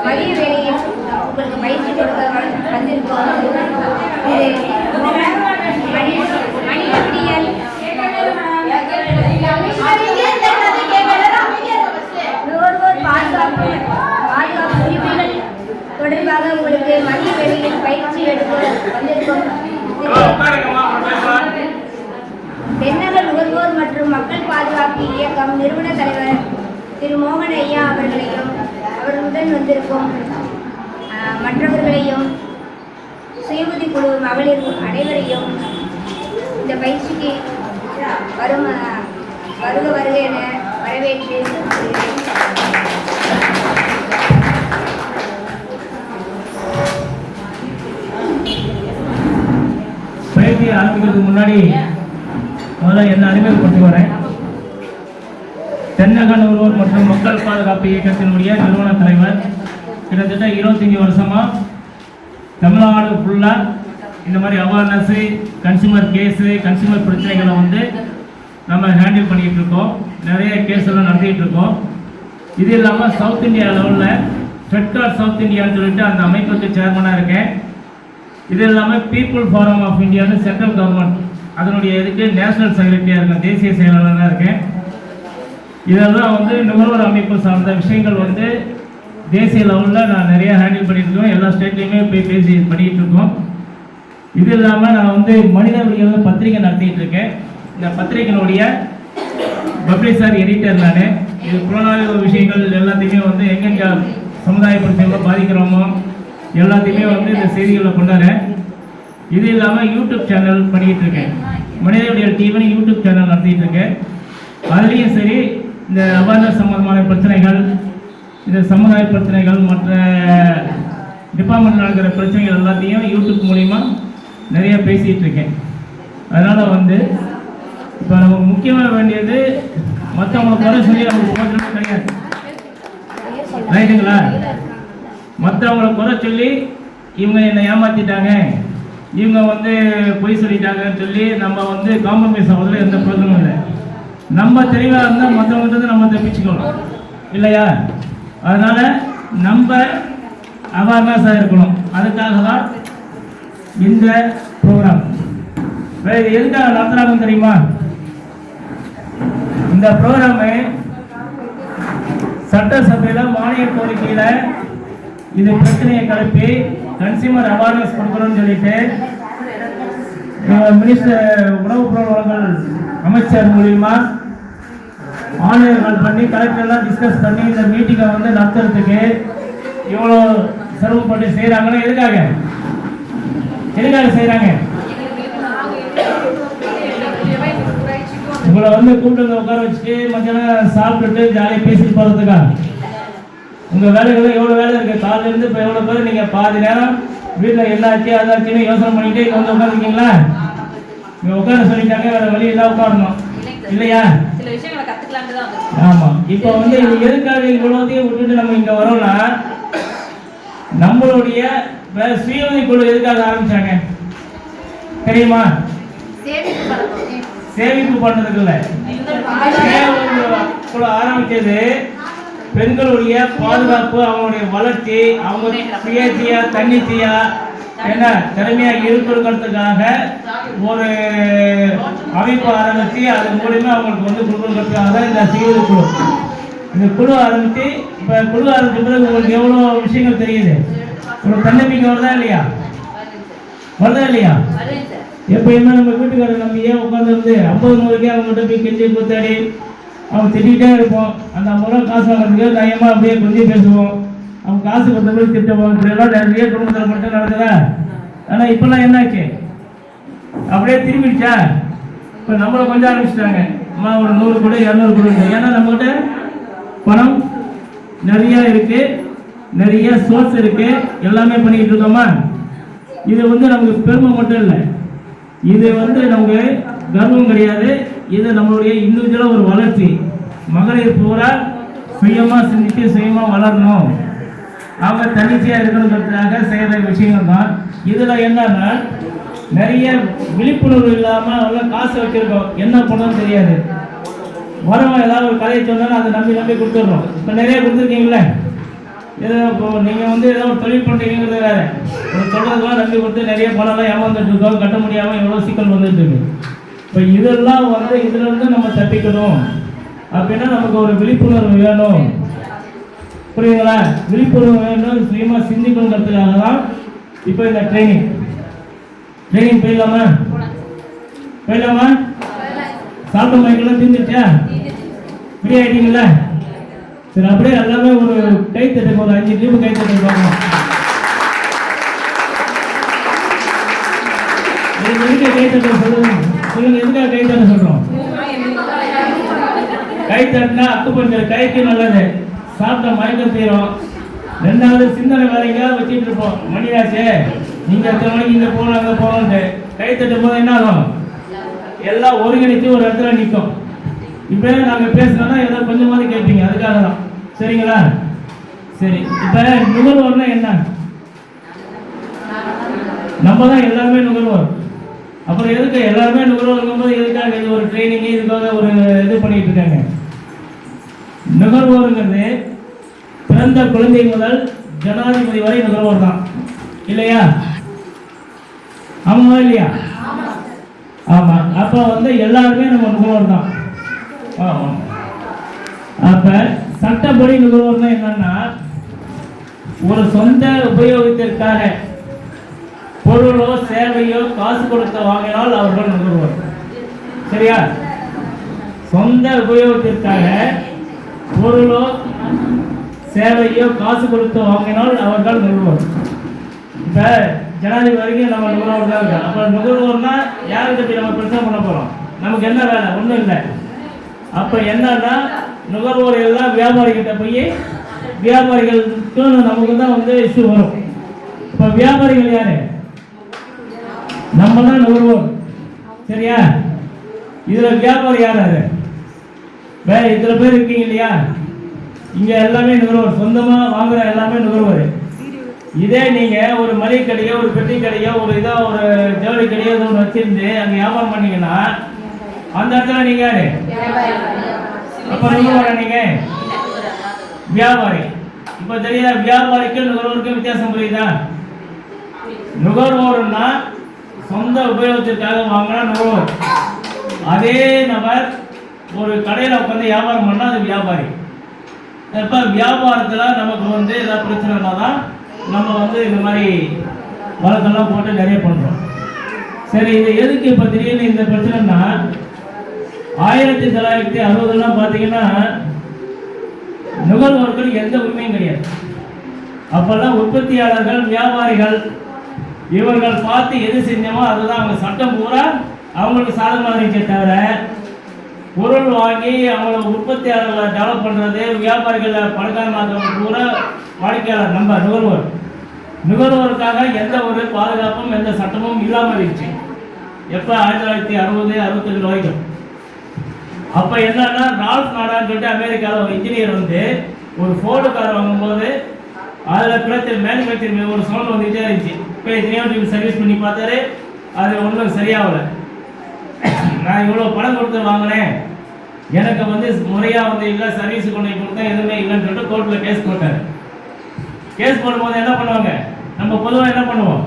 மதிய வேளையில் உங்களுக்கு பயிற்சி கொடுக்க வந்திருக்கோம். மனிதவியல் நுகர்வோர் பாதுகாப்பு உரிமைகள் தொடர்பாக உங்களுக்கு மதிய வேளையில் பயிற்சி எடுக்க வந்திருக்கோம். தென்னக நுகர்வோர் மற்றும் மக்கள் பாதுகாப்பு இயக்கம் நிறுவன தலைவர் திரு மோகன் ஐயா அவர்களையும் அவர்களுடன் வந்திருக்கும் மற்றவர்களையும் சுயஉதவி குழு மகளிர் அனைவரையும் இந்த பயிற்சிக்கு வருக என வரவேற்று பயிற்சி ஆரம்பிக்கிறதுக்கு முன்னாடி முதல்ல என்ன அறிமுகப்படுத்தி வரேன். தென்னக நுகர்வோர் மற்றும் மக்கள் பாதுகாப்பு இயக்கத்தினுடைய நிறுவன தலைவர். கிட்டத்தட்ட 25 வருஷமா தமிழ்நாடு ஃபுல்லாக இந்த மாதிரி அவேர்னஸ், கன்சியூமர் கேஸு, கன்சியூமர் பிரச்சனைகளை வந்து நம்ம ஹேண்டில் பண்ணிகிட்டு இருக்கோம். நிறைய கேஸெல்லாம் நடத்திட்டு இருக்கோம். இது இல்லாமல் சவுத் இந்தியா லெவலில் ஃபெட்கார்ட் சவுத் இந்தியான்னு சொல்லிட்டு அந்த அமைப்புக்கு சேர்மனாக இருக்கேன். இது இல்லாமல் பீப்புள் ஃபாரம் ஆஃப் இந்தியான்னு சென்ட்ரல் கவர்மெண்ட் அதனுடைய இதுக்கு நேஷனல் செக்ரட்டரியாக இருக்கேன், தேசிய செயலாளராக இருக்கேன். இதெல்லாம் வந்து நுகர்வோர் அமைப்பு சார்ந்த விஷயங்கள் வந்து தேசிய லெவலில் நான் நிறைய ஹேண்டில் பண்ணிட்டு இருக்கோம். எல்லா ஸ்டேட்லேயுமே போய் பேசி பண்ணிகிட்டு இருக்கோம். இது இல்லாமல் நான் வந்து மனிதவியல் பத்திரிகை நடத்திட்டு இருக்கேன். இந்த பத்திரிகையினுடைய பப்ளிஷர் எடிட்டர் நான். இது புலனாய்வு விஷயங்கள் எல்லாத்தையுமே வந்து எங்கெங்க சமுதாய பிரச்சனைகளை பாதிக்கிறோமோ எல்லாத்தையுமே வந்து இந்த செய்திகளை கொண்டாடுறேன். இது இல்லாமல் யூடியூப் சேனல் பண்ணிகிட்டு இருக்கேன். மனிதவியல் டிவின்னு யூடியூப் சேனல் நடத்திட்டு இருக்கேன். அதுலேயும் சரி இந்த அவேர்னஸ் சம்பந்தமான பிரச்சனைகள், இந்த சமுதாய பிரச்சனைகள், மற்ற டிபார்ட்மெண்ட் நடக்கிற பிரச்சனைகள் எல்லாத்தையும் யூடியூப் மூலிமா நிறைய பேசிகிட்டு இருக்கேன். அதனால் வந்து இப்போ நமக்கு முக்கியமாக வேண்டியது மற்றவங்களை குறை சொல்லி நமக்கு போட்டமே கிடையாது, ரைட்டுங்களா? மற்றவங்களை குறை சொல்லி இவங்க என்னை ஏமாற்றிட்டாங்க, இவங்க வந்து பொய் சொல்லிட்டாங்கன்னு சொல்லி நம்ம வந்து காம்ப்ரமைஸ் ஆகுறதுல எந்த ப்ராப்ளமும் இல்லை. நம்ம தெளிவாக இருந்தால் மற்றவங்க நம்ம தப்பிச்சுக்கணும் இல்லையா? அதனால் நம்ம அவேர்னஸாக இருக்கணும். அதுக்காக தான் இந்த ப்ரோக்ராம். வேறு எதுக்காக நடத்துகிறாங்கன்னு தெரியுமா? இந்த ப்ரோக்ராமு சட்டசபையில் மானிய கோரிக்கையில் இது பிரச்சனையை கிளப்பி கன்சியூமர் அவேர்னஸ் கொடுக்கணும்னு சொல்லிட்டு மினிஸ்டர் உணவு பொருள் வழங்கல் அமைச்சர் மூலிமா ஆன்லைன்கள் பண்ணி கலெக்டர்லாம் டிஸ்கஸ் பண்ணி இந்த மீட்டிங்கை வந்து நடத்துறதுக்கு இவ்வளோ சிரமப்பட்டு செய்கிறாங்கன்னா எதுக்காக செய்கிறாங்க? உங்களை வந்து கூப்பிட்டு உட்கார வச்சுட்டு மத்தியானம் சாப்பிட்டுட்டு ஜாலியாக பேசிட்டு போகிறதுக்கா? உங்கள் வேலைகளில் எவ்வளோ வேலை இருக்குது. காலையிலேருந்து இப்போ எவ்வளோ பேர் நீங்கள் பாதி நேரம் வீட்டில் என்னாச்சு அதாச்சுன்னு யோசனை பண்ணிட்டு இங்கே வந்து உட்காந்துருக்கீங்களா? இங்கே உட்கார சொல்லிட்டாங்க, வேறு வழி எல்லாம் உட்காரணும் இல்லையா? ஆமாம். இப்போ வந்து இது எதுக்காக இவ்வளோத்தையும் விட்டுட்டு நம்ம இங்கே வரோம்னா, நம்மளுடைய சுய உதவி குழு எதுக்காக ஆரம்பிச்சாங்க தெரியுமா? சேமிப்பு பண்ணுறதுக்கு இல்லை. குழு ஆரம்பிச்சது பெண்களுடைய பாதுகாப்பு, அவங்களுடைய வளர்ச்சி, அவங்க சுயேட்சையா தன்னிச்சையா என்ன திறமையாக இருக்கிறதுக்காக ஒரு அமைப்பு ஆரம்பித்து அது மூலிமா அவங்களுக்கு வந்து கொடுக்கறதுக்காக தான் இந்த சுய உதவி குழு. இந்த குழு ஆரம்பித்து இப்போ குழு ஆரம்பித்த பிறகு உங்களுக்கு எவ்வளோ விஷயங்கள் தெரியுது. ஒரு தன்னம்பிக்கை வருதா இல்லையா? எப்பயுமே நம்ம வீட்டுக்காரர் நம்ம ஏன் உட்காந்துருந்து 50 அவங்ககிட்ட போய் கெஞ்சி கூத்தாடி அவங்க திட்டிகிட்டே இருப்போம். அந்த 50 ரூபா காசு வாங்குறதுக்கு நயமாக அப்படியே கொஞ்சம் பேசுவோம். அவங்க காசு கொடுத்தபடி திட்டுவோம். இப்படியெல்லாம் நிறைய குடும்பத்தில் மட்டும் நடக்குதா? ஆனால் இப்போல்லாம் என்னாச்சு? அப்படியே திரும்பிடுச்சா? இப்போ நம்மளை கொஞ்சம் ஆரம்பிச்சிட்டாங்க. அம்மா ஒரு 100 கூட 200 கூட. ஏன்னா நம்மகிட்ட பணம் நிறையா இருக்குது, நிறைய சோர்ஸ் இருக்குது, எல்லாமே பண்ணிக்கிட்டு இருக்கோமா? இது வந்து நமக்கு பெருமை மட்டும் இல்லை, இது வந்து நமக்கு கர்வம் கிடையாது. இது நம்மளுடைய இண்டிவிஜுவலாக ஒரு வளர்ச்சி. மகளிர் பூரா சுயமாக சிந்தித்து சுயமாக வளரணும், அவங்க தன்னிச்சையாக இருக்கணுங்கிறதுக்காக செய்கிற விஷயங்கள் தான். இதில் என்னன்னா நிறைய விழிப்புணர்வு இல்லாமல் அவ்வளோ காசு வச்சுருக்கோம், என்ன பண்ணணும்னு தெரியாது. வரவங்க ஏதாவது ஒரு கதையை சொன்னாலும் அதை நம்பி கொடுத்துட்றோம். இப்போ நிறைய கொடுத்துருக்கீங்களே, ஏதோ இப்போ நீங்கள் வந்து ஏதோ ஒரு தொழில் பண்ணுறீங்கிறது வேறு, ஒரு சொல்கிறதுலாம் நம்பி கொடுத்து நிறைய பணம்லாம் ஏமாந்துட்டு இருக்கோம், கட்ட முடியாமல் எவ்வளோ சிக்கல் வந்துட்டு இருக்கு. இப்போ இதெல்லாம் வந்து இதுலேருந்து நம்ம தப்பிக்கணும் அப்படின்னா நமக்கு ஒரு விழிப்புணர்வு வேணும். புரியுதுங்களா? விழிப்புணர்வு வேணும், சுயமாக சிந்திக்கணுங்கிறதுக்காக தான் இப்போ இந்த ட்ரைனிங் போயிடலாமா? சாப்பிட்ட மைக்கெல்லாம் தீர்ந்துட்டா? ஃப்ரீ ஆகிட்டீங்களா? சரி, அப்படியே எல்லாமே ஒரு கை தட்டுக்கு ஒரு 5 நிமிஷம் கை தட்டு பார்க்கணும். எதுக்காக கை தட்ட சொல்லுங்க, எதுக்காக கை தட்ட சொல்றோம்? கை தட்டினா அக்குப்பஞ்சர் கைக்கு நல்லது, சாப்பிட்ட மயக்கம் தீரும். 2வது சிந்தனை வேற எங்கேயாவது வச்சுட்டு இருப்போம், மணியாச்சு நீங்க எத்தனை மணிக்கு இங்கே போகணும் அங்கே போகணுன்ட்டு. கை தட்டும் போது என்ன ஆகும்? எல்லாம் ஒருங்கிணைத்து ஒரு இடத்துல நிற்கும். இப்போ நாங்கள் பேசுனோம்னா ஏதோ கொஞ்சமாவது கேட்பீங்க, அதுக்காக தான். சரிங்களா? சரி, இப்போ நுகர்வோர்னா என்ன? நம்ம தான் எல்லாருமே நுகர்வோர். அப்புறம் எதுக்கு எல்லாருமே நுகர்வோருக்கும் போது எதுக்காக இது ஒரு ட்ரைனிங், இதுக்காக ஒரு இது பண்ணிட்டு இருக்காங்க? நுகர்வோருங்கிறது பிறந்த குழந்தை முதல் ஜனாதிபதி வரை நுகர்வோர் தான், இல்லையா? ஆமாவா இல்லையா? ஆமா. அப்ப வந்து எல்லாருமே நம்ம நுகர்வோர் தான். அப்ப சட்டப்படி நுகர்வோர்னா என்னன்னா, ஒரு சொந்த உபயோகத்திற்காக பொருளோ சேவையோ காசு கொடுத்து வாங்கினால் அவர்கள் நுகர்வோர். சரியா? சொந்த உபயோகத்திற்காக பொருளோ சேவையோ காசு கொடுத்து வாங்கினால் அவர்கள் நுகர்வோர். இப்ப ஜனாதிபதி வரைக்கும் நம்ம நுகர்வோர் தான் இருக்கோம். அப்ப நுகர்வோர்னா யாருக்கு போய் நம்ம பிரச்சனை பண்ண போறோம்? நமக்கு என்ன வேலை? ஒன்றும் இல்லை. அப்ப என்னன்னா, நுகர்வோர் எல்லாம் வியாபாரிகிட்ட போய் வியாபாரிகளுக்கு நமக்கு தான் வந்து இஷ்யூ வரும். இப்ப வியாபாரிகள் யாரு? நம்ம தான் நுகர்வோர். சரியா? இதுல வியாபாரி யாரு? வேற இத்தனை பேர் இருக்கீங்க இல்லையா? இங்க எல்லாமே நுகர்வோர், சொந்தமா வாங்குற எல்லாமே நுகர்வோர். இதே நீங்க ஒரு மளிகை கடையோ ஒரு பெட்டி கடையோ ஒரு இதோ ஒரு ஜவுளி கடையோ ஒன்று வச்சிருந்து அங்க வியாபாரம் பண்ணீங்கன்னா அந்த இடத்துல நீங்க யாரு? அப்ப நுகர்வோரா நீங்க? வியாபாரி. இப்ப தெரியுதா? வியாபாரிக்கும் நுகர்வோருக்கும் வித்தியாசம் புரியுதா? நுகர்வோர்னா சொந்த உபயோகத்திற்காக வாங்கினா நுகர்வோர். அதே நபர் ஒரு கடையில் உட்காந்து வியாபாரம் பண்ணா அது வியாபாரி. இப்போ வியாபாரத்தில் நமக்கு வந்து ஏதாவது பிரச்சனைனா தான் நம்ம வந்து இந்த மாதிரி வழக்கெல்லாம் போட்டு நிறைய பண்ணுறோம். சரி, இது எதுக்கு இப்போ திடீர்னு இந்த பிரச்சனைனா, 1960 பார்த்தீங்கன்னா நுகர்வோருக்கு எந்த உரிமையும் கிடையாது. அப்போல்லாம் உற்பத்தியாளர்கள் வியாபாரிகள் இவர்கள் பார்த்து எது செஞ்சோமோ அதுதான் அவங்க சட்டம் பூரா அவங்களுக்கு சாதகமாக இருந்துச்சே தவிர, பொருள் வாங்கி அவங்கள உற்பத்தியாளர்களை டெவலப் பண்ணுறது, வியாபாரிகளை பணக்காரமாக்குறது பூரா வாடிக்கையாளர் நம்ம நுகர்வோர். நுகர்வோருக்காக எந்த ஒரு பாதுகாப்பும் எந்த சட்டமும் இல்லாமல் இருந்துச்சு. எப்போ? 1960, 67 வரைக்கும். அப்போ என்னன்னா, ரால்ஃப் நாடான்னு சொல்லிட்டு அமெரிக்காவில் ஒரு இன்ஜினியர் வந்து ஒரு ஃபோர்டு கார் வாங்கும்போது அதில் பிளத்தில் மேனுஃபேக்சரிங் ஒரு சவுண்ட் வந்துகிட்டே இருந்துச்சு. இப்போ எத்தனையோ சர்வீஸ் பண்ணி பார்த்தாரு, அது ஒன்றும் சரியாகலை. நான் இவ்வளோ பணம் கொடுத்து வாங்கினேன், எனக்கு வந்து முறையாக வந்து இல்லை, சர்வீஸ் கொண்டு கொடுத்தேன், எதுவுமே இல்லைன்னு சொல்லிட்டு கோர்ட்டில் கேஸ் போட்டார். கேஸ் போடும்போது என்ன பண்ணுவாங்க? நம்ம பொதுவாக என்ன பண்ணுவோம்?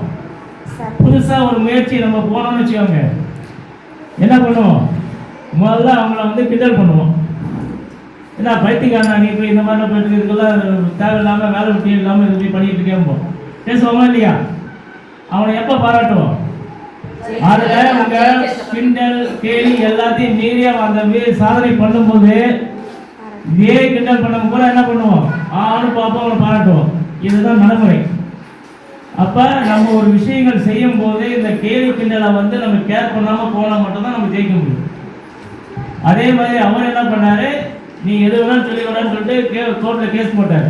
புதுசாக ஒரு முயற்சி நம்ம போனோம்னு வச்சுக்கோங்க, என்ன பண்ணுவோம்? முதல்ல அவங்கள வந்து கிண்டல் பண்ணுவோம். ஏன்னா பைத்தியக்காரனா நீ போய் இந்த மாதிரிலாம் போயிட்டு இதுக்கெல்லாம் தேவையில்லாமல் வேலை விட்டு இல்லாமல் இது போய் பண்ணிட்டு இருக்கேன் பேசுவோமா இல்லையா? அவனை எப்போ பாராட்டுவோம்? அதில் அவங்க கிண்டல் கேலி எல்லாத்தையும் மீறி அந்த சாதனை பண்ணும்போது இதே கிண்டல் பண்ணும் கூட என்ன பண்ணுவோம்? ஆணும் பார்ப்போம், அவனை பாராட்டுவோம். இதுதான் நடைமுறை. அப்போ நம்ம ஒரு விஷயங்கள் செய்யும் போது இந்த கேலி கிண்டலை வந்து நம்ம கேர் பண்ணாமல் போனால் மட்டும்தான் நம்ம ஜெயிக்க முடியும். அதே மாதிரி அவர் என்ன பண்ணாரு, நீ எது வேணாலும் சொல்லி வேணான்னு சொல்லிட்டு கோர்ட்டில் கேஸ் போட்டார்.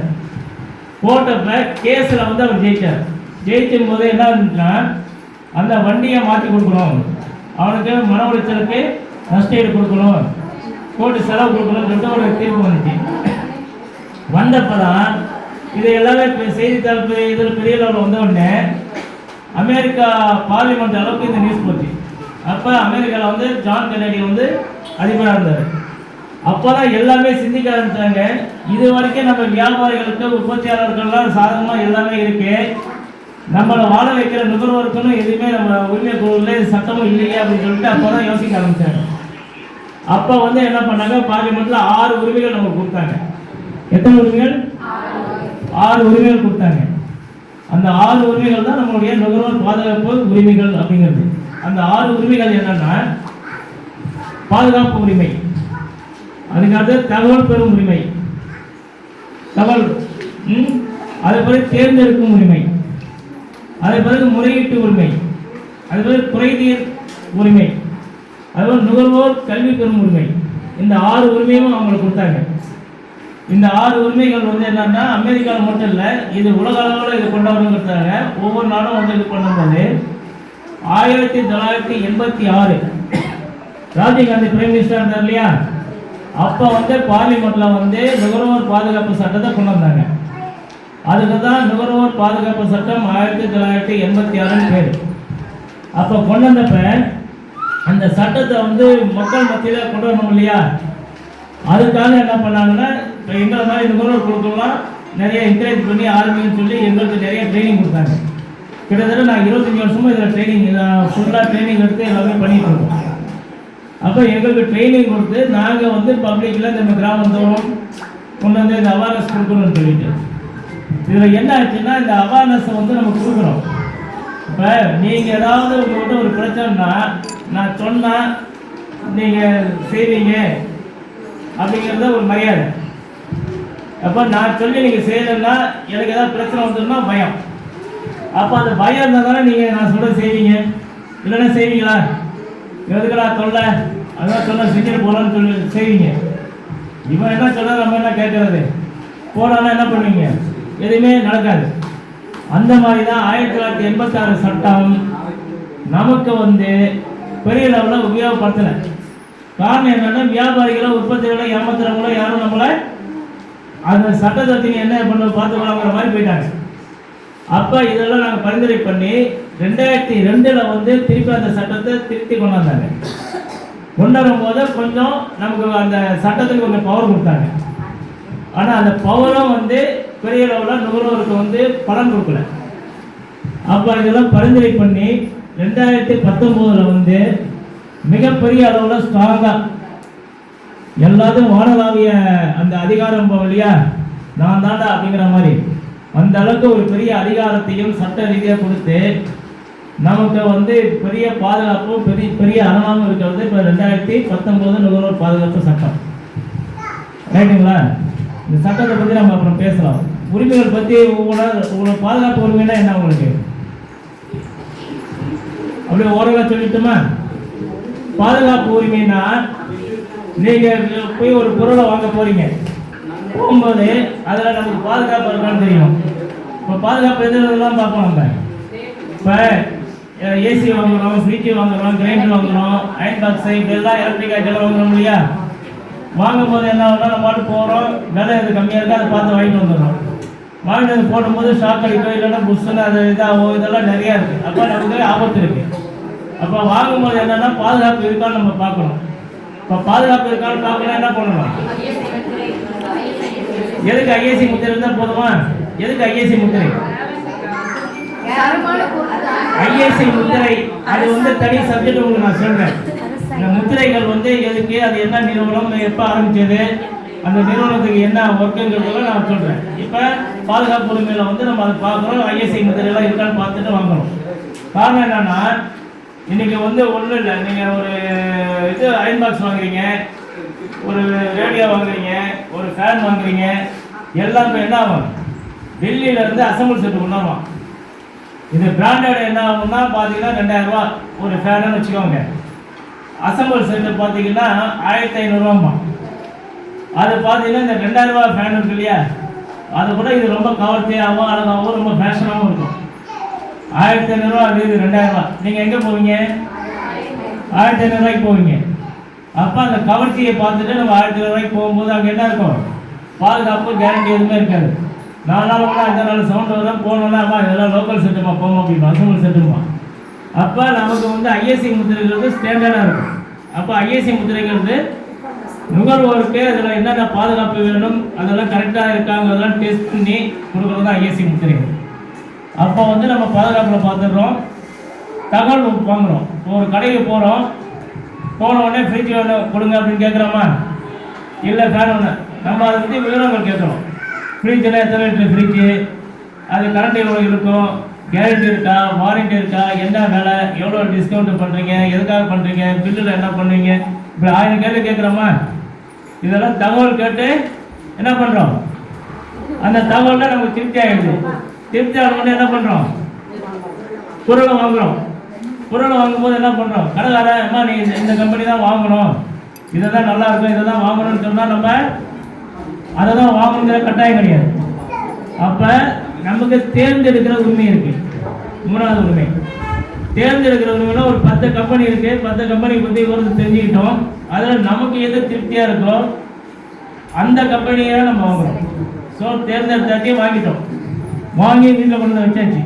போட்டப்ப கேஸில் வந்து அவர் ஜெயிச்சார். ஜெயிக்கும் போது என்ன இருந்துச்சுன்னா, அந்த வண்டியை மாற்றி கொடுக்கணும், அவனுக்கு மன உளைச்சலுக்கு நஷ்டஈடு கொடுக்கணும், கோர்ட்டு செலவு கொடுக்கணும்னு சொல்லிட்டு ஒரு தீர்ப்பு வந்துச்சு. வந்தப்போ தான் இது எல்லாமே செய்தித்தாள் இதில் பெரிய லெவலில் வந்த உடனே அமெரிக்கா பார்லிமெண்ட் அளவுக்கு இந்த நியூஸ் போச்சு. அப்போ அமெரிக்காவில் வந்து ஜான் கென்னடி வந்து அதிபராக இருந்தார். அப்போதான் எல்லாமே சிந்திக்க ஆரம்பிச்சாங்க. இது வரைக்கும் நம்ம வியாபாரிகளுக்கு உற்பத்தியாளர்கள்லாம் சாதகமாக எல்லாமே இருக்கு, நம்மளை வாழ வைக்கிற நுகர்வோருக்குன்னு எதுவுமே நம்ம உரிமை குழுவில் சட்டமும் இல்லையே அப்படின்னு சொல்லிட்டு அப்போதான் யோசிக்க ஆரம்பிச்சாங்க. அப்போ வந்து என்ன பண்ணாங்க, பார்லிமெண்ட்ல 6 உரிமைகள் நமக்கு கொடுத்தாங்க. எத்தனை உரிமைகள்? 6 உரிமைகள் கொடுத்தாங்க. அந்த 6 உரிமைகள் தான் நம்மளுடைய நுகர்வோர் பாதுகாப்பு உரிமைகள் அப்படிங்கிறது. அந்த 6 உரிமைகள் என்னன்னா, பாதுகாப்பு உரிமை, அதுக்காக தகவல் பெறும் உரிமை, தகவல் அதே பிறகு தேர்ந்தெடுக்கும் உரிமை, அதே பிறகு முறையீட்டு உரிமை, அதே பிறகு குறைதீர் உரிமை, அதுபோல் நுகர்வோர் கல்வி பெறும் உரிமை. இந்த 6 உரிமையும் அவங்களுக்கு கொடுத்தாங்க. இந்த 6 உரிமைகள் வந்து என்னன்னா, அமெரிக்காவில் மட்டும் இல்லை, இது உலக அளவில் இது கொண்டு வரணுங்கிறதுக்காக ஒவ்வொரு நாடும் வந்து இது பண்ணும்போது 1986 ராஜீவ்காந்தி பிரைம் மினிஸ்டர் இருந்தார் இல்லையா, அப்போ வந்து பார்லிமெண்ட்ல வந்து நுகர்வோர் பாதுகாப்பு சட்டத்தை கொண்டு வந்தாங்க. அதுக்கு தான் நுகர்வோர் பாதுகாப்பு சட்டம் 1986 பேர். அப்போ கொண்டு வந்தப்ப அந்த சட்டத்தை வந்து மக்கள் மத்தியில் கொண்டு வரணும் இல்லையா, அதுக்காக என்ன பண்ணாங்கன்னா, இப்போ எங்களை மாதிரி நுகர்வோர் குழுக்கெல்லாம் நிறைய என்கரேஜ் பண்ணி ஆர்மின்னு சொல்லி எங்களுக்கு நிறைய ட்ரைனிங் கொடுத்தாங்க. கிட்டத்தட்ட நான் 25 வருஷமும் இதில் ட்ரைனிங் ஃபுல்லாக ட்ரைனிங் எடுத்து எல்லாமே பண்ணிட்டு இருக்கோம். அப்போ எங்களுக்கு ட்ரைனிங் கொடுத்து நாங்கள் வந்து பப்ளிக்கில் இந்த கிராமத்தோறும் கொண்டு வந்து இந்த அவேர்னஸ் கொடுக்கணும்னு சொல்லிட்டு, இதில் என்ன ஆச்சுன்னா, இந்த அவேர்னஸை வந்து நம்ம கொடுக்குறோம். இப்போ நீங்கள் ஏதாவது உங்கள்கிட்ட ஒரு பிரச்சனைனா நான் சொன்னால் நீங்கள் செய்வீங்க அப்படிங்கிறத ஒரு மரியாதை. அப்போ நான் சொல்லி நீங்கள் செய்யலைன்னா எனக்கு ஏதாவது பிரச்சனை வந்துடும்னா பயம். அப்போ அந்த பயம் இருந்தால் தானே நீங்கள் நான் சொல்ல செய்வீங்க, இல்லைன்னா செய்வீங்களா? எதுக்குடா தொல்லை, அதான் சொல்ல செஞ்சுட்டு போகலான்னு சொல்லி செய்வீங்க. இவன் என்ன சொல்ல நம்ம என்ன கேட்கறது, போனான்னா என்ன பண்ணுவீங்க? எதுவுமே நடக்காது. அந்த மாதிரி தான் 1986 சட்டம் நமக்கு வந்து பெரிய லெவலில் உபயோகப்படுத்தலை. காரணம் என்னன்னா, வியாபாரிகளோ உற்பத்திகளை ஏமாத்துறவங்களோ யாரும் நம்மளை அந்த சட்டத்தை என்ன பண்ண பார்த்துக்கலாங்கிற மாதிரி போயிட்டாங்க. அப்போ இதெல்லாம் நாங்கள் பரிந்துரை பண்ணி 2002 வந்து திருப்பி அந்த சட்டத்தை திருத்தி கொண்டாந்தாங்க. கொண்டு வரும்போது கொஞ்சம் நமக்கு அந்த சட்டத்துக்கு கொஞ்சம் பவர் கொடுத்தாங்க. ஆனால் அந்த பவரும் வந்து பெரிய லெவலில் நுகர்வோருக்கு வந்து பலன் கொடுக்கல. அப்போ இதெல்லாம் பரிந்துரை பண்ணி 2019 வந்து மிகப்பெரிய அளவில் ஸ்ட்ராங்காக எல்லாத்தையும் வானலாவிய அந்த அதிகாரம் இல்லையா, நான் தாண்டா அப்படிங்கிற மாதிரி அந்த அளவுக்கு ஒரு பெரிய அதிகாரத்தையும் சட்ட ரீதியாக கொடுத்து நமக்கு வந்து பெரிய பாதுகாப்பும் பெரிய அரணாகவும் இருக்கிறது இப்போ 2019 நுகர்வோர் பாதுகாப்பு சட்டம். ரைட்டுங்களா? இந்த சட்டத்தை பற்றி நம்ம அப்புறம் பேசலாம். உரிமைகள் பற்றி உங்களோட பாதுகாப்பு உரிமைனா என்ன உங்களுக்கு அப்படியே ஓரளவு சொல்லிட்டுமா? பாதுகாப்பு உரிமைனா, நீங்கள் போய் ஒரு பொருளை வாங்க போறீங்க, போகும்போது அதில் நமக்கு பாதுகாப்பு இருக்கான்னு தெரியும். இப்போ பாதுகாப்பு எதுலாம் பார்ப்போம். நம்ம இப்போ ஏசி வாங்குகிறோம், ஃப்ரிட்ஜ் வாங்குகிறோம், கிரைண்டர் வாங்குகிறோம், அயன் பாக்ஸு, இதெல்லாம் எலக்ட்ரிக் ஐட்டெல்லாம் வாங்குகிறோம் இல்லையா? வாங்கும் போது என்ன ஆகுனா, நம்ம பாட்டு போகிறோம், விலை இது கம்மியாக இருக்குது, அதை பார்த்து வாங்கிட்டு வந்துடுறோம். வாங்கிட்டு வந்து போடும்போது ஷாக் அடிக்கும், இல்லைன்னா புஷ்ஷுன்னு அது இதாகும், இதெல்லாம் நிறையா இருக்குது. அப்போ நமக்கு ஆபத்து இருக்குது. அப்போ வாங்கும்போது என்னென்னா பாதுகாப்பு இருக்கான்னு நம்ம பார்க்கணும். இப்போ பாதுகாப்பு இருக்கான்னு பார்க்கணும், என்ன பண்ணணும்? எதுக்கு ஐஏசி முத்திரை இருந்தால் போதுமா? எதுக்கு ஐஏசி முத்திரை? ஐஏசி முத்திரை அது வந்து தனி சப்ஜெக்ட் உங்களுக்கு நான் சொல்கிறேன். இந்த முத்திரைகள் வந்து எதுக்கு, அது என்ன நிறுவனம், எப்போ ஆரம்பிச்சது, அந்த நிறுவனத்துக்கு என்ன ஒர்க்குங்கிறதெல்லாம் நான் சொல்கிறேன். இப்போ பாதுகாப்பு உரிமையில் வந்து நம்ம அதை பார்க்குறோம், ஐஎஸ்ஐ முத்திரையெல்லாம் இருக்கான்னு பார்த்துட்டு வாங்கணும். காரணம் என்னன்னா, இன்றைக்கி வந்து ஒன்றும் இல்லை, நீங்கள் ஒரு இது அயன் பாக்ஸ் வாங்குறீங்க, ஒரு ரேடியோ வாங்குறீங்க, ஒரு ஃபேன் வாங்குறீங்க, எல்லாமே என்ன ஆகும்? டெல்லியிலேருந்து அசம்பிள் செட்டு கொண்டாடுவான். இது பிராண்டட் என்ன ஆகும்னா பார்த்தீங்கன்னா 2000 ரூபா ஒரு ஃபேனுன்னு வச்சுக்கோங்க. அசம்பிள் செட்டு பார்த்தீங்கன்னா 1500 ரூபாம்மா. அது பார்த்தீங்கன்னா இந்த 2000 ரூபா ஃபேன் இருக்கு இல்லையா, அது கூட இது ரொம்ப கவர்ச்சியாகவும் அழகாகவும் ரொம்ப ஃபேஷனாகவும் இருக்கும். 1500 ரூபா, அது இது 2000 ரூபா. நீங்கள் எங்கே போவீங்க? 1500 ரூபாய்க்கு போவீங்க. அப்போ அந்த கவர்ச்சியை பார்த்துட்டு நம்ம 1500 ரூபாய்க்கு போகும்போது அங்கே என்ன இருக்கும்? பாதுகாப்பு கேரண்டி எதுவுமே இருக்காது. 4 நாள் கூட 5 நாள் சவுண்டு வரும், போனோன்னா அம்மா இதெல்லாம் லோக்கல் செட்டுமா போவோம் அப்படிமா, அசம்பிள் செட்டுமா. அப்போ நமக்கு வந்து ஐஎஸ்சி முத்திரைங்கிறது ஸ்டாண்டர்டாக இருக்கும். அப்போ ஐஎஸ்சி முத்திரைங்கிறது நுகர்வோருக்கு அதில் என்னென்ன பாதுகாப்பு வேணும் அதெல்லாம் கரெக்டாக இருக்காங்கிறதெல்லாம் டெஸ்ட் பண்ணி கொடுக்குறது தான் ஐஎஸ்சி முத்திரை. அப்போ வந்து நம்ம பாதுகாப்பில் பார்த்துடுறோம், தகவல் வாங்குகிறோம். ஒரு கடைக்கு போகிறோம், போன உடனே ஃப்ரிட்ஜ் வேணும் கொடுங்க அப்படின்னு கேட்குறோமா? இல்லை ஃபேன் ஒன்று. நம்ம அதை பற்றி விவரங்கள் கேட்குறோம். ஃப்ரிட்ஜில் எத்தனை லிட்டர் ஃப்ரிட்ஜு, அது கரண்ட் எவ்வளோ இருக்கும், கேரண்டி இருக்கா, வாரண்டி இருக்கா, என்ன வேலை, எவ்வளோ டிஸ்கவுண்ட் பண்ணுறீங்க, எதுக்காக பண்ணுறீங்க, பில்லில் என்ன பண்ணுவீங்க, இப்படி 1000 கேள்வி கேட்குறோமா? இதெல்லாம் தகவல் கேட்டு என்ன பண்ணுறோம்? அந்த தகவலில் நமக்கு திருப்தி ஆகிடுது. திருப்தி ஆகணும்னு என்ன பண்ணுறோம்? பொருளை வாங்குகிறோம். பொருளை வாங்கும்போது என்ன பண்ணுறோம்? கடைக்காரம்மா நீ இந்த கம்பெனி தான் வாங்கணும், இதை தான் நல்லா இருக்கும், இதை தான் வாங்கணும்னு சொன்னால் நம்ம அதை தான் வாங்கணுங்கிற கட்டாயம் கிடையாது. அப்போ நமக்கு தேர்ந்தெடுக்கிற உரிமை இருக்குது. 3வது உரிமை தேர்ந்தெடுக்கிற உரிமைனா ஒரு 10 கம்பெனி இருக்குது. 10 கம்பெனி பற்றி ஒரு தெரிஞ்சுக்கிட்டோம். அதில் நமக்கு எது திருப்தியாக இருக்கோ அந்த கம்பெனியை நம்ம வாங்குகிறோம். ஸோ தேர்ந்தெடுத்தாச்சும் வாங்கிட்டோம். வாங்கி வீட்டில் கொண்டு வந்து வச்சாச்சு.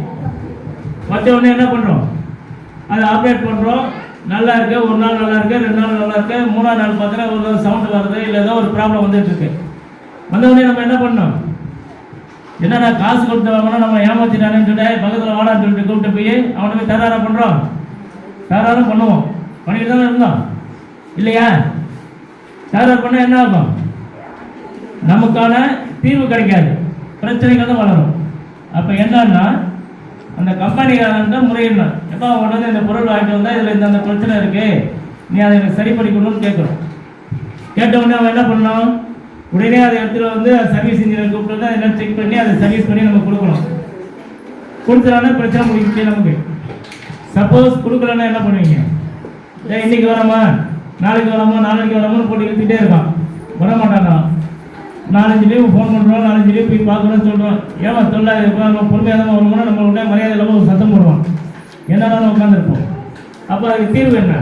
வச்ச உடனே என்ன பண்ணுறோம்? அதை ஆப்ரேட் பண்ணுறோம். நல்லா இருக்கு, ஒரு நாள் நல்லா இருக்கு, 2 நாள் நல்லா இருக்கு, 3ஆவது நாள் பார்த்தீங்கன்னா ஒரு சவுண்டு வருது, இல்லை ஏதோ ஒரு ப்ராப்ளம் வந்துட்டு இருக்கு. வந்தவுடனே நம்ம என்ன பண்ணோம்? என்னடா காசு கொடுத்து வாங்கினா நம்ம ஏமாத்திட்டானு சொல்லிட்டு பக்கத்தில் வாடான்னு சொல்லிட்டு கூப்பிட்டு போய் அவனுக்கு தராரம் பண்ணுறோம். தராரம் பண்ணுவோம். பண்ணிட்டு தானே இருந்தோம் இல்லையா? தராரம் பண்ணால் என்ன ஆகும்? நமக்கான தீர்வு கிடைக்காது, பிரச்சனைகள் தான் வளரும். அப்போ என்னன்னா அந்த கம்பெனிக்காரன்ட்ட முறையிடணும். எப்போ அவங்க வந்து இந்த பொருள் வாங்கிட்டு வந்தால் இதில் இந்த பிரச்சனை இருக்குது, நீ அதை எனக்கு சரி பண்ணிக்கணும்னு கேட்குறோம். கேட்ட உடனே அவன் என்ன பண்ணோம்? உடனே அதை இடத்துல வந்து சர்வீஸ் இன்ஜினியர் கூப்பிட்டு வந்து அதெல்லாம் செக் பண்ணி அதை சர்வீஸ் பண்ணி நம்ம கொடுக்கணும். கொடுத்துறானா பிரச்சனை முடிச்சு நமக்கு. சப்போஸ் கொடுக்கலன்னா என்ன பண்ணுவீங்க? இன்னைக்கு வரோமா, நாளைக்கு வரோமா, நாளைக்கு வரோமான்னு போட்டு இழுத்துக்கிட்டே இருக்கான். வர மாட்டானா? 4-5 லீவு ஃபோன் பண்ணுறோம், 4-5 லீவு போய் பார்க்குறோன்னு சொல்கிறோம். ஏமா சொல்ல நம்ம பொறுமையாக தான் வரணும்னா நம்ம உடனே மரியாதை இல்லாமல் ஒரு சத்தம் போடுவோம். என்னடாலும் உட்காந்துருப்போம். அப்போ அதுக்கு தீர்வு என்ன?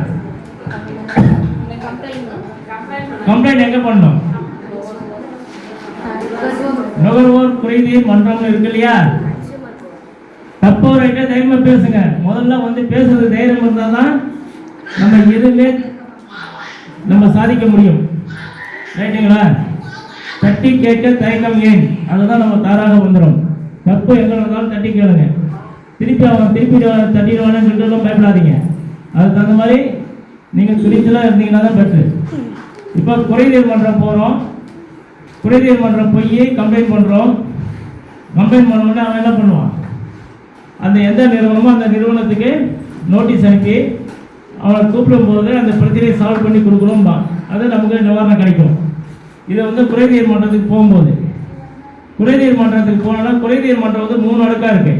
கம்ப்ளைண்ட் எங்கே பண்ணணும்? நுகர்வோர் குறைதீர் மன்றம்னு இருக்கு இல்லையா? தப்பு ரைட்டே தைரியமா பேசுங்க. முதல்ல வந்து பேசுறது தைரியம் இருந்தால் தான் நம்ம எதுவுமே நம்ம சாதிக்க முடியும். ரைட்டுங்களா? தட்டி கேட்க தயக்கம் ஏன், அதுதான் நம்ம தாராக வந்துடும். தப்பு எங்கே இருந்தாலும் தட்டி கேளுங்க. திருப்பி அவன் தட்டிடுவானு சொல்லிட்டு பயப்படாதீங்க. அதுக்கு தகுந்த மாதிரி நீங்கள் துணிச்சலாக இருந்தீங்கன்னா தான் பெட்ரு. இப்போ குறைதீர் மன்றம் போகிறோம். குறைதீர் மன்றம் போய் கம்ப்ளைண்ட் பண்ணுறோம். கம்ப்ளைண்ட் பண்ணோடனே அவன் என்ன பண்ணுவான்? அந்த எந்த நிறுவனமோ அந்த நிறுவனத்துக்கு நோட்டீஸ் அனுப்பி அவனை கூப்பிடும்போது அந்த பிரச்சனையை சால்வ் பண்ணி கொடுக்கணும்பா. அது நமக்கு நிவாரணம் கிடைக்கும். இதை வந்து குறைதீர் மன்றத்துக்கு போகும்போது, குறைதீர் மன்றத்துக்கு போனோம்னா குறைதீர் மன்றம் வந்து 3 அடுக்காக இருக்கு.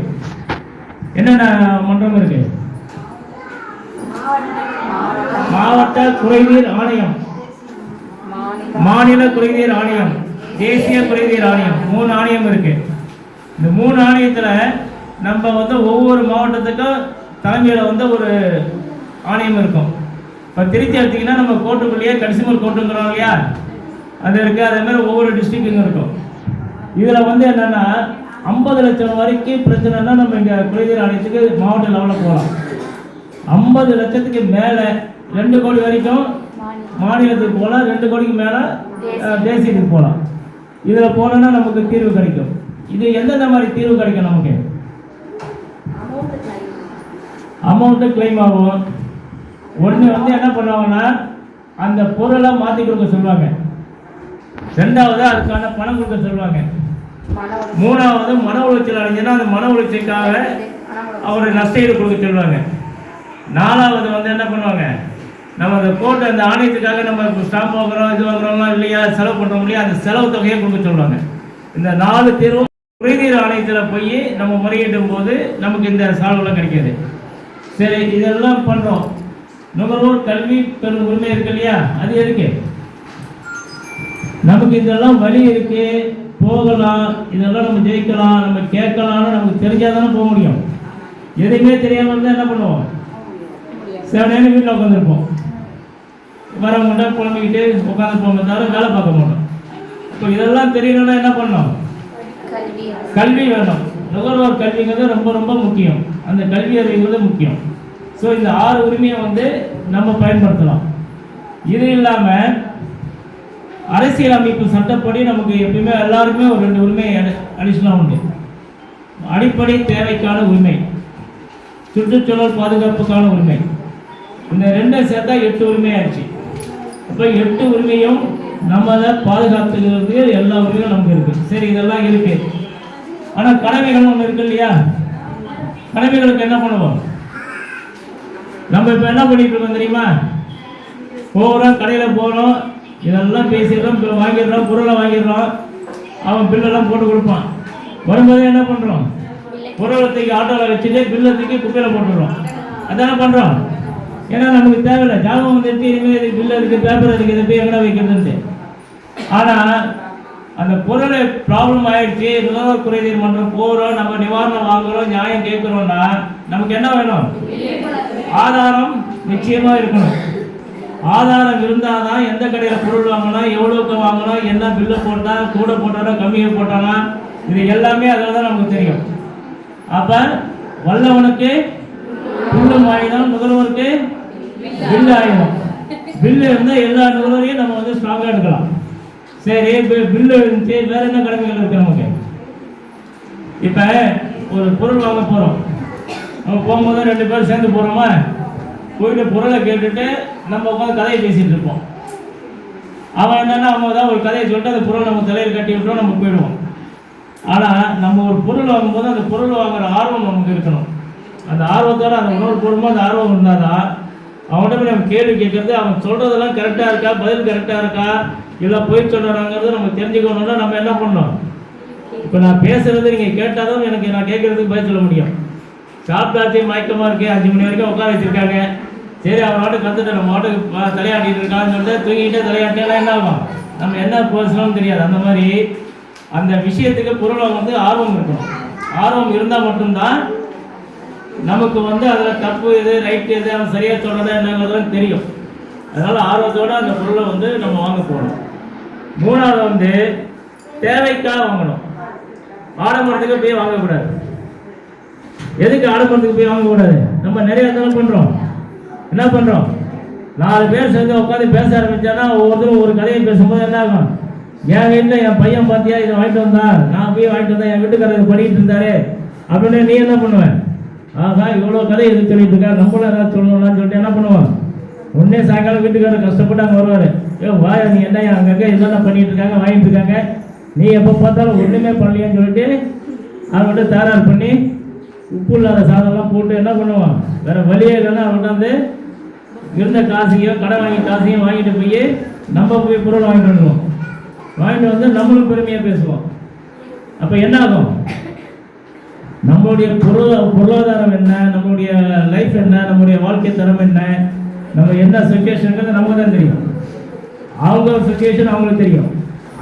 என்னென்ன மன்றம் இருக்கு? மாவட்ட குறைதீர் ஆணையம், மாநில குறைதீர் ஆணையம், தேசிய குறைதீர் ஆணையம், 3 ஆணையம் இருக்கு. இந்த 3 ஆணையத்தில் நம்ம வந்து ஒவ்வொரு மாவட்டத்துக்கும் தலைமையில் வந்து ஒரு ஆணையம் இருக்கும். இப்போ திருச்சி எடுத்திங்கன்னா நம்ம கோட்டுக்குள்ளேயே கன்சியூமர் கோர்ட்டுங்கிறோம் இல்லையா, அது இருக்குது. அதே மாதிரி ஒவ்வொரு டிஸ்ட்ரிக்ட்டுங்க இருக்கும். இதில் வந்து என்னென்னா 50 லட்சம் வரைக்கும் பிரச்சனைனா நம்ம இங்கே குறைதீர் ஆணையத்துக்கு மாவட்ட லெவலில் போகலாம். 50 லட்சத்துக்கு மேலே 2 கோடி வரைக்கும் மாநிலத்துக்கு போகலாம், 2 கோடிக்கு மேலே தேசியத்துக்கு போகலாம். இதில் போனோன்னா நமக்கு தீர்வு கிடைக்கும். இது எந்தெந்த மாதிரி தீர்வு கிடைக்கும்? நமக்கு அமௌண்ட்டு கிளைம் ஆகும். ஒன்று வந்து என்ன பண்ணுவாங்கன்னா அந்த பொருளை மாற்றி கொடுக்க சொல்லுவாங்க. 2வது அதுக்கான பணம் கொடுக்க சொல்லுவாங்க. 3வது மன உளைச்சல் அடைஞ்சுன்னா அந்த மன உளைச்சலுக்காக அவர் நஷ்டஈடு கொடுக்க சொல்லுவாங்க. 4வது வந்து என்ன பண்ணுவாங்க? நம்ம அந்த கோர்ட்டு அந்த ஆணையத்துக்காக நம்ம ஸ்டாம்ப் வாங்குறோம், இது வாங்குறோம்னா இல்லையா, செலவு பண்ணுறோம் இல்லையா, அந்த செலவு தொகையை கொடுக்க சொல்லுவாங்க. இந்த 4 தீர்வும் குறைதீர் ஆணையத்தில் போய் நம்ம முறையிடும் போது நமக்கு இந்த சால்வெல்லாம் கிடைக்காது. சரி, இதெல்லாம் பண்ணுறோம். நுகர்வோர் கல்வி பெறும் உரிமை இருக்கு இல்லையா, அது இருக்கு. நமக்கு இதெல்லாம் வழி இருக்கு, போகலாம், இதெல்லாம் நம்ம ஜெயிக்கலாம், நம்ம கேட்கலாம்னு நமக்கு தெரிஞ்சாதானே போக முடியும். எதுவுமே தெரியாமல் இருந்தால் என்ன பண்ணுவோம்? சேவனையான வீட்டில் உட்காந்துருப்போம். வரவங்கள்ட்ட புலம்பிக்கிட்டு உட்காந்து போக தவிர வேலை பார்க்க மாட்டோம். இப்போ இதெல்லாம் தெரியணும்னா என்ன பண்ணோம்? கல்வி வேணும். நுகர்வோர் கல்விங்கிறது ரொம்ப ரொம்ப முக்கியம். அந்த கல்வி அறிவுங்கிறது முக்கியம். ஸோ இந்த 6 உரிமையை வந்து நம்ம பயன்படுத்தலாம். இது இல்லாமல் அரசியல் அமைப்பு சட்டப்படி நமக்கு எப்பயுமே எல்லாருக்குமே ஒரு 2 உரிமை அடிஷனலாக உண்டு. அடிப்படை தேவைக்கான உரிமை, சுற்றுச்சூழல் பாதுகாப்புக்கான உரிமை. இந்த 2 சேர்த்தா 8 உரிமை ஆயிடுச்சு. இப்போ 8 உரிமையும் நம்ம அதை பாதுகாத்துக்கிறது எல்லா உரிமையும் நமக்கு இருக்குது. சரி, இதெல்லாம் இருக்குது. ஆனால் கடமைகள் ஒன்று இருக்கு இல்லையா? கடமைகளுக்கு என்ன பண்ணுவோம்? நம்ம இப்போ என்ன பண்ணிட்டு இருக்கோம் தெரியுமா? போகிறோம், கடையில் போகிறோம், இதெல்லாம் பேசிடுறோம், வாங்கிடுறோம், பொருளை வாங்கிடுறோம், அவன் பில்லெல்லாம் போட்டு கொடுப்பான். வரும்போதே என்ன பண்ணுறோம்? பொருளை தூக்கி ஆட்டோவில் வச்சுட்டு பில்லை தூக்கி குப்பையில் போட்டுடுறோம். அதானே பண்ணுறோம். ஏன்னா நமக்கு தேவையில்லை, ஜாபம் வந்துட்டு இனிமேல் பில்லு இருக்குது, பேப்பர் இருக்குது, போய் எங்கடா வைக்கிறதுன்ட்டு. ஆனால் அந்த பொருளை ப்ராப்ளம் ஆகிடுச்சு, நுகர்வோர் குறைதீர் மன்றம் போகிறோம், நம்ம நிவாரணம் வாங்குகிறோம், நியாயம் கேட்குறோன்னா நமக்கு என்ன வேணும்? ஆதாரம் நிச்சயமாக இருக்கணும். ஆதாரம் இருந்தால் தான் எந்த கடையில் பொருள் வாங்கணும், எவ்வளோக்கு வாங்கணும், என்ன பில்லு போட்டால், கூட போட்டாரோ கம்மியாக போட்டானா, இது எல்லாமே அதில் தான் நமக்கு தெரியும். அப்போ வல்லவனுக்கு புல்லும் ஆயுதம், நுகர்வோருக்கு பில்லு ஆயுதம். பில்லு இருந்தால் எல்லா நுகர்வோரையும் நம்ம வந்து ஸ்ட்ராங்காக எடுக்கலாம். சரி, பில்லு இருந்துச்சு, வேற என்ன கடமைகள் இருக்கு நமக்கு? இப்போ ஒரு பொருள் வாங்க போகிறோம், நம்ம போகும்போது 2 பேர் சேர்ந்து போகிறோமா, போயிட்டு பொருளை கேட்டுட்டு நம்ம உட்காந்து கதையை பேசிகிட்டு இருப்போம். அவன் என்னென்னா அவங்க தான் ஒரு கதையை சொல்லிட்டு அந்த பொருளை நம்ம தலையில் கட்டி விட்டோம், நம்ம போயிடுவோம். ஆனால் நம்ம ஒரு பொருள் வாங்கும்போது அந்த பொருள் வாங்குகிற ஆர்வம் நமக்கு இருக்கணும். அந்த ஆர்வத்தோடு அந்த உணவு போடும்போது அந்த ஆர்வம் இருந்தால் தான் அவன்கிட்ட போய் நம்ம கேள்வி கேட்குறது, அவன் சொல்கிறதெல்லாம் கரெக்டாக இருக்கா, பதில் கரெக்டாக இருக்கா, இல்லை போய் சொல்கிறாங்கிறது நம்ம தெரிஞ்சுக்கணுன்னா நம்ம என்ன பண்ணணும்? இப்போ நான் பேசுகிறது நீங்கள் கேட்டால் தான் எனக்கு நான் கேட்குறதுக்கு பதில் சொல்ல முடியும். சாப்பிட்டாச்சு, மயக்கமாக இருக்குது, 5 மணி வரைக்கும் உட்கார வச்சுருக்காங்க, சரி அவன் வாட்டு கற்றுட்டு நம்ம வாட்டுக்கு தலையாட்டிகிட்டு இருக்கான்னு சொல்லிட்டு தூங்கிக்கிட்டே தலையாட்டினா என்ன ஆகும்? நம்ம என்ன பேசணும்னு தெரியாது. அந்த மாதிரி அந்த விஷயத்துக்கு பொருளை வந்து ஆர்வம் இருக்கணும். ஆர்வம் இருந்தால் மட்டும்தான் நமக்கு வந்து அதில் தப்பு எது, ரைட்டு எது, அவன் சரியாக சொல்கிறதா என்னங்கிறதுலாம் தெரியும். அதனால் ஆர்வத்தோடு அந்த பொருளை வந்து நம்ம வாங்க போகணும். 3வது வந்து தேவைக்காக வாங்கணும். ஆடம்பரத்துக்கு போய் வாங்கக்கூடாது. எதுக்கு ஆடம்பரத்துக்கு போய் வாங்கக்கூடாது? நம்ம நிறைய தரம் பண்ணுறோம். என்ன பண்ணுறோம்? 4 பேர் சேர்ந்து உட்காந்து பேச ஆரம்பித்தானா ஒவ்வொருத்தரும் ஒரு கதையை பேசும்போது என்ன ஆகும்? என் வீட்டில் என் பையன் பார்த்தியா இதை வாங்கிட்டு வந்தான், நான் போய் வாங்கிட்டு வந்தேன், என் வீட்டுக்காரர் பண்ணிகிட்டு இருந்தாரு அப்படின்னு நீ என்ன பண்ணுவேன்? ஆகா, இவ்வளோ கதை எதுக்கு சொல்லிட்டு இருக்கா, நம்மளும் ஏதாவது சொல்லணும்னு சொல்லிட்டு என்ன பண்ணுவோம்? உடனே சாயங்காலம் வீட்டுக்காரர் கஷ்டப்பட்டு அங்கே வருவார். வாயா நீ என்ன அங்கங்கே இதெல்லாம் பண்ணிட்டு இருக்காங்க, வாங்கிட்டு இருக்காங்க, நீ எப்போ பார்த்தாலும் ஒன்றுமே பண்ணலையான்னு சொல்லிட்டு அவங்கள்ட்ட தயார் பண்ணி உப்பு இல்லாத சாதம்லாம் போட்டு என்ன பண்ணுவான்? வேறு வழியே இல்லைன்னா அவங்கள்ட்ட வந்து இருந்த காசையும் கடை வாங்கி காசையும் வாங்கிட்டு போய் நம்ம போய் பொருள் வாங்கிட்டு வந்துடுவோம். வாங்கிட்டு வந்து நம்மளும் பெருமையாக பேசுவோம். அப்போ என்ன ஆகும்? நம்மளுடைய பொருளாதாரம் என்ன, நம்மளுடைய லைஃப் என்ன, நம்மளுடைய வாழ்க்கை தரம் என்ன, நம்ம என்ன சுச்சுவேஷனுங்கிறது நமக்கு தான் தெரியும். அவங்க சுச்சுவேஷன் அவங்களுக்கு தெரியும்.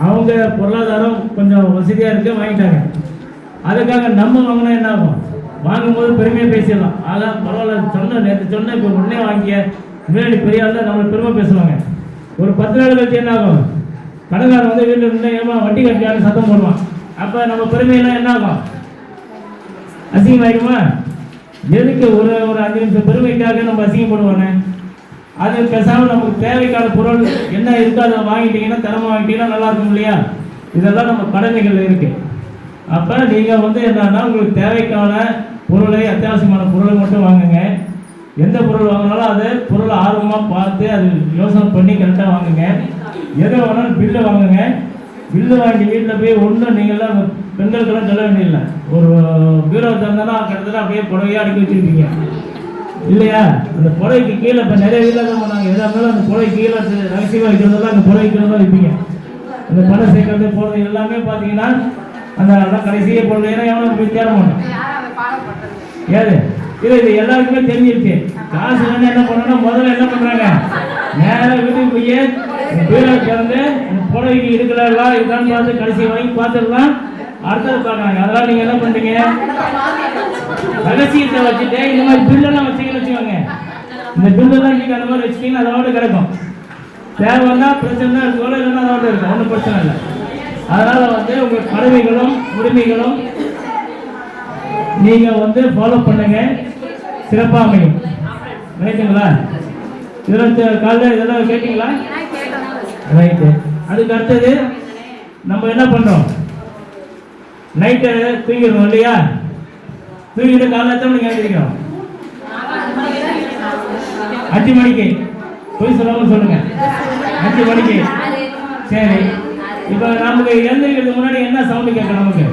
அவங்க பொருளாதாரம் கொஞ்சம் வசதியாக இருக்க வாங்கிட்டாங்க. அதுக்காக நம்ம வாங்கினா என்ன ஆகும்? வாங்கும்போது பெருமையாக பேசிடலாம். அதான் பரவாயில்ல, நேற்று சொன்ன இப்போ உடனே வாங்கிய முன்னாடி பெரிய ஆள் தான் நம்மளை பெருமை பேசுவாங்க. ஒரு 10 நாள் கழிச்சு என்ன ஆகும்? கடைக்காரன் வந்து வீட்டில் இருந்து ஏமா வட்டி கட்டியான்னு சத்தம் போடுவான். அப்போ நம்ம பெருமையெல்லாம் என்ன ஆகும்? அசிங்கமாயிடுமா? எதுக்கு ஒரு 5 நிமிஷம் பெருமைக்காக நம்ம அசிங்கப்படுவானே? அது பேசாமல் நமக்கு தேவைக்கான பொருள் என்ன இருக்கோ அதை வாங்கிட்டீங்கன்னா, தரமாக வாங்கிட்டீங்கன்னா நல்லா இருக்கும் இல்லையா? இதெல்லாம் நம்ம கடமைகள் இருக்குது. அப்போ நீங்கள் வந்து என்னன்னா உங்களுக்கு தேவைக்கான பொருளை, அத்தியாவசியமான பொருளை மட்டும் வாங்குங்க. எந்த பொருள் வாங்கினாலும் அது பொருளை ஆர்வமாக பார்த்து அது யோசனை பண்ணி கரெக்டாக வாங்குங்க. எதை வேணாலும் பில்லு வாங்குங்க. பில்லு வாங்கி வீட்டில் போய் ஒன்றும் நீங்கள்லாம் பெண்களுக்கெல்லாம் சொல்ல வேண்டியதில்லை. ஒரு பீரோ தந்தாலும் கிட்டத்தட்ட அப்படியே புடவையாக அடுக்கி வச்சுருப்பீங்க இல்லையா? அந்த புடவைக்கு கீழே இப்போ நிறைய வீட்டில் தான் பண்ணாங்க. எதாக இருந்தாலும் அந்த புடவை கீழே ரகசியமாக வைக்கிறதெல்லாம் அந்த புடவை கீழே தான் வைப்பீங்க. அந்த பணம் சேர்க்கறது போகிறது எல்லாமே பார்த்தீங்கன்னா அந்த கடைசியை பொருள் ஏன்னா எவனும் போய் தேட மாட்டோம். ஏது இது எல்லாருக்குமே தெரிஞ்சிருக்கு. காசு இல்லைன்னா என்ன பண்ணணும்னா முதல்ல என்ன பண்ணுறாங்க? நேராக வீட்டுக்கு போய் பீரோ திறந்து புடவைக்கு இருக்கிறதெல்லாம் இருக்கான்னு பார்த்து கடைசியை வாங்கி பார்த்துடலாம். அடுத்தது பார்க்குறாங்க. அதெல்லாம் நீங்கள் என்ன பண்ணுறீங்க? ரகசியத்தை வச்சுட்டு இந்த மாதிரி பில்லெல்லாம் வச்சிங்கன்னு வச்சுக்கோங்க. இந்த பில்லெல்லாம் நீங்கள் அந்த மாதிரி வச்சுட்டீங்கன்னா அதோட கிடக்கும். தேவைன்னா பிரச்சனை இருக்கோல, இல்லைன்னா அதோட இருக்கும், ஒன்றும் பிரச்சனை இல்லை. அதனால் வந்து உங்கள் கடமைகளும் உரிமைகளும் நீங்கள் வந்து ஃபாலோ பண்ணுங்க, சிறப்பாக அமையும். ரைட்டுங்களா? இதெல்லாம் காலையில் இதெல்லாம் கேட்டீங்களா? ரைட்டு. அதுக்கு அடுத்தது நம்ம என்ன பண்ணுறோம், நைட்டு தூங்கிடுவோம் இல்லையா? தூங்கிட்டு காலையில் எத்தனை மணிக்கு எழுந்திரிக்கிறோம்? 5 மணிக்கு. போய் சொல்லாமல் சொல்லுங்க, 5 மணிக்கு. சரி, இப்போ நமக்கு எழுந்திரிக்கிறதுக்கு முன்னாடி என்ன சவுண்டு கேட்கும்? நமக்கு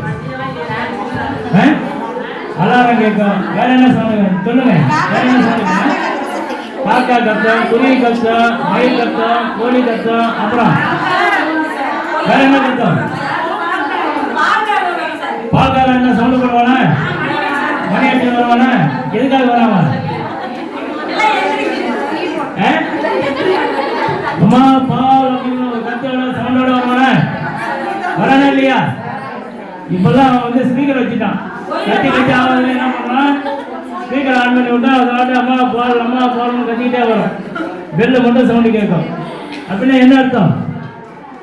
அலாரம் கேட்கும். வேற என்ன சவுண்டு சொல்லுங்க? வேற என்ன சவுண்டு? காக்கா கத்தம், குருவி கத்தம், மயில் கத்தம், கோழி கத்தம். அப்புறம் வேற என்ன கத்தம்? பால்காரன் என்ன சவுண்டு போடுவானா? மணி அடிச்சு வருவானா? எதுக்காக வராம? அம்மா பால் அப்படின்னு கத்தோட சவுண்டோட வருவானா? வரானா இல்லையா? இப்பெல்லாம் வந்து ஸ்பீக்கர் வச்சுட்டான். கத்தி கத்தி ஆகுது. என்ன பண்ணலாம், ஸ்பீக்கர் ஆன் பண்ணி விட்டா அதோட அம்மா பால்னு கத்திக்கிட்டே வரும். பெல்லு மட்டும் சவுண்டு கேட்கும். அப்படின்னா என்ன அர்த்தம்?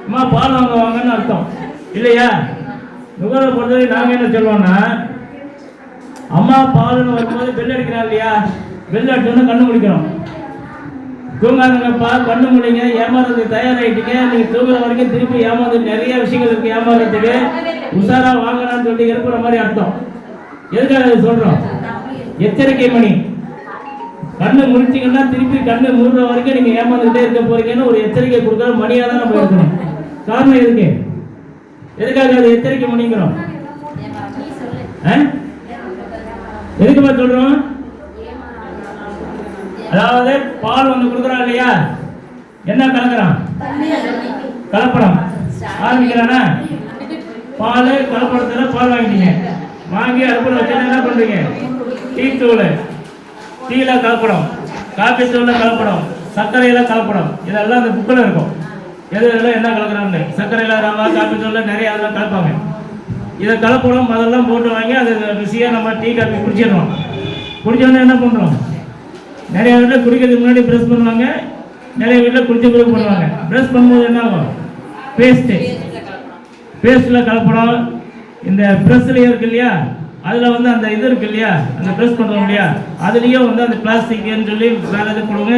அம்மா பால் வாங்குவாங்கன்னு அர்த்தம் இல்லையா? நுகர்வை பொறுத்தவரை நாங்கள் என்ன சொல்லுவோம்னா, அம்மா பால்னு வரும்போது பெல் அடிக்கிறா இல்லையா? பெல் அடிச்சோன்னு கண்ணு முடிக்கிறோம். தூங்காதுங்கப்பா, கண்ணு முடிங்க, ஏமாறதுக்கு தயாராகிட்டீங்க. நீங்கள் தூங்குற வரைக்கும் திருப்பி ஏமாந்து நிறைய விஷயங்கள் இருக்குது ஏமாறதுக்கு. உஷாரா வாங்கலான்னு சொல்லி இருக்கிற மாதிரி அர்த்தம். எதுக்காக அதை சொல்கிறோம்? எச்சரிக்கை மணி. கண்ணு முடிச்சிங்கன்னா திருப்பி கண்ணு மூடுற வரைக்கும் நீங்கள் ஏமாந்துகிட்டே இருக்க போறீங்கன்னு ஒரு எச்சரிக்கை கொடுக்குற மணியாக தான் நம்ம இருக்கணும். காரணம் எதுக்கு? எதுக்காக அது எச்சரிக்கை மணிங்கிறோம்? எதுக்குமா சொல்றோம்? அதாவது பால் ஒன்று கொடுக்குறான் இல்லையா? என்ன கலக்குறான்? கலப்படம் ஆரம்பிக்கிறானா? பால் கலப்படத்தில் பால் வாங்கிட்டீங்க. வாங்கி அடுப்பில் வச்சு என்ன பண்ணுறீங்க? டீ தூள், டீல கலப்படம், காபி தூளில் கலப்படம், சர்க்கரையில் கலப்படம். இதெல்லாம் அந்த புக்கில் இருக்கும். எதுல என்ன கலக்குறான்னு. சர்க்கரையில் ரவா, காபி தூளில் நிறைய அதெல்லாம் கலப்பாங்க. இதை கலப்படம் அதெல்லாம் போட்டு வாங்கி அதை ருசியாக நம்ம டீ காபி குடிச்சிடணும். குடிச்சோடனே என்ன பண்ணுறோம்? நிறைய வீட்டில் குடிக்கிறதுக்கு முன்னாடி ப்ரெஷ் பண்ணுவாங்க, நிறைய வீட்டில் குடிச்ச பிறகு பண்ணுவாங்க. ப்ரெஷ் பண்ணும்போது என்ன ஆகும்? பேஸ்ட்டில் கலப்படம். இந்த ப்ரெஷ்லேயே இருக்கு இல்லையா? அதில் வந்து அந்த இது இருக்கு இல்லையா? அந்த ப்ரெஷ் பண்ணுறோம் இல்லையா? அதுலேயே வந்து அந்த பிளாஸ்டிக்னு சொல்லி வேறு எது போடுவாங்க.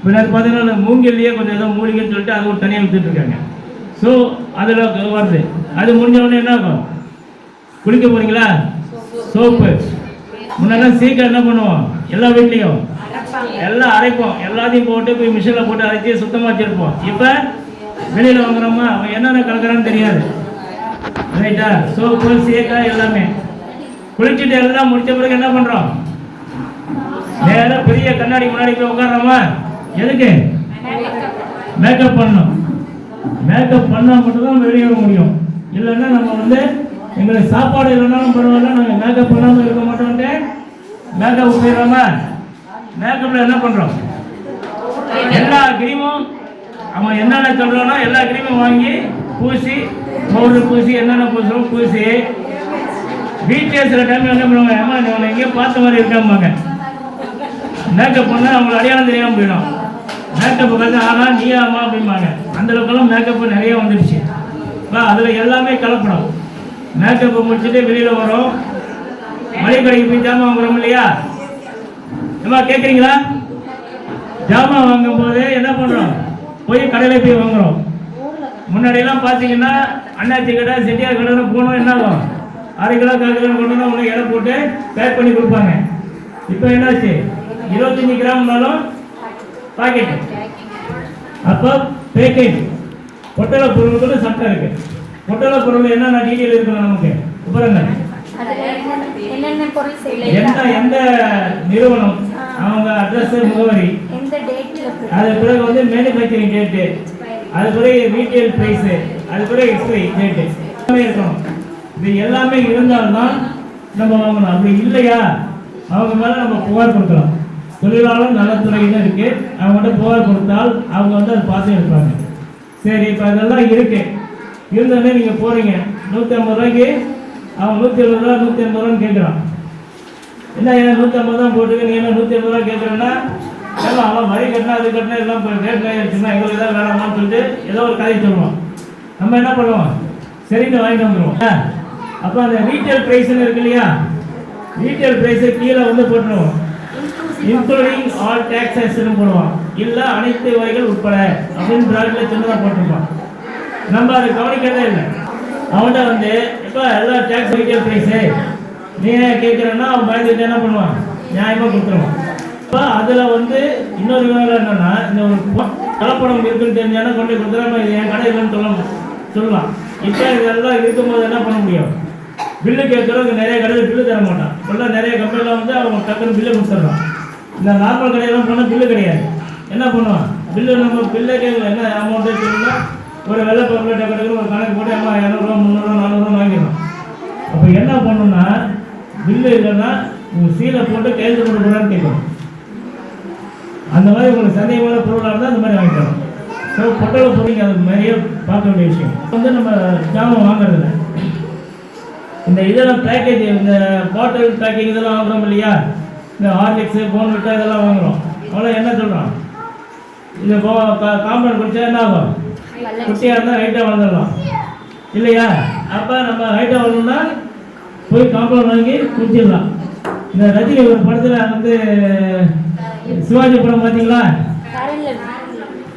பின்னாடி பார்த்தீங்கன்னா மூங்கிலேயே கொஞ்சம் ஏதோ மூலிகைன்னு சொல்லிட்டு அது ஒரு தனியாக விற்றுட்ருக்காங்க. ஸோ அதில் வருது. அது முடிஞ்ச உடனே என்ன ஆகும்? குளிக்க போகிறீங்களா? சோப்பு. முன்னெல்லாம் சீக்கிரம் என்ன பண்ணுவோம்? எல்லா வீட்லேயும் எல்லாம் அரைப்போம். எல்லாத்தையும் போட்டு போய் மிஷினில் போட்டு அரைச்சி சுத்தமாக வச்சுருப்போம். இப்போ வெளியில் வாங்குறோமா, அவன் என்னென்ன கலக்கிறான்னு தெரியாது. ரைட்டா? சோப்பு, சீக்காய் எல்லாமே. குளிச்சுட்டு எல்லாம் முடிச்ச பிறகு என்ன பண்ணுறோம்? நேராக பெரிய கண்ணாடி முன்னாடி போய் உட்காடுறோமா? எதுக்கு? மேக்கப் பண்ணணும். மேக்கப் பண்ணால் மட்டும்தான் வெளியே வர முடியும். இல்லைன்னா நம்ம வந்து எங்களுக்கு சாப்பாடு இல்லைனாலும் பரவாயில்ல, நாங்கள் மேக்கப் பண்ணாமல் இருக்க மாட்டோம்ட்டு மேக்கப் போயிடுறோமா? மேக்கப்பில் என்ன பண்ணுறோம்? எல்லா கிரீமும் அவன் என்னென்ன சொல்கிறானோ எல்லா கிரீமும் வாங்கி பூசி, பவுடர் பூசி, என்னென்ன பூசுகிறோம் பூசி, வீட்டிலே சில டைமில் என்ன பண்ணுவாங்க? அம்மா அவனை எங்கேயோ பார்த்த மாதிரி இருக்காம்பாங்க. மேக்கப் பண்ணால் அவங்களுக்கு அடையாளம் தெரியாமல் போயிடும். மேக்கப் பார்த்து ஆனால் நீயா அம்மா அப்படிம்பாங்க. அந்தளவுக்கெல்லாம் மேக்கப்பு நிறைய வந்துடுச்சு. அதில் எல்லாமே கலப்படம். மேக்கப்பை முடிச்சுட்டு வெளியில் வரோம். மளிகை கடைக்கு போய் ஜாமான் வாங்குறோம் இல்லையா? அம்மா கேட்குறீங்களா? ஜாமான் வாங்கும் போது என்ன பண்ணுறோம்? போய் கடையில் போய் வாங்குகிறோம். முன்னாடியெல்லாம் பார்த்தீங்கன்னா அண்ணாச்சி கடை, செட்டியார் கடைன்னு போனோம். என்ன ஆகும்? அரை கிலோ 1/4 கிலோ கொண்டு வந்து உனக்கு இடம் போட்டு பேக் பண்ணி கொடுப்பாங்க. இப்போ என்னாச்சு? 25 கிராம்னாலும் பாக்கெட். அப்போ பேக்கெட். பொட்டலை பொருளுக்கு சட்டம் இருக்கு. பொட்டலை பொருள் என்னென்ன டீட்டெயில் இருக்கணும் நமக்கு? விவரங்கள் என்ன, எந்த நிறுவனம், அவங்க அட்ரஸ், முகவரி, அது பிறகு வந்து மேனுஃபேக்சரிங் டேட்டு, அது பிறகு ரீட்டெயில் ப்ரைஸு, அது பிறகு எக்ஸ்பைரி டேட்டு எல்லாமே இருக்கணும். இது எல்லாமே இருந்தால்தான் நம்ம வாங்கணும். அப்படி இல்லையா அவங்க மேலே நம்ம புகார் கொடுக்கலாம். தொழிலாளர் நலத்துறைன்னு இருக்குது, அவங்கள்ட்ட புகார் கொடுத்தால் அவங்க வந்து அதை பார்த்து எடுப்பாங்க. சரி, இப்போ அதெல்லாம் இருக்குது. இருந்தோடனே நீங்கள் போகிறீங்க 150 ரூபாய்க்கு, அவன் 170 ரூபா 180 ரூபான்னு கேட்குறான். என்ன ஏன் 150 தான் போட்டுக்க, நீ என்ன 180 ரூபா கேட்குறேன்னா, எல்லாம் அவன் வரி கட்டினா அது கட்டினா எல்லாம் இப்போ ரேட் ஆகிடுச்சுன்னா எங்களுக்கு எதாவது வேணாமான்னு சொல்லிட்டு ஏதோ ஒரு கதை சொல்லுவோம். நம்ம என்ன பண்ணுவோம்? சரின்னு வாங்கிட்டு வந்துடுவோம். அப்போ அந்த ரீட்டெயில் ப்ரைஸ்ன்னு இருக்கு இல்லையா? ரீட்டெயில் ப்ரைஸை கீழே வந்து போட்டுருவோம். இன்க்ளூடிங் ஆல் டேக்ஸஸ்ன்னு போடுவான். இல்லை அனைத்து வரிகள் உட்பட அப்படின்னு பிராண்டில் சின்னதாக போட்டிருப்பான். நம்ம அதை கவனிக்கிறதே இல்லை. அவன்கிட்ட வந்து இப்போ எல்லாம் டேக்ஸ் ரீட்டெயில் ப்ரைஸு நீ கேட்குறேன்னா அவன் பயந்துட்டு என்ன பண்ணுவான், நியாயமாக கொடுத்துருவான். இப்போ அதில் வந்து இன்னொரு வேலை என்னென்னா, இந்த ஒரு கலப்படம் இருக்குன்னு தெரிஞ்சாலும் கொண்டு கொடுத்துருவாங்க, இது என் கடை இல்லைன்னு சொல்லலாம். இப்போ இதெல்லாம் இருக்கும்போது என்ன பண்ண முடியும், பில்லு கேட்குறவங்க நிறைய கடையில் பில்லு தர மாட்டான். இப்போல்லாம் நிறைய கம்பெனியில் வந்து அவங்க டக்குன்னு பில்லு கொடுத்துட்றான். இந்த நார்மல் கடையெல்லாம் போனால் பில்லு கிடையாது. என்ன பண்ணுவான், பில்லு நம்ம பில்லே கேட்கல, என்ன அமௌண்ட்டு தெரியுமா, ஒரு வெள்ளை பொருள் டக்கு ஒரு கணக்கு போட்டு அம்மா 200 300 400 வாங்கிடலாம். அப்போ என்ன பண்ணணும்னா, பில்லு இல்லைன்னா உங்கள் சீலை போட்டு கையெழுத்து கொடுக்குறான்னு கேட்கணும். அந்த மாதிரி உங்களுக்கு சந்தேகமான பொருளாக இருந்தால் அந்த மாதிரி வாங்கிக்கலாம். ஸோ பொட்டலை பொருள் அது மாதிரியே பார்க்க வேண்டிய விஷயம் வந்து நம்ம ஜாமான் வாங்குறதில்ல. இந்த இதெல்லாம் பேக்கேஜ், இந்த பாட்டில் பேக்கிங் இதெல்லாம் வாங்குறோம் இல்லையா, இந்த ஹார்லிக்ஸு போன்விட்டா இதெல்லாம் வாங்குகிறோம். அவ்வளோ என்ன சொல்கிறோம், இது காம்பவுண்ட் குடிச்சா என்ன ஆகும், குட்டியாக இருந்தால் ஹைட்டாக வளர்ந்துடலாம் இல்லையா. அப்போ நம்ம ஹைட்டாக வரணும்னா போய் காம்பவுண்ட் வாங்கி குடிச்சிடலாம். இந்த ரஜினி ஒரு படத்தில் வந்து சிவாஜி படம் பார்த்தீங்களா,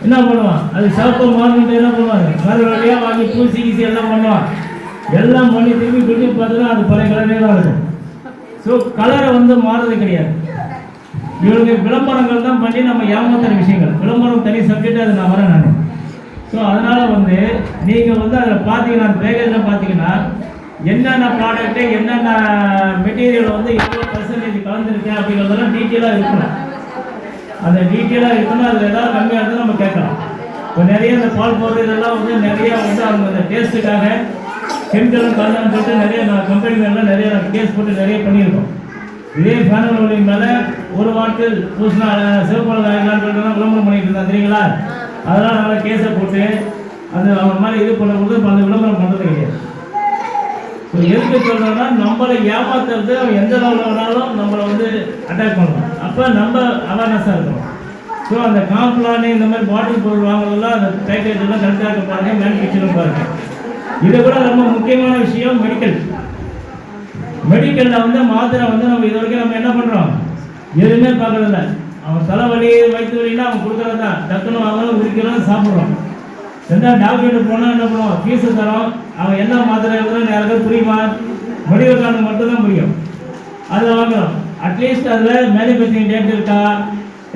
என்ன பண்ணுவான், அது சிவப்பு மாறிட்டு என்ன பண்ணுவாங்க, கரு வழியாக வாங்கி பூசி கீசி எல்லாம் பண்ணுவான். எல்லாம் பண்ணி திரும்பி குடிச்சு பார்த்தோன்னா அது பழைய கலரே தான் இருக்கும். ஸோ கலரை வந்து மாறுறது கிடையாது. இவங்க விளம்பரங்கள் தான் பண்ணி நம்ம ஏமாத்துற விஷயங்கள். விளம்பரம் தனி சப்ஜெக்ட், அது நான் வரேன் நான். ஸோ அதனால் வந்து நீங்கள் வந்து அதில் பார்த்தீங்கன்னா, அந்த பேக்கேஜில் பார்த்தீங்கன்னா என்னென்ன ப்ராடக்ட்டு என்னென்ன மெட்டீரியல் வந்து எவ்வளோ பர்சன்டேஜ் கலந்துருக்கேன் அப்படிங்கிறதெல்லாம் டீட்டெயிலாக இருக்கணும். அந்த டீட்டெயிலாக இருக்கணும். அதில் ஏதாவது கம்மியாக இருந்தால் நம்ம கேட்கலாம். இப்போ நிறைய இந்த பால் பவுடர் இதெல்லாம் வந்து நிறைய வந்து அவங்க அந்த டேஸ்ட்டுக்காக கெமிக்கலும் கலந்தான்னு சொல்லிட்டு நிறைய நான் கம்பெனி மேலாம் நிறைய கேஸ் போட்டு நிறைய பண்ணியிருக்கோம். இதே ஃபேனல் ஒளி மேலே ஒரு வாட்டில் பூசினா சிவப்பால் ஆகலான்னு சொல்லிட்டு தான் விளம்பரம் பண்ணிட்டு இருந்தான் தெரியுங்களா. அதெல்லாம் நல்லா கேஸை போட்டு அது அவன் மாதிரி இது பண்ணும்போது அந்த விளம்பரம் பண்ணுறது கிடையாது. ஸோ எதுக்கு சொல்கிறோன்னா, நம்மளை ஏமாத்துறது அவன் எந்த லெவலில் வேணாலும் நம்மளை வந்து அட்டாக் பண்ணுவான். அப்போ நம்ம அவேர்னஸாக இருக்கணும். ஸோ அந்த காம்ப்ளானு இந்த மாதிரி பாட்டில் பொருள் வாங்குறதெல்லாம் அந்த பேக்கேஜ் எல்லாம் கரெக்டாக இருக்க பாருங்கள், மேனுஃபேக்சரும் பாருங்கள். இதை விட ரொம்ப முக்கியமான விஷயம் மெடிக்கல். மெடிக்கலில் வந்து மாத்திரை வந்து நம்ம இது வரைக்கும் நம்ம என்ன பண்ணுறோம், எதுவுமே பார்க்கறதில்ல. அவன் தலைவலி வயிற்று வலின்னா அவன் கொடுக்குறது தான், டக்குன்னு வாங்கலாம் குடிக்கிறோம் சாப்பிட்றோம். ரெண்டாவது டாக்டர்கிட்ட போனால் என்ன பண்ணுவோம், ஃபீஸு தரோம். அவன் என்ன மாத்திரை எழுதுறோம் யாருக்கும் புரியுமா, மெடிக்கல் கார்டு மட்டும்தான் புரியும். அதில் வாங்குறோம். அட்லீஸ்ட் அதில் மேனுஃபேக்சரிங் டேட் இருக்கா,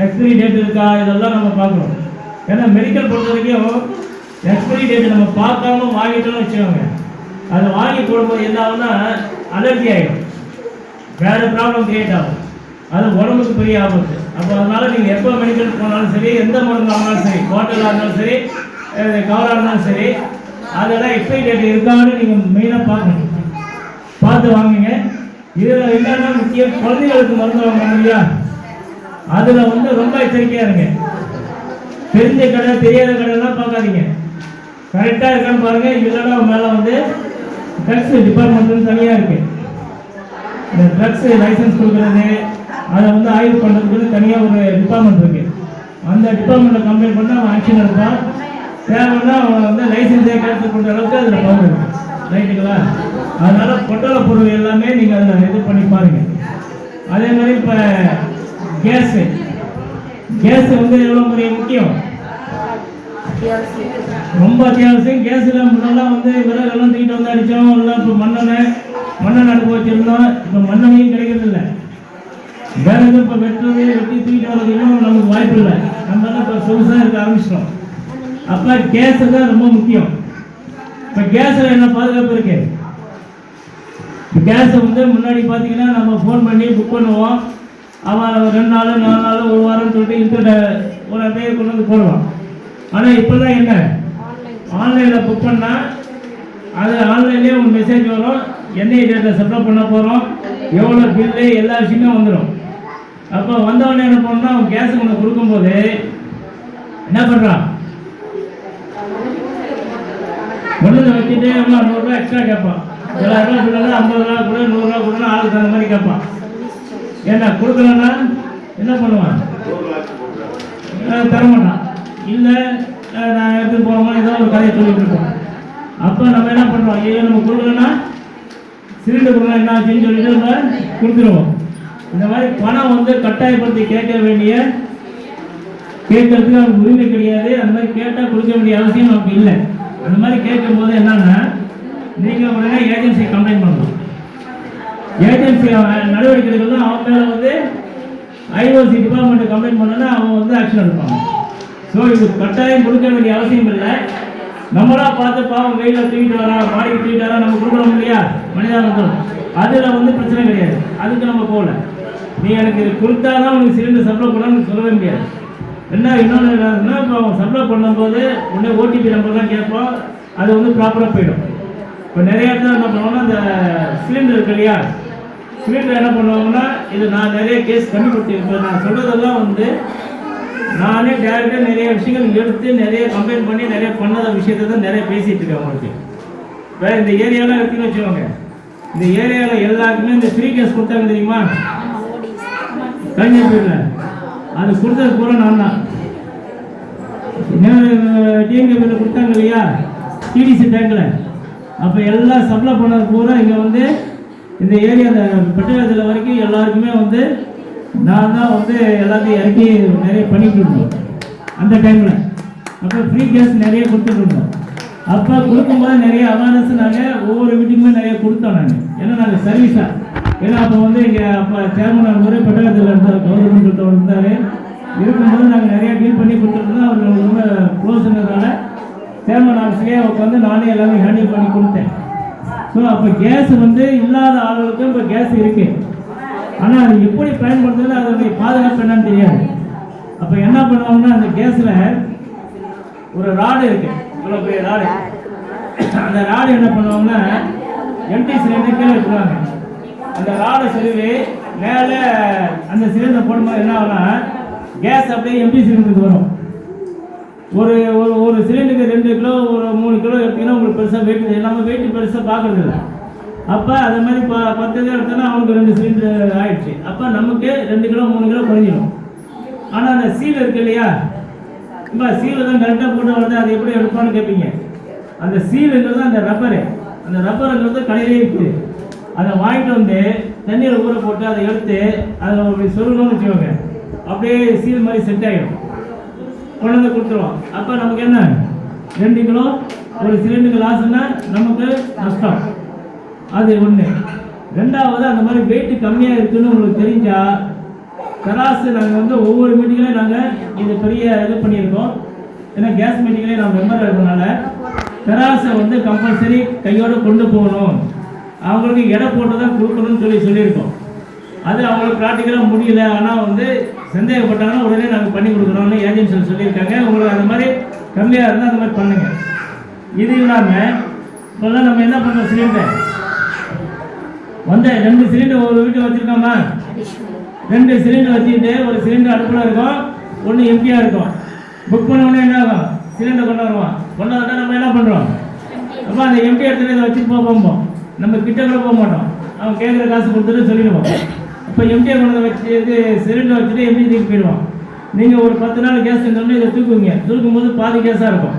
எக்ஸ்பிரி டேட் இருக்கா, இதெல்லாம் நம்ம பார்க்குறோம். ஏன்னா மெடிக்கல் பொறுத்த வரைக்கும் எக்ஸ்பிரி டேட் நம்ம பார்க்காம வாங்கிட்டோம்னு வச்சுக்கோங்க, அதை வாங்கி போடும்போது என்ன ஆகும்னா அலர்ஜி ஆகிடும், வேறு ப்ராப்ளம் கிரியேட் ஆகும். அது உடம்புக்கு பெரிய ஆபத்து. அப்போ அதனால் நீங்கள் எப்போ மெடிக்கல் போனாலும் சரி, எந்த மருந்து வாங்கினாலும் சரி, பாட்டிலாக இருந்தாலும் சரி, கவராக இருந்தாலும் சரி, அதெல்லாம் எக்ஸ்பைரி டேட் இருக்கான்னு நீங்கள் மெயினாக பார்க்கணும். பார்த்து வாங்குங்க. இதில் என்னென்னா முக்கியம், குழந்தைகளுக்கு மருந்து வாங்கணும் இல்லையா, அதில் வந்து ரொம்ப எச்சரிக்கையாக இருங்க. தெரிஞ்ச கடை தெரியாத கடையெல்லாம் பார்க்காதீங்க, கரெக்டாக இருக்கான்னு பாருங்கள். இல்லைன்னா மேலே வந்து ட்ரக்ஸ் டிபார்ட்மெண்ட்னு தனியாக இருக்குது. இந்த ட்ரக்ஸ் லைசன்ஸ் கொடுக்குறது, அதை வந்து ஆய்வு பண்ணுறதுக்கு தனியாக ஒரு டிபார்ட்மெண்ட் இருக்குது. அந்த டிபார்ட்மெண்ட்டில் கம்ப்ளைண்ட் பண்ணால் அவன் ஆக்ஷன் எடுப்பான். தேவைன்னா அவன் வந்து லைசன்ஸே கேன்சல் பண்ணுற அளவுக்கு அதில் பவர் இருக்குது. ரைட்டுங்களா? அதனால் பொட்டலை பொருள் எல்லாமே நீங்கள் அதில் இது பண்ணி பாருங்கள். அதே மாதிரி இப்போ கேஸு வந்து எவ்வளோ முக்கியம், ரொம்ப அத்தியாவசியம். கேஸில் முன்னெல்லாம் வந்து விறகெல்லாம் தூக்கிட்டு வந்து அடித்தோம், எல்லாம் இப்போ மண்ணெண்ணெய் அடுப்பு வச்சுருந்தோம். இப்போ மண்ணெண்ணையும் கிடைக்கிறதில்ல. விறகு இப்போ வெட்டி தூக்கிட்டு வர்றது இன்னும் நமக்கு வாய்ப்பு இல்லை. நம்ம எல்லாம் இப்போ சொகுசாக இருக்க ஆரம்பிச்சிட்டோம். அப்போ கேஸு தான் ரொம்ப முக்கியம். இப்போ கேஸில் என்ன பாதுகாப்பு இருக்கு, கேஸை வந்து முன்னாடி பார்த்தீங்கன்னா நம்ம ஃபோன் பண்ணி புக் பண்ணுவோம். அவன் 2 நாள் 4 நாள் 1 வாரம்னு சொல்லிட்டு இன்டர்நெட் ஒரு அட்டையை கொண்டு வந்து போடுவான். ஆனால் இப்போ தான் என்ன, ஆன்லைனில் புக் பண்ணால் அது ஆன்லைன்லேயே ஒரு மெசேஜ் வரும், என்ன டேட்டில் சப்ளை பண்ண போகிறோம், எவ்வளோ பில்லு, எல்லா விஷயமே வந்துடும். அப்போ வந்தவொடனே என்ன பண்ணால் அவன் கேஸு ஒன்று கொடுக்கும்போது என்ன பண்ணுறான், ஒன்று வச்சுட்டு எவ்வளோ 100 ரூபா எக்ஸ்ட்ரா கேட்பான். 7,000 ரூபா பில்லுனா 50 ரூபா கூட 100 ரூபா கொடுனா ஆளுக்கு தகுந்த மாதிரி கேட்பான். ஏன்னா கொடுக்கலன்னா என்ன பண்ணுவான், தரமாட்டான். இல்லை நான் எடுத்துகிட்டு போகிறோமா ஏதோ ஒரு கதையை சொல்லிட்டு இருப்போம். அப்போ நம்ம என்ன பண்ணுறோம், ஐயோ நம்ம கொடுக்கலன்னா சிலிண்டர் கொடுக்கலாம் என்ன ஆச்சுன்னு சொல்லிட்டு நம்ம கொடுத்துருவோம். இந்த மாதிரி பணம் வந்து கட்டாயப்படுத்தி கேட்கறதுக்கு அவனுக்கு உரிமை கிடையாது. அந்த மாதிரி கேட்டால் கொடுக்க வேண்டிய அவசியம் நமக்கு இல்லை. அந்த மாதிரி கேட்கும்போது என்னன்னா நீங்கள் உடனே ஏஜென்சி கம்ப்ளைண்ட் பண்ணணும். ஏஜென்சி நடவடிக்கைகள் தான் அவன் மேலே வந்து ஐஓசி டிபார்ட்மெண்ட் கம்ப்ளைண்ட் பண்ணோன்னா அவங்க வந்து ஆக்ஷன் எடுப்பாங்க. ஸோ இது கட்டாயம் கொடுக்க வேண்டிய அவசியம் இல்லை. நம்மளா பார்த்து பாவம் வெயிலில் தூக்கிட்டு வரா, மாடிக்கு தூக்கிட்டு வரா, நம்ம கொடுக்குறோம் இல்லையா மனிதாபம், அதில் வந்து பிரச்சனை கிடையாது. அதுக்கு நம்ம போகல. நீ எனக்கு இது கொடுத்தா தான் உனக்கு சிலிண்டர் சப்ளை பண்ணணும்னு சொல்லவே முடியாது. இன்னொன்று என்னன்னா, இப்போ அவங்க சப்ளை பண்ணும்போது உடனே ஓடிபி நம்பர்லாம் கேட்போம். அது வந்து ப்ராப்பராக போயிடும். இப்போ நிறைய இடத்துல என்ன பண்ணுவோம்னா, அந்த சிலிண்டர் இருக்கு இல்லையா, சிலிண்டர் என்ன பண்ணுவாங்கன்னா, இது நான் நிறைய கேஸ் கண்டுபிடிச்சிருப்பேன். நான் சொல்கிறதெல்லாம் வந்து நானே டேரெக்டாக நிறைய விஷயங்கள் எடுத்து நிறைய கம்ப்ளைண்ட் பண்ணி நிறைய பண்ணாத விஷயத்தை தான் நிறைய பேசிகிட்டு இருக்கேன் அவங்களுக்கு. வேறு இந்த ஏரியாலாம் இருக்குன்னு வச்சுக்கோங்க. இந்த ஏரியாவில் எல்லாருக்குமே இந்த ஃப்ரீ கேஸ் கொடுத்தாங்க தெரியுமா, கன்னியாகுமரியில். அது கொடுத்தது பூரா நான் தான். டிஎன்கேபியில் கொடுத்தாங்க இல்லையா டிடிசி டேங்கில், அப்போ எல்லாம் சப்ளை பண்ணது பூரா இங்கே வந்து இந்த ஏரியா அந்த பெட்ரோல் வரைக்கும் எல்லாருக்குமே வந்து நான் தான் வந்து எல்லாத்தையும் இறக்கி நிறைய பண்ணிட்டு இருந்தோம் அந்த டைமில். அப்போ ஃப்ரீ கேஸ் நிறைய கொடுத்துட்டு இருந்தோம். அப்போ கொடுக்கும்போது நிறைய அவேர்னஸ் நாங்கள் ஒவ்வொரு வீட்டுக்குமே நிறைய கொடுத்தோம். நாங்கள் ஏன்னா நாங்கள் சர்வீஸாக, ஏன்னா அப்போ வந்து இங்கே அப்போ சேர்மன் முறை பெட்ரோல் இருந்தார், கவர்மெண்ட் இருந்தார். இருக்கும்போது நாங்கள் நிறையா டீல் பண்ணி கொடுத்துருந்தோம். அவர் ரொம்ப க்ளோஸ்ன்றதால சேர்மன் ஆஃபீஸ்லேயே உட்காந்து நானே எல்லாமே ஹேண்டில் பண்ணி கொடுத்தேன். ஸோ அப்போ கேஸ் வந்து இல்லாத ஆளுகளுக்கும் இப்போ கேஸ் இருக்குது. ஆனால் அது எப்படி பயன்படுத்துறது, அதனுடைய பாதுகாப்பு என்னன்னு தெரியாது. அப்போ என்ன பண்ணுவாங்கன்னா, அந்த கேஸில் ஒரு ராடு இருக்குது, இவ்வளோ பெரிய ராடு. அந்த ராடு என்ன பண்ணுவாங்கன்னா, எம்டி சிலிண்டர் கீழே வச்சுருவாங்க. அந்த ராடை செலுவி மேலே அந்த சிலிண்டர் போடும்போது என்ன ஆகும்னா, கேஸ் அப்படியே எம்டி சிலிண்டருக்கு வரும். ஒரு ஒரு ஒரு சிலிண்டருக்கு 2 கிலோ ஒரு 3 கிலோ எடுத்திங்கன்னா உங்களுக்கு பெருசாக வெயிட், நம்ம வெயிட் பெருசாக பார்க்குறது இல்லை. அப்போ அது மாதிரி 10 கிலோ எடுத்தோன்னா அவனுக்கு 2 சிலிண்டர் ஆகிடுச்சு. அப்போ நமக்கு 2 கிலோ 3 கிலோ குறைஞ்சிடும். ஆனால் அந்த சீல் இருக்கு இல்லையா, இப்போ சீலை தான் கரெக்டாக போட்டு வருது, அது எப்படி எடுப்பான்னு கேட்பீங்க. அந்த சீலுங்கிறது அந்த ரப்பரு, அந்த ரப்பருங்கிறது கடையிலே இருக்குது. அதை வாங்கிட்டு வந்து தண்ணியில் ஊற போட்டு அதை எடுத்து அதை அப்படி சொருகணும்னு வச்சுக்கோங்க, அப்படியே சீல் மாதிரி செட் ஆகிடும், கொண்டு வந்து கொடுத்துருவோம். அப்போ நமக்கு என்ன 2 கிலோ ஒரு சிலிண்டருக்கு லாஸ்ன்னா நமக்கு நஷ்டம். அது ஒன்று. ரெண்டாவது, அந்த மாதிரி வெயிட் கம்மியாக இருக்குதுன்னு உங்களுக்கு தெரிஞ்சால் தராசு நாங்கள் வந்து ஒவ்வொரு மீட்டிங்லேயும் நாங்கள் இது பெரிய இது பண்ணியிருக்கோம். ஏன்னா கேஸ் மீட்டிங்லேயே நான் மெம்பர் இருக்கிறதுனால தராசை வந்து கம்பல்சரி கையோடு கொண்டு போகணும், அவங்களுக்கு எடை போட்டு தான் கொடுக்கணும்னு சொல்லியிருக்கோம். அது அவங்களுக்கு ப்ராக்டிக்கலாக முடியல, ஆனால் வந்து சந்தேகப்பட்டாங்கன்னா உடனே நாங்கள் பண்ணி கொடுக்குறோம்னு ஏஜென்சியில் சொல்லியிருக்காங்க. உங்களுக்கு அந்த மாதிரி கம்மியாக இருந்தால் அந்த மாதிரி பண்ணுங்கள். இது இல்லாமல் இப்போல்லாம் நம்ம என்ன பண்ணுறோம், சிலிண்டர் வந்து 2 சிலிண்டர் ஒரு வீட்டு வச்சுருக்கோமா, 2 சிலிண்டர் வச்சுக்கிட்டு ஒரு சிலிண்டர் அடுப்பில் இருக்கும், ஒன்று எம்டியாக இருக்கும். புக் பண்ண என்ன ஆகும், சிலிண்டர் கொண்டு வருவோம். கொண்டு வந்தால் நம்ம என்ன பண்ணுறோம், அப்போ அந்த எம்டி இடத்துல இதை வச்சுட்டு போவோம். நம்ம கிட்ட கூட போக மாட்டோம், அவன் கேட்குற காசு கொடுத்துட்டு சொல்லிடுவோம். இப்போ எம்டியை கொண்டு வச்சு இது சிலிண்டர் வச்சுட்டு எம்டி தூக்கி போயிடுவோம். நீங்கள் ஒரு 10 நாள் கேஸ் செஞ்சோடனே இதை தூக்குவீங்க, தூக்கும்போது பாதி கேஸாக இருக்கும்.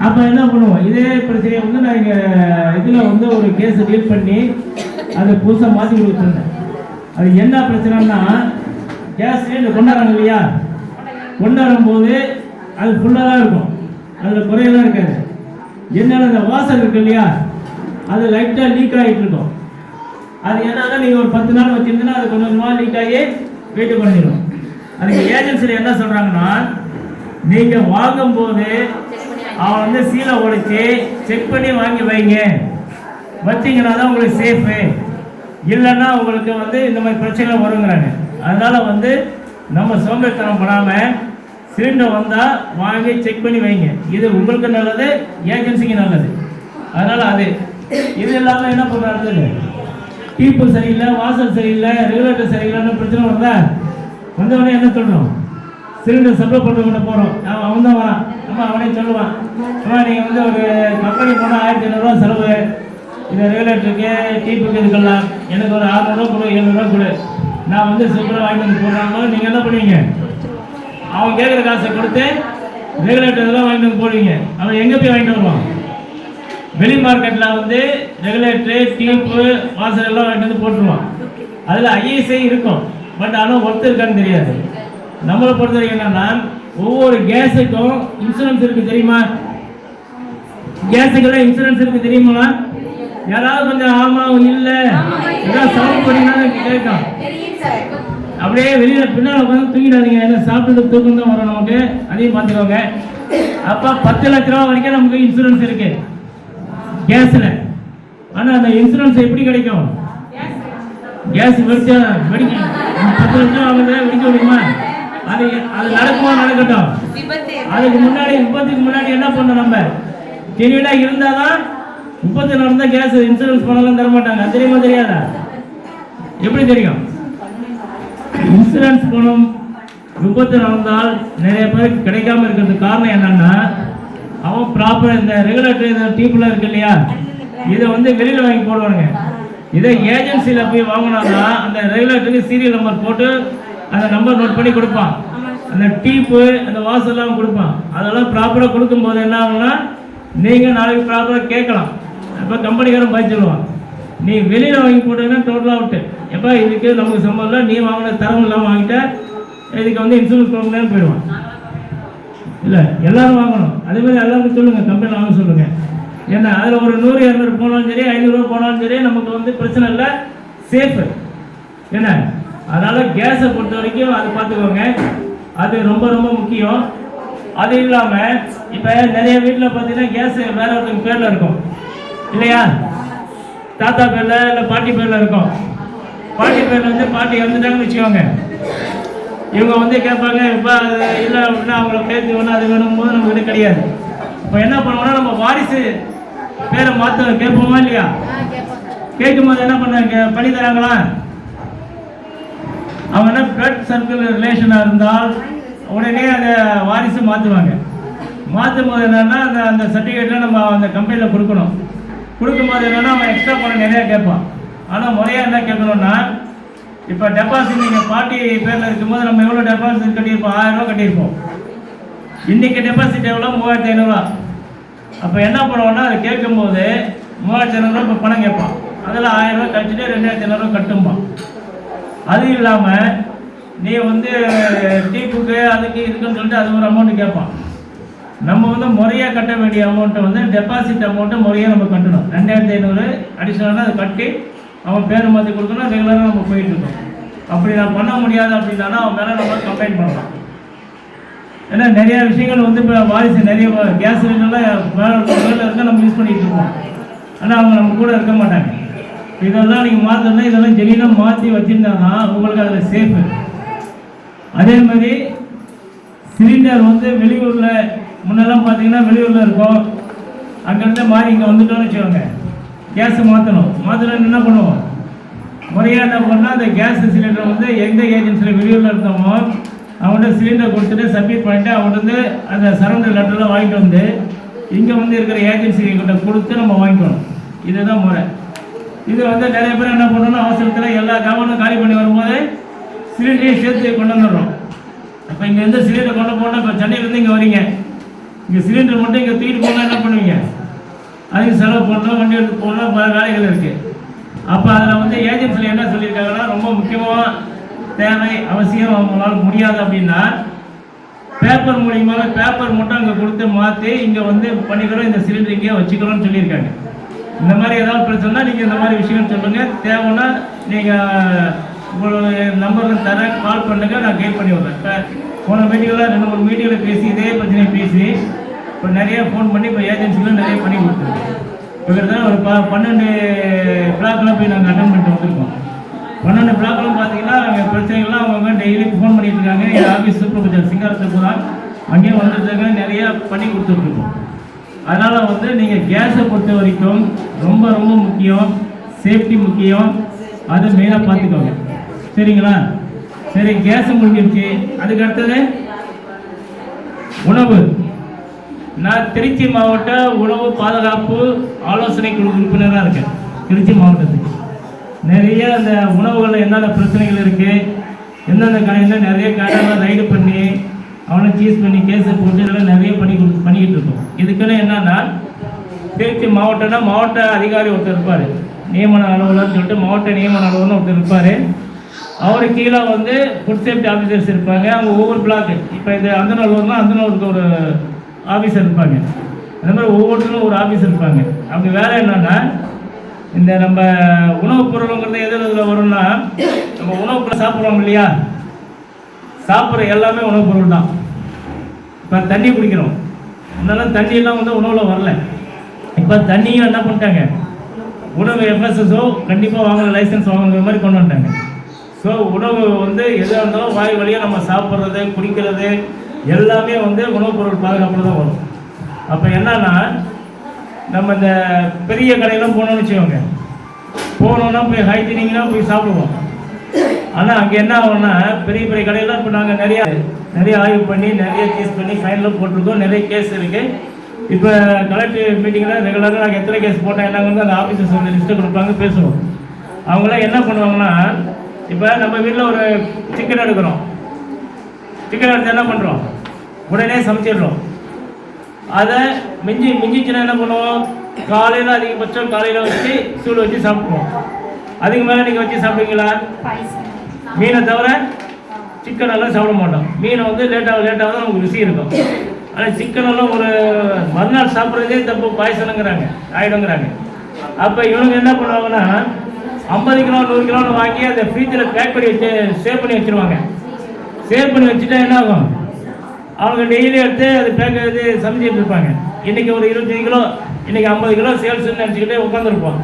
அப்போ என்ன பண்ணுவோம், இதே பிரச்சனையை வந்து நான் இங்கே இதில் வந்து ஒரு கேஸை டீல் பண்ணி அதை புதுசாக மாற்றி கொடுத்துருந்தேன். அது என்ன பிரச்சனைன்னா, கேஸ் சிலிண்டர் கொண்டாடுறாங்க இல்லையா, கொண்டாடும்போது அது ஃபுல்லாக தான் இருக்கும், அதில் குறையெல்லாம் இருக்காது. என்னென்ன அந்த வாசல் இருக்கு இல்லையா, அது லைட்டாக லீக் ஆகிட்டு இருக்கும். அது என்னன்னா, நீங்கள் ஒரு 10 நாள் வச்சுருந்தீங்கன்னா அது கொஞ்சம் கொஞ்சமாக லீக் ஆகி வெயிட் பண்ணிடும். அதுக்கு ஏஜென்சியில் என்ன சொல்கிறாங்கன்னா, நீங்கள் வாங்கும்போது அவன் வந்து சீலை உடைச்சி செக் பண்ணி வாங்கி வைங்க, வச்சிங்கன்னா தான் உங்களுக்கு சேஃபு, இல்லைன்னா உங்களுக்கு வந்து இந்த மாதிரி பிரச்சனை வருங்கிறாங்க. அதனால் வந்து நம்ம சோம்பேறித்தனம் பண்ணாமல் சிலிண்டர் வந்தால் வாங்கி செக் பண்ணி வைங்க. இது உங்களுக்கு நல்லது, ஏஜென்சிக்கு நல்லது. அதனால் அது இது இல்லாமல் என்ன பண்ணுறது, டீப்பு சரியில்லை, வாசல் சரியில்லை, ரெகுலேட்டர் சரியில்லைன்னு பிரச்சனை வந்தவொடனே என்ன சொல்லணும், சிலிண்டர் சப்ளை பண்ணுறவங்க போகிறோம், அவன் தான் வரான். அம்மா அவனே சொல்லுவான், அம்மா நீங்கள் வந்து ஒரு கம்பெனி போனால் 1500 செலவு, இந்த ரெகுலேட்டருக்கு டீப்புக்கு இதுக்கெல்லாம் எனக்கு ஒரு 600 கொடு, 700 கொடு, நான் வந்து சூப்பராக வாங்கிட்டு வந்து போடுறாங்க. நீங்கள் என்ன பண்ணுவீங்க, அவன் கேட்குற காசை கொடுத்து ரெகுலேட்டர் இதெல்லாம் வாங்கிட்டு வந்து போடுவீங்க. அவன் எங்கே போய் வாங்கிட்டு வருவான், வெளி மார்க்கெட்டில் வந்து ரெகுலேட்டரு டீப்பு வாசல் எல்லாம் வாங்கிட்டு வந்து போட்டுருவான். அதில் ஐஎஸ்ஐ இருக்கும், பட் ஆனால் ஒர்த்து இருக்கான்னு தெரியாது. நம்மளை பொறுத்த வரைக்கும் என்னன்னா, ஒவ்வொரு கேஸுக்கும் இன்சூரன்ஸ் இருக்கு தெரியுமா? கேஸுக்கெல்லாம் இன்சூரன்ஸ் இருக்கு தெரியுமா? யாராவது கொஞ்சம் ஆமா இல்லை ஏதாவது சவுண்ட் பண்ணினாலும் கேட்கும். அப்படியே வெளியில பின்னால் உட்காந்து தூங்கிடாதீங்க. ஏன்னா சாப்பிட்டு தூக்கம் தான் வரும் நமக்கு, அதையும் பார்த்துக்கோங்க. அப்போ 10 லட்ச ரூபா வரைக்கும் நமக்கு இன்சூரன்ஸ் இருக்கு கேஸில். ஆனால் அந்த இன்சூரன்ஸ் எப்படி கிடைக்கும்? கேஸ் வெடிச்சா வெடிக்க 10 லட்சம் ஆகுது, வெடிக்க முடியுமா? அது நடக்குமா? நடக்கட்டும். அதுக்கு முன்னாடி விபத்துக்கு முன்னாடி என்ன பண்ணணும்? நம்ம தெளிவாக இருந்தாதான் விபத்து நடந்தால் கேஸ் இன்சூரன்ஸ் பண்ணலாம் தர மாட்டாங்க. அது தெரியுமா தெரியாதா? எப்படி தெரியும்? இன்சூரன்ஸ் பணம் விபத்து நடந்தால் நிறைய பேருக்கு கிடைக்காம இருக்கிறதுக்கு காரணம் என்னன்னா, அவன் ப்ராப்பர் இந்த ரெகுலேட்டரி டீப்ல இருக்கு இல்லையா, இதை வந்து வெளியில் வாங்கி போடுவாங்க. இதை ஏஜென்சியில் போய் வாங்கினாதான் அந்த ரெகுலேட்டரி சீரியல் நம்பர் போட்டு அந்த நம்பர் நோட் பண்ணி கொடுப்பான். அந்த டீப்பு அந்த வாசல்லாம் கொடுப்பான். அதெல்லாம் ப்ராப்பராக கொடுக்கும்போது என்ன ஆகும்னா, நீங்கள் நாளைக்கு ப்ராப்பராக கேட்கலாம். அப்போ கம்பெனிக்காரன் பாய்ச்சிடுவான். நீ வெளியில் வாங்கி போட்டீங்கன்னா டோட்டலாக அவுட்டு. எப்போ இதுக்கு நமக்கு சம்பளம் இல்லை, நீ வாங்கின தரம் இல்லாமல் வாங்கிட்ட, இதுக்கு வந்து இன்சூரன்ஸ் ப்ராப்ளம் போயிடுவான். இல்லை எல்லாரும் வாங்கணும். அதே மாதிரி எல்லாருக்கும் சொல்லுங்கள், கம்பெனி வாங்க சொல்லுங்கள். ஏன்னா அதில் ஒரு 100 200 போனாலும் சரி, 500 ரூபா போனாலும் சரி, நமக்கு வந்து பிரச்சனை இல்லை, சேஃபு. என்ன அதனால் கேஸை பொறுத்த வரைக்கும் அது பார்த்துக்கோங்க, அது ரொம்ப ரொம்ப முக்கியம். அது இல்லாமல் இப்போ நிறைய வீட்டில் பார்த்தீங்கன்னா கேஸு வேற ஒருத்தங்க பேரில் இருக்கும் இல்லையா? தாத்தா பேரில் இல்லை பாட்டி பேரில் இருக்கும். பாட்டி பேரில் வந்து பாட்டி வந்துட்டாங்கன்னு வச்சுக்கோங்க, இவங்க வந்து கேட்பாங்க, இப்போ அது இல்லை அப்படின்னா அவங்கள பேசி ஒன்று அது வேணும் போது நமக்கு இது கிடையாது. இப்போ என்ன பண்ணுவோம்னா, நம்ம வாரிசு பேரை மாற்ற கேட்போமா இல்லையா? கேட்கும் போது என்ன பண்ணாங்க, பண்ணி தராங்களா? அவங்க என்ன பிளட் சர்க்கிள் ரிலேஷனாக இருந்தால் உடனே அதை வாரிசு மாற்றுவாங்க. மாற்றும் போது என்னென்னா அந்த சர்டிஃபிகேட்டில் நம்ம அந்த கம்பெனியில் கொடுக்கணும். கொடுக்கும்போது என்னென்னா அவன் எக்ஸ்ட்ரா பணம் நிறையா கேட்பான். ஆனால் முறையாக என்ன கேட்கணும்னா, இப்போ டெபாசிட் நீங்கள் பாட்டி பேரில் இருக்கும்போது நம்ம எவ்வளோ டெபாசிட் கட்டியிருப்போம்? 1000 ரூபா கட்டியிருப்போம். இன்றைக்கி டெபாசிட் எவ்வளோ? 3500 ரூபா. அப்போ என்ன பண்ணுவோன்னா, அதை கேட்கும்போது 3500 ரூபா இப்போ பணம் கேட்பான். அதில் 1000 ரூபா கழிச்சுட்டு 2500 ரூபா கட்டும்பான். அது இல்லாமல் நீ வந்து டீப்புக்கு அதுக்கு இதுக்குன்னு சொல்லிட்டு அது ஒரு அமௌண்ட்டு கேட்பான். நம்ம வந்து முறையாக கட்ட வேண்டிய அமௌண்ட்டை வந்து டெபாசிட் அமௌண்ட்டை முறையாக நம்ம கட்டணும். 2500 அடிஷனலாக அதை கட்டி அவன் பேரை மாற்றி கொடுக்கணும். ரெகுலராக நம்ம போயிட்டுருக்கோம். அப்படி நான் பண்ண முடியாது அப்படின்னா அவன் மேலே நம்ம கம்ப்ளைண்ட் பண்ணலாம். ஏன்னா நிறைய விஷயங்கள் வந்து இப்போ வாரிசு நிறைய கேஸ் சிலிண்டர்லாம் வேலை இருக்க நம்ம யூஸ் பண்ணிகிட்டு இருக்கோம். ஆனால் அவங்க நம்ம கூட இருக்க மாட்டாங்க. இதெல்லாம் நீங்கள் மாற்றணும்னா இதெல்லாம் ஜெனினாக மாற்றி வச்சுருந்தா தான் உங்களுக்கு அதில் சேஃபு. அதே மாதிரி சிலிண்டர் வந்து வெளியூரில் முன்னெல்லாம் பார்த்தீங்கன்னா வெளியூரில் இருக்கும், அங்கேருந்து மாறி இங்கே வந்துட்டோம்னு வச்சுக்கோங்க, கேஸை மாற்றணும் என்ன பண்ணுவோம்? முறையாக என்ன பண்ணால் அந்த கேஸ் சிலிண்டர் வந்து எந்த ஏஜென்சியில் வெளியூரில் இருந்தோமோ அவங்கள்ட்ட சிலிண்டர் கொடுத்துட்டு சப்மிட் பண்ணிட்டு அவங்கள்ட்ட வந்து அந்த சரண்டர் லெட்டர்லாம் வாங்கிட்டு வந்து இங்கே வந்து இருக்கிற ஏஜென்சிகிட்ட கொடுத்து நம்ம வாங்கிக்கணும். இதுதான் முறை. இது வந்து நிறைய பேர் என்ன பண்ணணும்னா, அவசரத்தில் எல்லா கவனம் காலி பண்ணி வரும்போது சிலிண்டரையும் சேர்த்து கொண்டு வந்துடுறோம். இப்போ இங்கே இருந்து சிலிண்டர் கொண்டு போனால், இப்போ சென்னையிலேருந்து இங்கே வரீங்க, இங்கே சிலிண்டர் மட்டும் இங்கே தூக்கிட்டு போனால் என்ன பண்ணுவீங்க? அதுக்கு செலவு பண்ணணும், வண்டி எடுத்து போகணும், பல வேலைகள் இருக்குது. அப்போ அதில் வந்து ஏஜென்சியில் என்ன சொல்லியிருக்காங்கன்னா, ரொம்ப முக்கியமாக தேவை அவசியம் அவங்களால முடியாது அப்படின்னா பேப்பர் மூலியமாக பேப்பர் மட்டும் அங்கே கொடுத்து மாற்றி இங்கே வந்து பண்ணிக்கிறோம், இந்த சிலிண்டர் இங்கே வச்சுக்கிறோம்னு சொல்லியிருக்காங்க. இந்த மாதிரி ஏதாவது பிரச்சனைனா நீங்கள் இந்த மாதிரி விஷயம் சொல்லுங்கள். தேவைன்னா நீங்கள் உங்களுடைய நம்பரில் தரேன், கால் பண்ணுங்கள், நான் கைட் பண்ணி விட்றேன். இப்போ போன மீட்டிங்கில் 2-3 மீட்டிங்கில் பேசி இதே பிரச்சனையை பேசி இப்போ நிறைய ஃபோன் பண்ணி இப்போ ஏஜென்சிகளும் நிறைய பண்ணி கொடுத்துருக்கோம். இப்போ கிட்டத்தட்ட ஒரு 12 பிளாக்லாம் போய் நாங்கள் அட்டன் பண்ணிட்டு வந்திருக்கோம். 12 பிளாக்லாம் பார்த்தீங்கன்னா பிரச்சனைகள்லாம் அவங்க டெய்லி ஃபோன் பண்ணிட்டு இருக்காங்க. எங்கள் ஆஃபீஸ் சூப்பர்வைசர் சிங்காரத்துக்கு தான் அங்கேயும் வந்துருக்காங்க, நிறையா பண்ணி கொடுத்துட்ருக்கோம். அதனால் வந்து நீங்கள் கேஸை பொறுத்த வரைக்கும் ரொம்ப ரொம்ப முக்கியம், சேஃப்டி முக்கியம், அதை மெயினாக பார்த்துக்கோங்க. சரிங்களா? சரி, கேஸை முடிஞ்சிருச்சு. அதுக்கு அடுத்தது உணவு. நான் திருச்சி மாவட்ட உணவு பாதுகாப்பு ஆலோசனை குழு உறுப்பினராக இருக்கேன். திருச்சி மாவட்டத்துக்கு நிறைய அந்த உணவுகளில் என்னென்ன பிரச்சனைகள் இருக்குது, எந்தெந்த கடையில் நிறைய கடையெல்லாம் ரைடு பண்ணி அவனை சீஸ் பண்ணி கேஸை போட்டு இதெல்லாம் நிறைய பண்ணிக்கிட்டு இருக்கோம். இதுக்கெல்லாம் என்னன்னா, திருச்சி மாவட்டம்னா மாவட்ட அதிகாரி ஒருத்தர் இருப்பார், நியமன அலுவலர்னு சொல்லிட்டு மாவட்ட நியமன அலுவலர்னு ஒருத்தர் இருப்பார். அவருக்கு கீழே வந்து ஃபுட் சேஃப்டி ஆஃபீஸர்ஸ் இருப்பாங்க. அவங்க ஒவ்வொரு பிளாக்கு, இப்போ இது அந்தனூர்னா அந்தனூருக்கு ஒரு ஆஃபீஸர் இருப்பாங்க. அந்த மாதிரி ஒவ்வொருத்தரும் ஒரு ஆஃபீஸர் இருப்பாங்க. அவங்க வேலை என்னென்னா, இந்த நம்ம உணவுப் பொருளுங்கிறது எது இதில் வரும்னா, நம்ம உணவுப் பொருள் சாப்பிட்றோம் இல்லையா, சாப்பிட்ற எல்லாமே உணவுப் பொருள் தான். இப்போ தண்ணி குடிக்கிறோம், முன்னெல்லாம் தண்ணியெல்லாம் வந்து உணவில் வரல. இப்போ தண்ணியும் என்ன பண்ணிட்டாங்க, உணவு எஃப்எஸ்எஸ்ஓ கண்டிப்பாக வாங்குற லைசன்ஸ் வாங்குற மாதிரி கொண்டு வந்துட்டாங்க. ஸோ உணவு வந்து எதாக இருந்தாலும் வாய் வழியாக நம்ம சாப்பிட்றது குடிக்கிறது எல்லாமே வந்து உணவுப் பொருள் பாதுகாப்பில் தான் வரும். அப்போ என்னன்னா, நம்ம இந்த பெரிய கடையெல்லாம் போனோம்னு வச்சுக்கோங்க, போனோன்னா போய் ஹைஜீனிக்னா போய் சாப்பிடுவோம். ஆனால் அங்கே என்ன ஆகும்னா, பெரிய பெரிய கடையெல்லாம் இப்போ நாங்கள் நிறைய ஆய்வு பண்ணி நிறைய கேஸ் பண்ணி ஃபைனலாக போட்டிருக்கோம். நிறைய கேஸ் இருக்குது. இப்போ கலெக்டர் மீட்டிங்கில் ரெகுலராக நாங்கள் எத்தனை கேஸ் போட்டோம் என்னங்க அந்த ஆஃபீஸர்ஸ் வந்து லிஸ்ட்டு கொடுப்பாங்க, பேசுவோம். அவங்களாம் என்ன பண்ணுவாங்கன்னா, இப்போ நம்ம வீட்டில் ஒரு சிக்கன் எடுக்கிறோம், சிக்கன் எடுத்து என்ன பண்ணுறோம், உடனே சமைச்சிடுறோம். அதை மிஞ்சிச்சுன்னா என்ன பண்ணுவோம், காலையில் அதிகபட்சம் காலையில் வச்சு சூடு வச்சு சாப்பிடுவோம். அதுக்கு மேலே நீங்கள் வச்சு சாப்பிடுவீங்களா? மீனை தவிர சிக்கன் எல்லாம் சாப்பிட மாட்டோம். மீனை வந்து லேட்டாக தான் நமக்கு ருசி இருக்கும். ஆனால் சிக்கனெல்லாம் ஒரு மறுநாள் சாப்பிட்றதே தப்பு, பாய்சனுங்கிறாங்க, ஆயிடுங்கிறாங்க. அப்போ இவங்க என்ன பண்ணுவாங்கன்னா, 50 கிலோ 100 கிலோன்னு வாங்கி அதை ஃப்ரீஜில் பேக் பண்ணி வச்சு சேவ் பண்ணி வச்சுருவாங்க. சேவ் பண்ணி வச்சுட்டா என்ன ஆகும், அவங்க டெய்லி எடுத்து அது பேக் இது சமைச்சிட்டு இருப்பாங்க. இன்றைக்கி ஒரு 25 கிலோ, இன்றைக்கி 50 கிலோ சேல்ஸ்ன்னு நினச்சிக்கிட்டே உட்காந்துருப்போம்.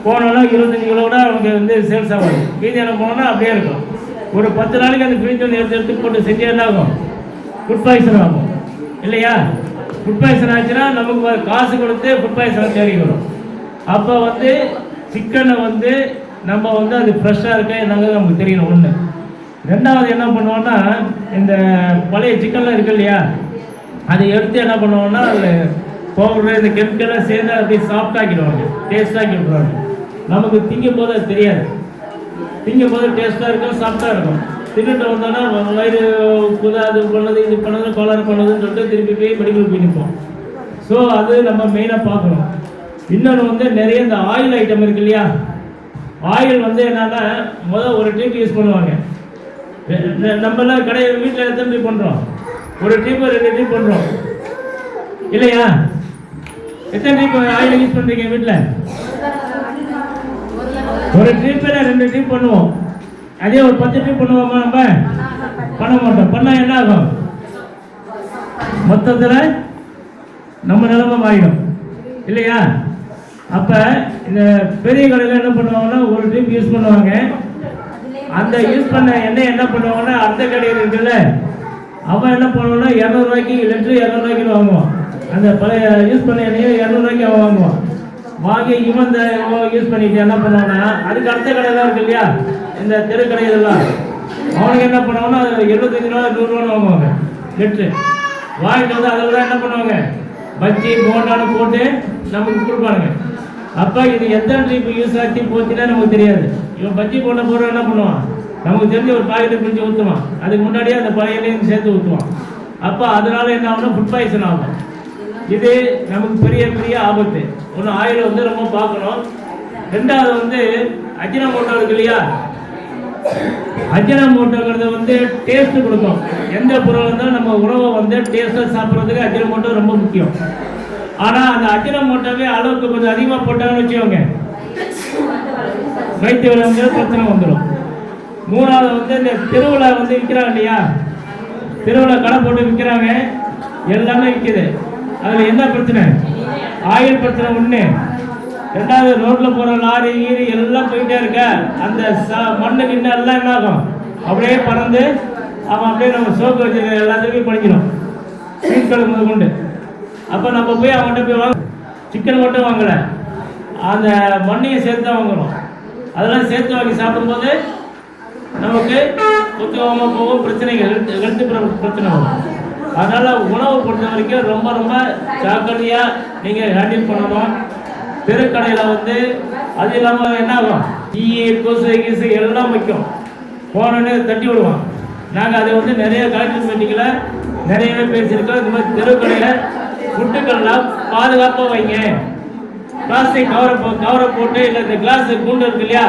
போனோன்னா 25 கிலோ கூட அவனுக்கு வந்து சேல்ஸ் ஆகும். மீதி என்ன போனோன்னா அப்படியே இருக்கும். ஒரு 10 நாளைக்கு அந்த ஃப்ரீஜ் வந்து எடுத்து போட்டு செஞ்சு என்ன ஆகும், ஃபுட் பாய்சன் ஆகும் இல்லையா? ஃபுட் பாய்சன் ஆச்சுன்னா நமக்கு காசு கொடுத்து ஃபுட் பாய்சனை தேடிக்கணும். அப்போ வந்து சிக்கனை வந்து நம்ம வந்து அது ஃப்ரெஷ்ஷாக இருக்கா என்னங்கிறது நமக்கு தெரியணும். ஒன்று. ரெண்டாவது என்ன பண்ணுவோன்னா, இந்த பழைய சிக்கன்லாம் இருக்கு இல்லையா, அதை எடுத்து என்ன பண்ணுவோன்னா, அதில் பவுட்ரு இந்த கெமிக்கலாக சேர்ந்து அப்படியே சாஃப்டாக்கிடுவாங்க, டேஸ்ட்டாக்கி விட்டுருவாங்க. நமக்கு திங்கும் போது அது தெரியாது. திங்கும் போது டேஸ்ட்டாக இருக்கும், சாஃப்டாக இருக்கும். தின்னுட்டு வந்தோன்னா வயிறு புதா அது பண்ணது இது பண்ணது கோளாறு பண்ணதுன்னு சொல்லிட்டு திருப்பி போய் மெடிக்கல் போய் நிற்போம். ஸோ அது நம்ம மெயினாக பார்க்கணும். இன்னொன்று வந்து நிறைய இந்த ஆயில் ஐட்டம் இருக்கு இல்லையா, ஆயில் வந்து என்னன்னா ஒரு ட்ரிப் யூஸ் பண்ணுவாங்க. நம்மளாம் கடை வீட்டில் எத்தனை ட்ரிப் பண்ணுறோம், ஒரு ட்ரிப் 2 ட்ரிப் பண்ணுறோம் இல்லையா? எத்தனை ட்ரிப் ஆயில் யூஸ் பண்ணுறீங்க வீட்டில்? ஒரு ட்ரிப்பில் 2 ட்ரிப் பண்ணுவோம். அதே ஒரு 10 ட்ரிப் பண்ணுவோமா? நம்ம பண்ண மாட்டோம். பண்ணால் என்ன ஆகும், மொத்தத்தில் நம்ம நிலைமை மாறிடும் இல்லையா? அப்போ இந்த பெரிய கடையில் என்ன பண்ணுவாங்கன்னா, ஒரு ட்ரிப் யூஸ் பண்ணுவாங்க. அந்த யூஸ் பண்ண எண்ணெய் என்ன பண்ணுவாங்கன்னா, அந்த கடையில் இருக்குல்ல, அவன் என்ன பண்ணுவான்னா 200 ரூபாய்க்கு லிட்டரு 200 ரூபாய்க்கு வாங்குவான். அந்த பழைய யூஸ் பண்ண எண்ணெயை 200 ரூபாய்க்கு அவன் வாங்குவான். வாங்கி இவன் இந்த யூஸ் பண்ணிட்டு என்ன பண்ணுவான்னா, அதுக்கு அடுத்த கடையெல்லாம் இருக்கு இல்லையா, இந்த தெரு கடையிலெல்லாம், அவனுக்கு என்ன பண்ணுவாங்கன்னா அது 75 ரூபா 100 ரூபான்னு வாங்குவாங்க லிட்ரு. வாங்கிட்டு வந்து அதில் தான் என்ன பண்ணுவாங்க, பஜ்ஜி போண்டான்னு போட்டு நமக்கு கொடுப்பானுங்க. அப்போ இது எத்தனை ட்ரிப் யூஸ் ஆகி போச்சுன்னா நமக்கு தெரியாது. இவன் பஜ்ஜி போண்ட போடுற என்ன பண்ணுவான், நமக்கு தெரிஞ்ச ஒரு பாக்கெட்டு பிரிஞ்சு ஊற்றுவான். அதுக்கு முன்னாடியே அந்த பழையலையும் சேர்த்து ஊற்றுவான். அப்போ அதனால என்ன ஆகும்னா ஃபுட் பாய்சன் ஆகும். இது நமக்கு பெரிய பெரிய ஆபத்து. ஒன்று ஆயில் வந்து ரொம்ப பார்க்கணும். ரெண்டாவது வந்து அஜினமோட்டோ இருக்கு இல்லையா, அஜினமோட்டோங்கிறது வந்து டேஸ்ட்டு கொடுக்கும். எந்த பொருள் இருந்தாலும் நம்ம உணவை வந்து டேஸ்ட்டாக சாப்பிட்றதுக்கு அஜினமோட்டோ ரொம்ப முக்கியம். ஆனால் அந்த அஜினமோட்டோவே அளவுக்கு கொஞ்சம் அதிகமாக போட்டாங்கன்னு வச்சுக்கோங்க, வயிற்று வலிங்கிற பிரச்சனை வந்துடும். மூணாவது வந்து இந்த தெருவில் வந்து விற்கிறாங்க இல்லையா, தெருவில் கடை போட்டு விற்கிறாங்க, எல்லாமே விற்கிது. அதில் என்ன பிரச்சனை, ஆயில் பிரச்சனை ஒன்று. ரெண்டாவது ரோட்டில் போகிற லாரி கீரி எல்லாம் போயிட்டே இருக்க, அந்த மண்ணு கிண்ண எல்லாம் என்ன ஆகும், அப்படியே பறந்து அவன் அப்படியே நம்ம சோக்கு வச்சுருக்க எல்லாத்துக்குமே படிக்கணும், சீட்கள் முதல் கொண்டு. அப்போ நம்ம போய் அவங்கள்ட்ட போய் வாங்க, சிக்கன் மட்டும் வாங்கலை, அந்த மண்ணையும் சேர்த்து தான் வாங்குகிறோம். அதெல்லாம் சேர்த்து வாங்கி சாப்பிடும்போது நமக்கு ஒத்துக்காமல் போகும், பிரச்சனைகள் ஹெல்த்து பிரச்சனை வரும். அதனால் உணவை பொறுத்த வரைக்கும் ரொம்ப ரொம்ப ஜாக்கிரதையாக நீங்கள் ஹேண்டில் பண்ணணும். தெருக்கடையில் வந்து அது இல்லாமல் என்ன ஆகும், கொசு கீசு எல்லாம் வைக்கும், போனோடனே தட்டி விடுவான். நாங்கள் அதை வந்து நிறைய கலெக்டர் மீட்டிங்கில் நிறையவே பேசியிருக்கோம். இந்த மாதிரி தெருக்கடையில் ஃபுட்டுக்கள்லாம் பாதுகாப்பாக வைங்க. பிளாஸ்டிக் கவரை போட்டு இல்லை இந்த கிளாஸ் கூண்டு இருக்கு இல்லையா,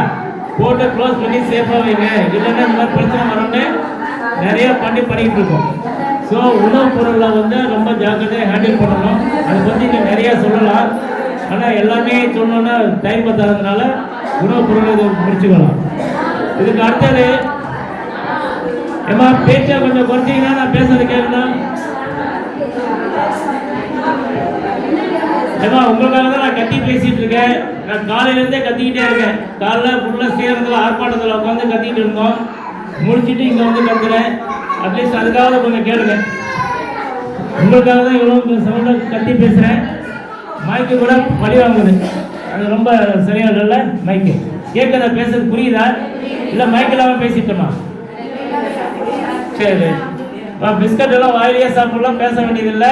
போட்டு க்ளோஸ் பண்ணி சேஃபாக வைங்க, இல்லைன்னா இந்த மாதிரி பிரச்சனை வரும்னு நிறைய பண்ணிக்கிட்டு இருக்கோம். ஸோ உணவுப் பொருளை வந்து ரொம்ப ஜாக்கிரதையாக ஹேண்டில் பண்ணணும். அதை பற்றி இங்கே நிறையா சொல்லலாம், ஆனால் எல்லாமே சொல்லணுன்னா டைம் பத்தாததுனால உணவுப் பொருளை இதை முடிச்சுக்கலாம். இதுக்கு அடுத்தது ஏமா பேச்சை கொஞ்சம் குறைச்சிங்கன்னா நான் பேசுறது கேட்கணும். ஏமா உங்களுக்காக தான் நான் கத்தி பேசிட்டு இருக்கேன். நான் காலையிலேருந்தே கத்திக்கிட்டே இருக்கேன். காலைல ஃபுல்லாக சேரத்தில் ஆர்ப்பாட்டத்தில் உட்காந்து கத்திக்கிட்டு இருந்தோம். முடிச்சுட்டு இங்கே வந்து கத்துறேன். அட்லீஸ்ட் அதுக்காக கொஞ்சம் கேளுங்க. உங்களுக்காக தான் இவ்வளோ சவுண்டாக கத்தி பேசுகிறேன். மைக்கு கூட பழி வாங்குது, அது ரொம்ப சரியாக இல்லைல்ல? மைக்கு கேட்குறத பேசுறது புரியுதா? இல்லை மைக் இல்லாமல் பேசிட்டோமா? சரி, பிஸ்கட் எல்லாம் வாயிலேயே சாப்பிடலாம், பேச வேண்டியதில்லை.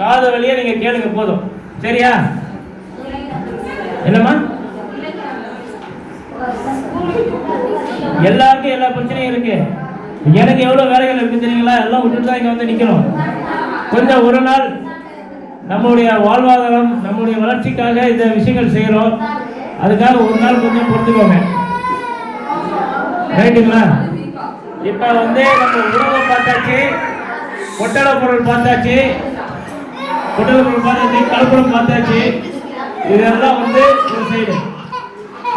காது வழியே நீங்கள் கேளுங்க போதும். சரியா? என்னம்மா? எல்லாருக்கும் எல்லா பிரச்சனையும் இருக்கு. எனக்கு எவ்வளோ வேலைகள் இருக்கு தெரியுங்களா? எல்லாம் விட்டுட்டு தான் இங்கே வந்து நிற்கணும். கொஞ்சம் ஒரு நாள் நம்மளுடைய வாழ்வாதாரம், நம்மளுடைய வளர்ச்சிக்காக இந்த விஷயங்கள் செய்கிறோம். அதுக்காக ஒரு நாள் கொஞ்சம் பொறுத்துக்கோங்க, ரைட்டுங்களா? இப்போ வந்து நம்ம உணவை பார்த்தாச்சு, பொட்டல பொருள் பார்த்தாச்சு, கலப்படம் பார்த்தாச்சு. இதெல்லாம் வந்து ஒரு சைடு.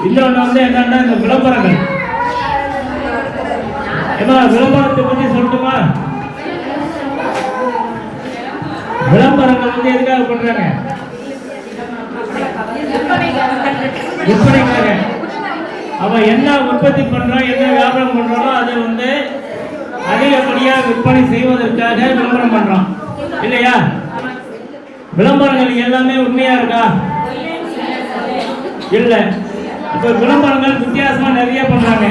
இன்னொன்று வந்து என்னன்னா இந்த விளம்பரங்கள். ஏன்னா விளம்பரத்தை பற்றி சொல்லட்டுமா? விளம்பரங்கள் வந்து எதுக்காக பண்றாங்க? விற்பனைக்காக. அவன் என்ன உற்பத்தி பண்றான், என்ன வியாபாரம் பண்றானோ அதை வந்து அதிகப்படியாக விற்பனை செய்வதற்காக விளம்பரம் பண்றான், இல்லையா? விளம்பரங்கள் எல்லாமே உண்மையா இருக்கா? இல்லை. இப்போ விளம்பரங்கள் வித்தியாசமா நிறைய பண்றாங்க.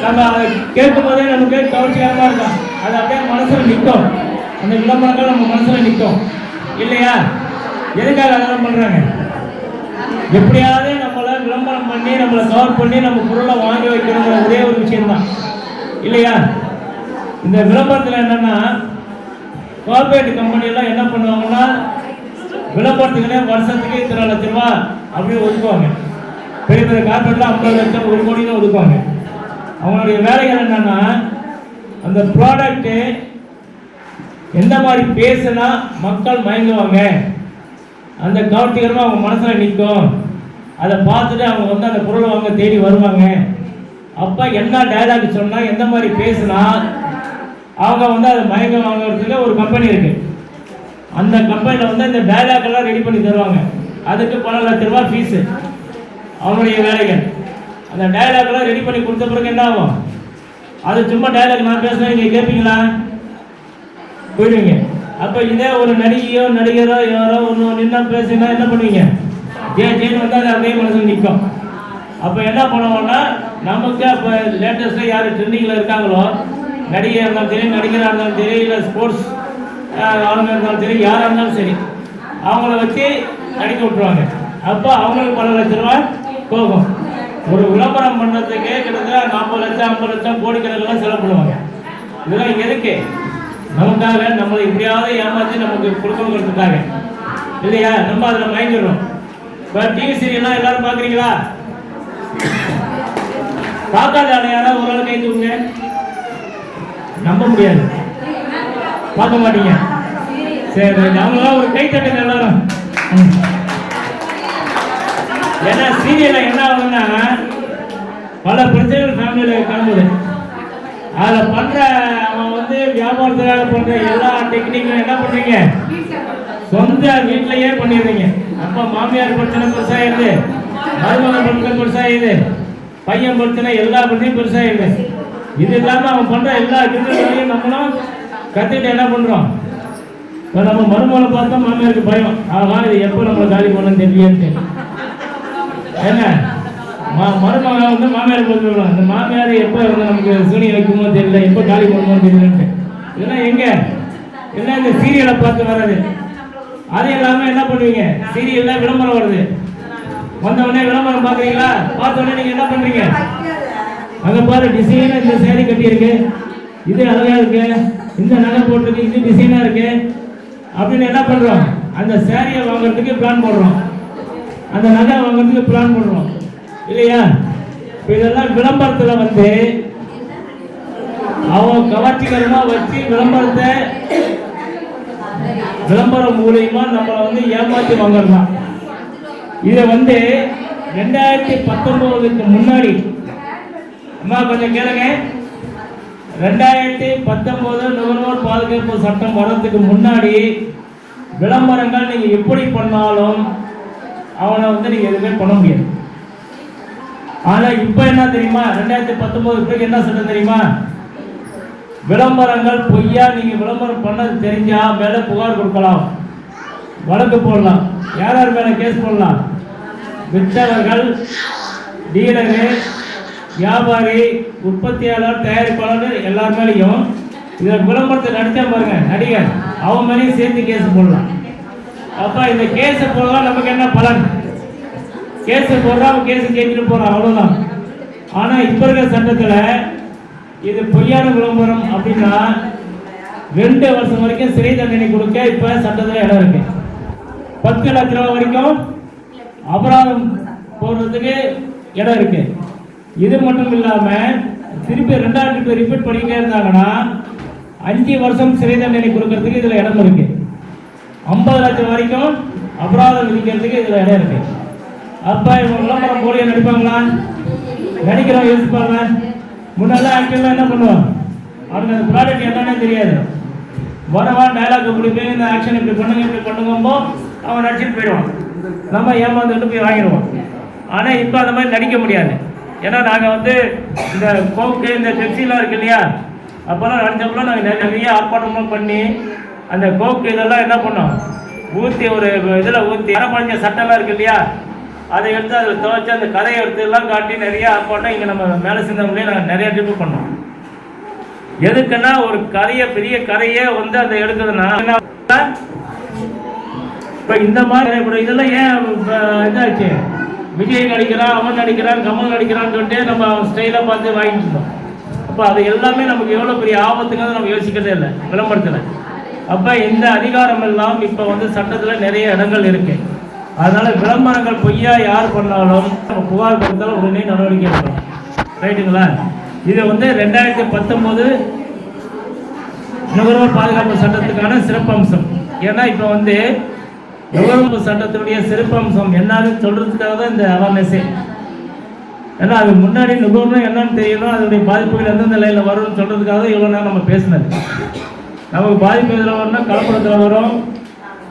நம்ம அதை கேட்கும் போதே நமக்கு கவர்ச்சிகரமா இருக்கும். அது அப்படியே மனசுல நிற்கும். அந்த விளம்பரங்கள் நம்ம மனசுல நிற்கும், இல்லையா? எதுக்காக அதெல்லாம் பண்றாங்க? எப்படியாவது நம்மளை விளம்பரம் பண்ணி நம்மளை கவர் பண்ணி நம்ம பொருளை வாங்கி வைக்கணுங்கிற ஒரே ஒரு விஷயம்தான், இல்லையா? இந்த விளம்பரத்தில் என்னன்னா கார்பரேட் கம்பெனியெல்லாம் என்ன பண்ணுவாங்கன்னா விளம்பரத்துக்குன்னே வருஷத்துக்கு இத்தனை லட்சம் ரூபா அப்படின்னு ஒதுக்குவாங்க. பெரிய பெரிய கார்பரேட்லாம் 50 லட்சம் 1 கோடி தான் ஒதுக்குவாங்க. அவங்களுடைய வேலைகள் என்னன்னா அந்த ப்ராடக்ட்டு எந்த மாதிரி பேசுனா மக்கள் மயங்குவாங்க, அந்த கவர்ச்சிகரமாக அவங்க மனசில் நிற்கும், அதை பார்த்துட்டு அவங்க வந்து அந்த பொருளை வாங்க தேடி வருவாங்க. அப்போ என்ன டைலாக் சொன்னால், எந்த மாதிரி பேசுனா அவங்க வந்து அதை மயங்க வாங்கிறதுக்கு ஒரு கம்பெனி இருக்குது. அந்த கம்பெனியில் வந்து இந்த டைலாக் எல்லாம் ரெடி பண்ணி தருவாங்க. அதுக்கு பல லட்ச ரூபா ஃபீஸு அவனுடைய வேலைகள். அந்த டைலாக் எல்லாம் ரெடி பண்ணி கொடுத்த பிறகு என்ன ஆகும்? அது சும்மா டைலாக் நான் பேசுகிறேன், நீங்கள் கேட்பீங்களா? போயிடுவீங்க. அப்போ இதே ஒரு நடிகையோ நடிகரோ யாரோ ஒன்று நின்னா பேசினா என்ன பண்ணுவீங்க? ஜேன்னு வந்து அது அப்படியே மனசில் நிற்கும். அப்போ என்ன பண்ணுவோம்னா நமக்கு அப்போ லேட்டஸ்ட்டாக யார் ட்ரெண்டிங்கில் இருக்காங்களோ, நடிகையாக இருந்தாலும் சரி, நடிகராக இருந்தாலும் சரி, இல்லை ஸ்போர்ட்ஸ் ஆளுங்க இருந்தாலும் சரி, யாராக இருந்தாலும் சரி, அவங்கள வச்சு நடிக்க விட்டுருவாங்க. அப்போ அவங்களுக்கு பல லட்ச ரூபா போகும். ஒரு விளம்பரம் பண்ணுறதுக்கு கிட்டத்தட்ட 40 லட்சம் 50 லட்சம் கோடிக்கணக்கெல்லாம் செலவு பண்ணுவாங்க. இதெல்லாம் எதுக்கு? நமக்காக நம்மளை இப்படியாவது ஏமாற்றி நமக்கு கொடுக்கணுங்கிறதுக்காக, இல்லையா? நம்ம அதில் மயங்கிடுறோம். இப்போ டிவி சீரியல்லாம் எல்லாரும் பார்க்குறீங்களா? பார்க்காத யாராவது ஒரு ஆள் கை தூங்க. நம்ப முடியாது, பார்க்க மாட்டீங்க. சரி, அவங்களாம் ஒரு கை தட்டுங்க எல்லாரும். ஏன்னா சீரியல்ல என்ன ஆகுதுன்னா பல பிரச்சனைகள் ஃபேமிலியில் கிளம்புது. அதில் பண்ணுற அவன் வந்து வியாபாரத்துக்காக பண்ணுற எல்லா டெக்னிக்கும் என்ன பண்ணுறீங்க? சொந்த வீட்டிலையே பண்ணிடுறீங்க. அப்போ மாமியார் பிரச்சனை பெருசாகிடுது, மருமகன் பிரச்சனை பெருசாகிடுது, பையன் பிரச்சனை, எல்லா பிரச்சனையும் பெருசாகிடுது. இது இல்லாமல் அவன் பண்ணுற எல்லா கிட்டத்தையும் நம்மளும் கற்றுக்கிட்டு என்ன பண்ணுறோம்? இப்போ நம்ம மருமகளை பார்த்தா மாமியாருக்கு பயம், ஆகா இது எப்போ நம்மளை காலி பண்ணணும்னு தெரியலன்ட்டு. என்ன மருமக வந்து மாமியார் போட்டுருக்கலாம், இந்த மாமியார் எப்போ வந்து நமக்கு சூனி வைக்குமோ தெரியல, எப்போ காலி பண்ணுமோ தெரியலன்ட்டு. இதெல்லாம் எங்கே? என்ன இந்த சீரியலை பார்த்து வர்றது. அது இல்லாமல் என்ன பண்ணுவீங்க? சீரியலில் விளம்பரம் வருது, வந்தவுடனே விளம்பரம் பார்க்குறீங்களா? பார்த்தோடனே நீங்கள் என்ன பண்ணுறீங்க? அங்கே பாரு டிசைனாக இந்த சேரீ கட்டியிருக்கு, இது அழகாக இருக்கு, இந்த நகை போட்டிருக்கு, இது டிசைனாக இருக்கு அப்படின்னு என்ன பண்ணுறோம்? அந்த சேரீயை வாங்குறதுக்கு பிளான் போடுறோம், அந்த நகை வாங்குறதுக்கு பிளான் பண்ணுறோம், இல்லையா? இதெல்லாம் விளம்பரத்தில் வந்து அவன் கவர்ச்சிகரமா வச்சு விளம்பரம் மூலியமா நம்மளை வந்து ஏமாற்றி வாங்கலாம். இதை வந்து 2019க்கு முன்னாடி அம்மா கொஞ்சம் கேளுங்க. 2019 நுகர்வோர் பாதுகாப்பு சட்டம் வர்றதுக்கு முன்னாடி விளம்பரங்கள் நீங்க எப்படி பண்ணாலும் அவனை வந்து நீங்க எதுவுமே பண்ண முடியாது. ஆனா இப்ப என்ன தெரியுமா, 2019 என்ன சட்டம் தெரியுமா, விளம்பரங்கள் பொய்யா நீங்க விளம்பரம் பண்ணது தெரிஞ்சா மேல புகார் கொடுக்கலாம், வழக்கு போடலாம். யார் யார் மேல கேஸ் போடலாம்? விற்றவர்கள், டீலரு, வியாபாரி, உற்பத்தியாளர், தயாரிப்பாளர் எல்லார் மேலேயும் இதில் விளம்பரத்தை நடிச்சா பாருங்க நடிகர், அவன் மேலேயும் சேர்த்து கேஸ் போடலாம். அப்ப இந்த கேஸ் போடலாம் நமக்கு என்ன பலன்? கேஸ் போடுறா அவன் கேஸ் ஜெயிச்சுட்டு போறான், அவ்வளவுதான். ஆனா இப்ப இருக்கிற சட்டத்துல இது பொய்யான விளம்பரம் அப்படின்னா 2 வருஷம் வரைக்கும் சிறை தண்டனை கொடுக்க இப்ப சட்டத்துல இடம் இருக்கு. 10 லட்ச ரூபாய் வரைக்கும் அபராதம் போடுறதுக்கு இடம் இருக்கு. இது மட்டும் இல்லாம திருப்பி 2வது ரிப்பீட் பண்ணிக்கிட்டே இருந்தாங்கன்னா 5 வருஷம் சிறை தண்டனை கொடுக்கறதுக்கு இதுல இடம் இருக்கு. 50 லட்சம் வரைக்கும் அபராதம் விதிக்கிறதுக்கு இதுல இடம் இருக்கு. அப்ப இவங்க விளம்பரம் போலியா நடிப்பாங்களா? நடிக்கிறோம் யோசிப்பாங்க. முன்னெல்லாம் ஆக்சுவலாக என்ன பண்ணுவோம், அவனுக்கு அந்த ப்ராடக்ட் என்னன்னே தெரியாது. வரவா டைலாக் இப்படி போய் இந்த ஆக்ஷன் இப்படி பண்ணுங்கம்போ அவன் நடிச்சுட்டு போயிடுவான், நம்ம ஏமாந்துட்டு போய் வாங்கிடுவோம். ஆனால் இப்போ அந்த மாதிரி நடிக்க முடியாது. ஏன்னா நாங்கள் வந்து இந்த கோக்கு இந்த பெப்சிலாம் இருக்கு இல்லையா, அப்போல்லாம் நடிச்சப்பெல்லாம் நாங்கள் நிறைய ஆர்ப்பாட்டமாக பண்ணி அந்த கோக்கு இதெல்லாம் என்ன பண்ணோம், ஊற்றி ஒரு இதில் ஊற்றி அரைப்பழிஞ்ச சட்டெல்லாம் இருக்கு இல்லையா, அதை எடுத்து அதில் துவைச்சி அந்த கதையை எடுத்து எல்லாம் காட்டி நிறைய ஆர்ப்பாட்டம் இங்கே நம்ம மேலே சேர்ந்தவங்களே நாங்கள் நிறைய ட்ரிப்பு பண்ணோம். எதுக்குன்னா ஒரு கதையை பெரிய கதையை வந்து அதை எடுக்குதுன்னா இப்போ இந்த மாதிரி இதெல்லாம் ஏன் இதாச்சு, விஜய் நடிக்கிறான், அவன் நடிக்கிறான், கமல் நடிக்கிறான்னு சொல்லிட்டு நம்ம ஸ்டைலாக பார்த்து வாங்கிட்டு இருந்தோம். அப்போ அது எல்லாமே நமக்கு எவ்வளோ பெரிய ஆபத்துங்கிறது நம்ம யோசிக்கிறதே இல்லை விளம்பரத்தில். அப்போ இந்த அதிகாரம் எல்லாம் இப்போ வந்து சட்டத்தில் நிறைய இடங்கள் இருக்கு. அதனால விளம்பரங்கள் பொய்யா யார் பண்ணாலும் நம்ம புகார் கொடுத்தாலும் உடனே நடவடிக்கை எடுக்கணும். ரைட்டுங்களா? இது வந்து 2019 நுகர்வோர் பாதுகாப்பு சட்டத்துக்கான சிறப்பம்சம். ஏன்னா இப்போ வந்து நுகர்வோர் சட்டத்தினுடைய சிறப்பம்சம் என்னன்னு சொல்றதுக்காக தான் இந்த அவேர்னஸே. ஏன்னா அது முன்னாடி நுகர்வோர் என்னன்னு தெரியணும், அதனுடைய பாதிப்புகள் எந்தெந்த நிலையில் வரும்னு சொல்றதுக்காக தான் இவ்வளோ நேரம் நம்ம பேசினது. நமக்கு பாதிப்பு இதில் வரும்னா கலப்படத்தில் வரும்,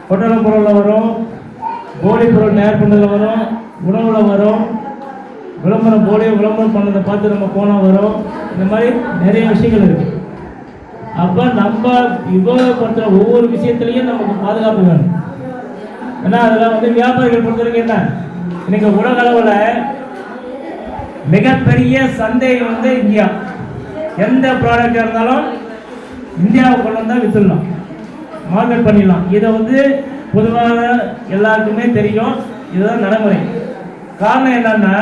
பொட்டல பொருளில் வரும், போலி பொருள் தயார் பண்ணதில் வரும், உணவில் வரும், விளம்பரம் போலியோ விளம்பரம் பண்ணதை பார்த்து நம்ம போனால் வரும். இந்த மாதிரி நிறைய விஷயங்கள் இருக்கு. அப்போ நம்ம உபயோகப்படுத்துகிற ஒவ்வொரு விஷயத்துலையும் நமக்கு பாதுகாப்பு வேணும். ஏன்னா அதில் வந்து வியாபாரிகள் பொறுத்தவரைக்கும் என்ன, இன்னைக்கு உலக அளவில் மிகப்பெரிய சந்தை வந்து இந்தியா. எந்த ப்ராடக்டாக இருந்தாலும் இந்தியாவை கொண்டு வந்தால் விற்றுடலாம், மார்க்கெட் பண்ணிடலாம். இதை வந்து பொதுவாக எல்லாருக்குமே தெரியும், இதுதான் நடைமுறை. காரணம் என்னன்னா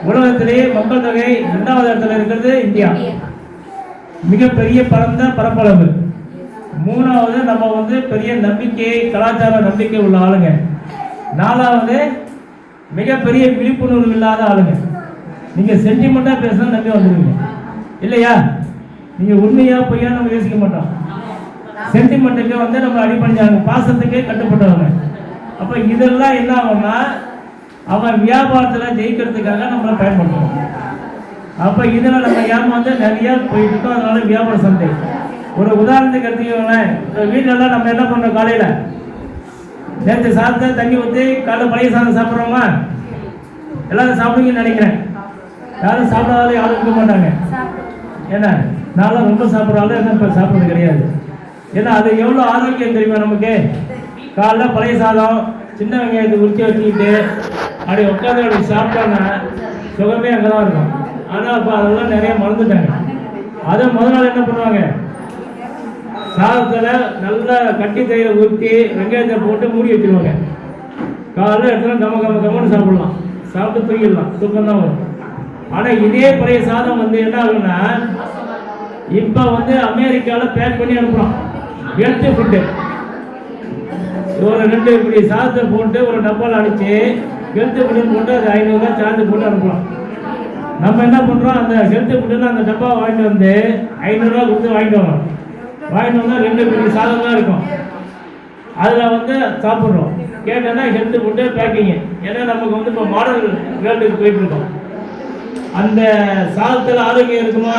உலகத்திலேயே மக்கள் தொகை 2வது இடத்துல இருக்கிறது இந்தியா, மிகப்பெரிய பரந்த பரப்பளவு. 3வது நம்ம வந்து பெரிய நம்பிக்கை, கலாச்சார நம்பிக்கை உள்ள ஆளுங்க. 4வது மிகப்பெரிய விழிப்புணர்வு இல்லாத ஆளுங்க. நீங்க சென்டிமெண்டா பேசினா நம்பி வந்துடுவீங்க இல்லையா? நீங்க உண்மையா பொய்யா நம்ம யோசிக்க மாட்டோம். சென்டிமெண்ட்டுக்கு வந்து நம்ம அடிப்படைஞ்சாங்க, பாசத்துக்கே கட்டுப்பட்டவங்க. அப்ப இதெல்லாம் என்ன ஆகும்னா அவன் வியாபாரத்தில் ஜெயிக்கிறதுக்காக நம்மளை பயன்படுத்துவோம். அப்ப இதில் நம்ம ஏமாந்து நிறைய போயிட்டு இருக்கோம். அதனால வியாபார சந்தை ஒரு உதாரணத்துக்கு எடுத்துக்கோங்களேன். வீட்டிலலாம் நம்ம என்ன பண்றோம், காலையில நேற்று சாப்பிட்டு தண்ணி ஊற்றி காலைல பழைய சாதம் சாப்பிட்றோமா? எல்லாரும் சாப்பிடுங்கன்னு நினைக்கிறேன். யாரும் சாப்பிடாதாலும் யாரும் இருக்க மாட்டாங்க. ஏன்னா நான்லாம் ரொம்ப சாப்பிட்றாலும் என்ன இப்போ சாப்பிட்றது கிடையாது. ஏன்னா அது எவ்வளோ ஆரோக்கியம் தெரியுமா நமக்கு? காலைல பழைய சாதம் சின்ன வெங்காயத்தை உரிச்சி வச்சுக்கிட்டு அப்படி உட்காந்து அப்படி சாப்பிட்டோன்னா சுகமே அங்கே தான் இருக்கும். ஆனால் அப்போ அதெல்லாம் நிறைய மறந்துட்டாங்க. அதை முதல் நாள் என்ன பண்ணுவாங்க, சாதத்தில் நல்லா கட்டி தயிரை ஊற்றி வெங்காயத்தை போட்டு மூடி வச்சுருவாங்க. காலையில் எடுத்துலாம் கம்மன்னு சாப்பிடலாம், சாப்பிட்டு தூக்கிடலாம், தூக்கம் தான் வரும். ஆனால் இதே பழைய சாதம் வந்து என்ன ஆகுன்னா இப்போ வந்து அமெரிக்காவில் பேக் பண்ணி அனுப்புகிறோம். ஹெல்த்தி ஃபுட்டு ஒரு 2 இப்படி சாதத்தை போட்டு ஒரு டப்பாவில் அடித்து ஹெல்த்தி ஃபுட்டுன்னு போட்டு அது 500 ரூபா சார்ஜ் போட்டு அனுப்பலாம். நம்ம என்ன பண்ணுறோம், அந்த ஹெல்த்து ஃபுட்டுன்னு அந்த டப்பா வாங்கிட்டு வந்து 500 ரூபா கொடுத்து வாங்கிட்டு வரோம். வாங்கிட்டு வந்தால் 2 பெரிய சாதம் தான் இருக்கும். அதில் வந்து சாப்பிட்றோம். கேட்டோன்னா ஹெல்த்து ஃபுட்டு பேக்கிங்கு. ஏன்னா நமக்கு வந்து இப்போ மாடல் வேர்ல்டுக்கு போயிட்டுருக்கோம். அந்த சாதத்தில் ஆரோக்கியம் இருக்குமா?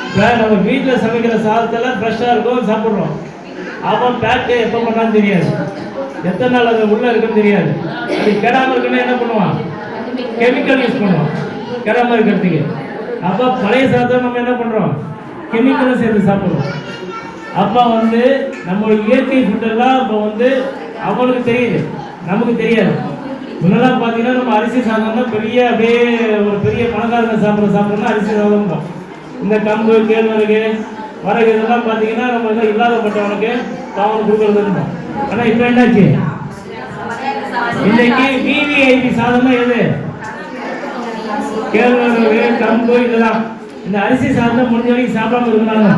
இப்போ நம்ம வீட்டில் சமைக்கிற சாதத்தில் ஃப்ரெஷ்ஷாக இருக்கும், சாப்பிட்றோம். அவன் பேக்கு எப்போ பண்ணான்னு தெரியாது, எத்தனை நாள் அது உள்ளே இருக்குன்னு தெரியாது. அது கெடாமல் இருக்குன்னா என்ன பண்ணுவான், கெமிக்கல் யூஸ் பண்ணுவான் கெடாமல் இருக்கிறதுக்கு. அப்போ பழைய சாதத்தை நம்ம என்ன பண்ணுறோம், கெமிக்கலும் சேர்த்து சாப்பிட்றோம். அப்போ வந்து நம்ம இயற்கை ஃபுட்டெல்லாம் இப்போ வந்து அவனுக்கு தெரியுது, நமக்கு தெரியாது. முன்னெல்லாம் பார்த்தீங்கன்னா நம்ம அரிசி சாதம்னா பெரிய அப்படியே ஒரு பெரிய பணக்காரங்க சாப்பிட்றோம்னா அரிசி சாதம் தான். இந்த கம்பு, கேழ்வரகு, வரகு இதெல்லாம் பார்த்தீங்கன்னா நம்ம எல்லாம் இல்லாதப்பட்டவனுக்கு அவனுக்கு கொடுக்குறது இருந்தோம். ஆனால் இப்போ என்னாச்சு, இன்னைக்கு விவிஐபி சாதம்னா எது, கேழ்வரகு, கம்பு இதெல்லாம். இந்த அரிசி சாதம் முடிஞ்ச வரைக்கும் சாப்பிடாம இருக்கிறாங்க.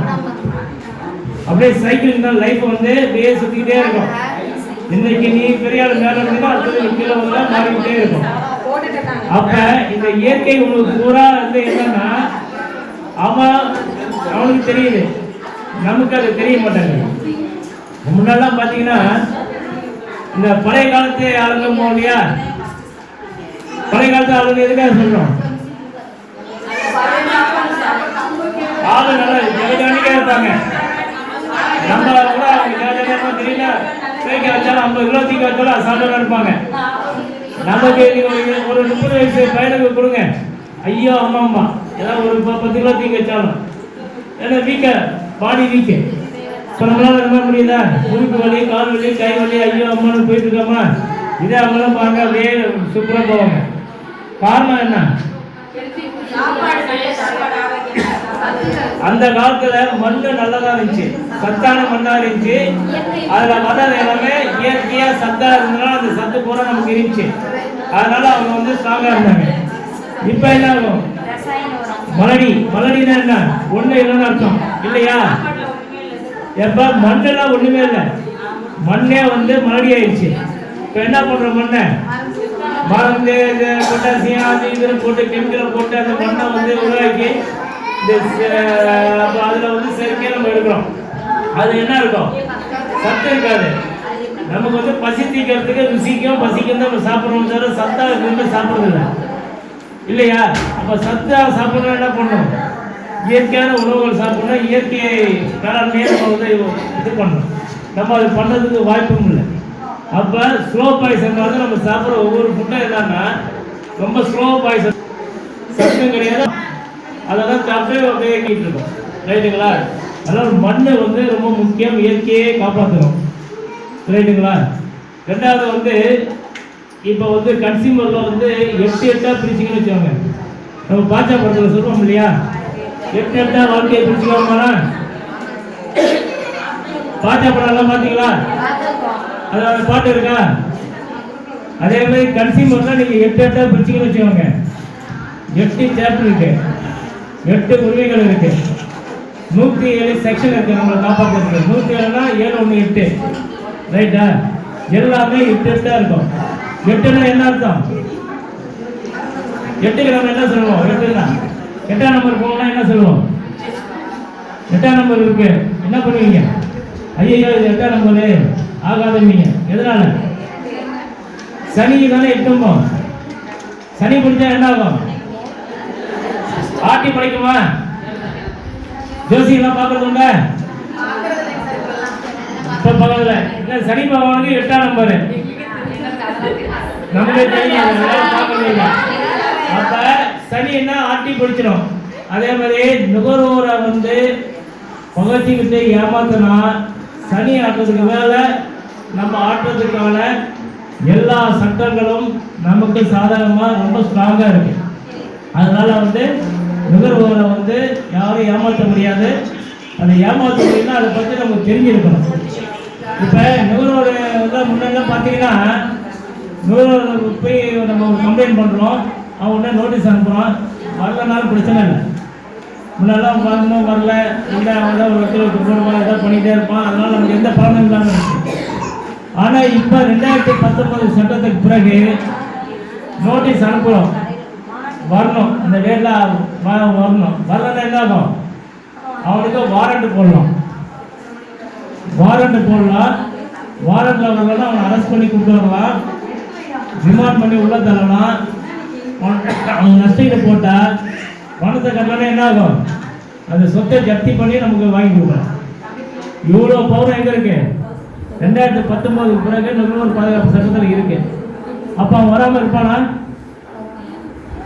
அப்படியே சைக்கிள் தான் லைஃப் வந்து அப்படியே சுற்றிக்கிட்டே இருக்கும். இன்னைக்கு நீ பெரிய ஆள் மேலே இருந்தா அடுத்தது கீழே வந்து மாறிக்கிட்டே இருக்கும். அப்ப இந்த இயற்கை உங்களுக்கு பூரா வந்து என்னன்னா அவனுக்கு தெரியுது, நமக்கு அது தெரிய மாட்டாங்க. முன்னெல்லாம் பார்த்தீங்கன்னா இந்த பழைய காலத்து ஆளுங்க இல்லையா, பழைய காலத்து ஆளுங்க எதுக்காக சொல்றோம், ஆளு நல்லா ஜெகஜானிக்கா இருப்பாங்க. நம்ம கூட அவங்க ஜெகஜானியா தெரியல, தேய்க்க வச்சாலும் 50 கிலோ தீக்க வச்சாலும் சாப்பிட இருப்பாங்க. நமக்கு ஒரு 30 வயசு பையனுக்கு கொடுங்க, ஐயோ அம்மா அம்மா ஏதாவது ஒரு 10 கிலோ தீக்க வச்சாலும் ஏன்னா வீக்க பாடி வீக்கு. இப்போ நம்மளால என்ன முடியுதா, முதுகு வலி, கால் வலி, கை வலி, ஐயோ அம்மானு போயிட்டு இருக்காமா. இதே அவங்களாம் பாருங்க அப்படியே சூப்பராக போவாங்க. காரணம் என்ன, அந்த காலத்துல மண்ணு நல்லதா இருந்துச்சு, சத்தான மண்ணா இருந்துச்சு. அதுல மதம் எல்லாமே இயற்கையா சத்தா இருந்ததுனால அந்த சத்து பூரா நமக்கு இருந்துச்சு. அதனால அவங்க வந்து ஸ்ட்ராங்கா இருந்தாங்க. இப்ப என்ன ஆகும், மலடினா என்ன, ஒண்ணு இல்லைன்னு அர்த்தம் இல்லையா. எப்ப மண்ணெல்லாம் ஒண்ணுமே இல்லை, மண்ணே வந்து மலடி ஆயிடுச்சு. இப்ப என்ன பண்ற, மண்ணை மருந்து பொட்டாசியம் அது இதில் போட்டு கெமிக்கலை போட்டு அந்த மண்ணை வந்து உருவாக்கி அதுல வந்து செயற்கையாக நம்ம எடுக்கிறோம். அது என்ன இருக்கும், சத்து இருக்காது. நமக்கு வந்து பசி தீக்கிறதுக்கு ருசிக்கும் பசிக்கும் தான் நம்ம சாப்பிட்றோம், தவிர சத்தா இருந்து சாப்பிட்றது இல்லை இல்லையா. அப்போ சத்தா சாப்பிட்றோம் என்ன பண்ணணும், இயற்கையான உணவுகள் சாப்பிட்றோம், இயற்கையை வேளாண்மையை நம்ம வந்து இது பண்ணணும். நம்ம அது பண்ணுறதுக்கு வாய்ப்பும் இல்லை. அப்போ ஸ்லோ பாய்சன் வந்து நம்ம சாப்பிட்ற ஒவ்வொரு ஃபுட்டும் என்னன்னா ரொம்ப ஸ்லோ பாய்சன், சத்தம் கிடையாது. அதை தான் சாப்பிட்டு உபயோகிக்கிட்டு இருக்கோம், ரைட்டுங்களா. அதனால் மண் வந்து ரொம்ப முக்கியம், இயற்கையே காப்பாற்றணும், ரைட்டுங்களா. ரெண்டாவது வந்து இப்போ வந்து கன்சியூமரில் வந்து 8 பிரிச்சிங்கன்னு வச்சுக்கோங்க. நம்ம பாச்சா படத்தில் சொல்லுவோம் இல்லையா, 8 வாழ்க்கையை பிரிச்சுக்கோங்களா. பாச்சா படம்லாம் பார்த்தீங்களா, அதாவது பாட்டு இருக்கா. அதே மாதிரி கன்சியூமர்லாம் நீங்கள் 8 பிரிச்சிங்கன்னு வச்சுக்கோங்க. 8 சாப்டர் இருக்கு, 8 உரிமைகள் இருக்கு, 107 செக்ஷன் இருக்கு நம்மளை காப்பாற்றுறதுக்கு. 107னா 7 1 8, ரைட்டா. எல்லாமே 8 இருக்கும். 8னா என்ன அர்த்தம், 8க்கு நம்ம என்ன சொல்லுவோம், 8னா 8ஆம் நம்பர் போகணும்னா என்ன சொல்லுவோம், 8ஆம் நம்பர் இருக்கு என்ன பண்ணுவீங்க, ஐயோ இது 8ஆம் நம்பரு ஆகாதீங்க. எதனால, சனி தானே 8. சனி பிடிச்சா என்ன ஆகும், ஆட்டி படைக்குமா. ஜோசியெல்லாம் பார்க்கறது உண்டா, இப்போ பக்கத்தில் இல்லை. சனி பகவானுக்கு 8ஆம் நம்பரு நம்மளே தெரியும், பார்க்கறது. அப்ப சனி என்ன ஆட்டி பிடிச்சிடும். அதே மாதிரி நுகர்வோரை வந்து பகச்சிக்கிட்டு ஏமாத்தினா சனி ஆட்டுறதுக்கு மேலே நம்ம ஆட்டுறதுக்கான எல்லா சட்டங்களும் நமக்கு சாதகமாக ரொம்ப ஸ்ட்ராங்காக இருக்கு. அதனால வந்து நுகர்வோரை வந்து யாரும் ஏமாற்ற முடியாது. அதை ஏமாற்ற முடியும்னா அதை பற்றி நமக்கு தெரிஞ்சிருக்கணும். இப்போ நுகர்வோர் வந்து முன்னெல்லாம் பார்த்தீங்கன்னா நுகர்வோர் போய் நம்ம கம்ப்ளைண்ட் பண்ணுறோம், அவன் உடனே நோட்டீஸ் அனுப்புகிறான், வரலனாலும் பிரச்சனை இல்லை. முன்னெல்லாம் வரணும் வரல இல்லை அவன் தான் ஒரு இடத்துல போடுவான் எதாவது பண்ணிகிட்டே இருப்பான், அதனால் நமக்கு எந்த பலனும் இல்லாமல் இருக்கு. ஆனால் இப்போ 2019 சட்டத்துக்கு பிறகு நோட்டீஸ் அனுப்புகிறோம், வரணும், அந்த டேட்டில் வரணும். வரலன்னா என்ன ஆகும்? அவனுக்கு வாரண்ட் போடலாம். வாரண்ட் போடலாம். வாரண்டில் வரலன்னா அவனை அரெஸ்ட் பண்ணி கூப்பிட்டு வரலாம், ரிமாண்ட் பண்ணி உள்ள தரலாம். அவங்க நஷ்டீடு போட்டால் பணத்தை கட்டலன்னா என்ன ஆகும்? அந்த சொத்தை ஜப்தி பண்ணி நமக்கு வாங்கி கொடுக்கலாம். இவ்வளோ பவர் எங்கே இருக்கு? 2019 பிறகு நுகர்வோர் பாதுகாப்பு சட்டத்தில் இருக்கு. அப்போ அவன் வராமல் இருப்பானா?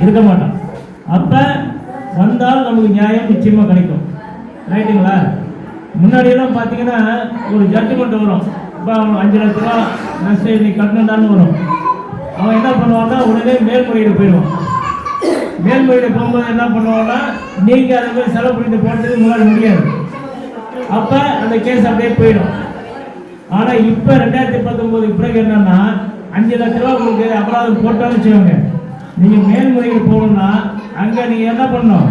இருக்க மாட்டான். அப்போ வந்தால் நமக்கு நியாயம் நிச்சயமாக கிடைக்கும். ரைட்டுங்களா? முன்னாடியெல்லாம் பார்த்தீங்கன்னா ஒரு ஜட்ஜ்மெண்ட் வரும். இப்போ அவன் 5 லட்ச ரூபா நஷ்டம் நீ கட்டணும்னு வரும். அவன் என்ன பண்ணுவான்னா உடனே மேல்முறையீடு போயிடுவான். மேல்முறையீடு போகும்போது என்ன பண்ணுவாங்கன்னா நீங்கள் அதை போய் செலவு பண்ணிட்டு போகிறதுக்கு முன்னாடி முடியாது. அப்போ அந்த கேஸ் அப்படியே போயிடும். ஆனால் இப்போ 2019 பிறகு என்னன்னா 5 லட்ச ரூபா உங்களுக்கு அபராதம் போட்டாலும் வச்சுக்கோங்க, நீங்கள் மேல்முறையீடு போகணும்னா அங்கே நீங்கள் என்ன பண்ணணும்?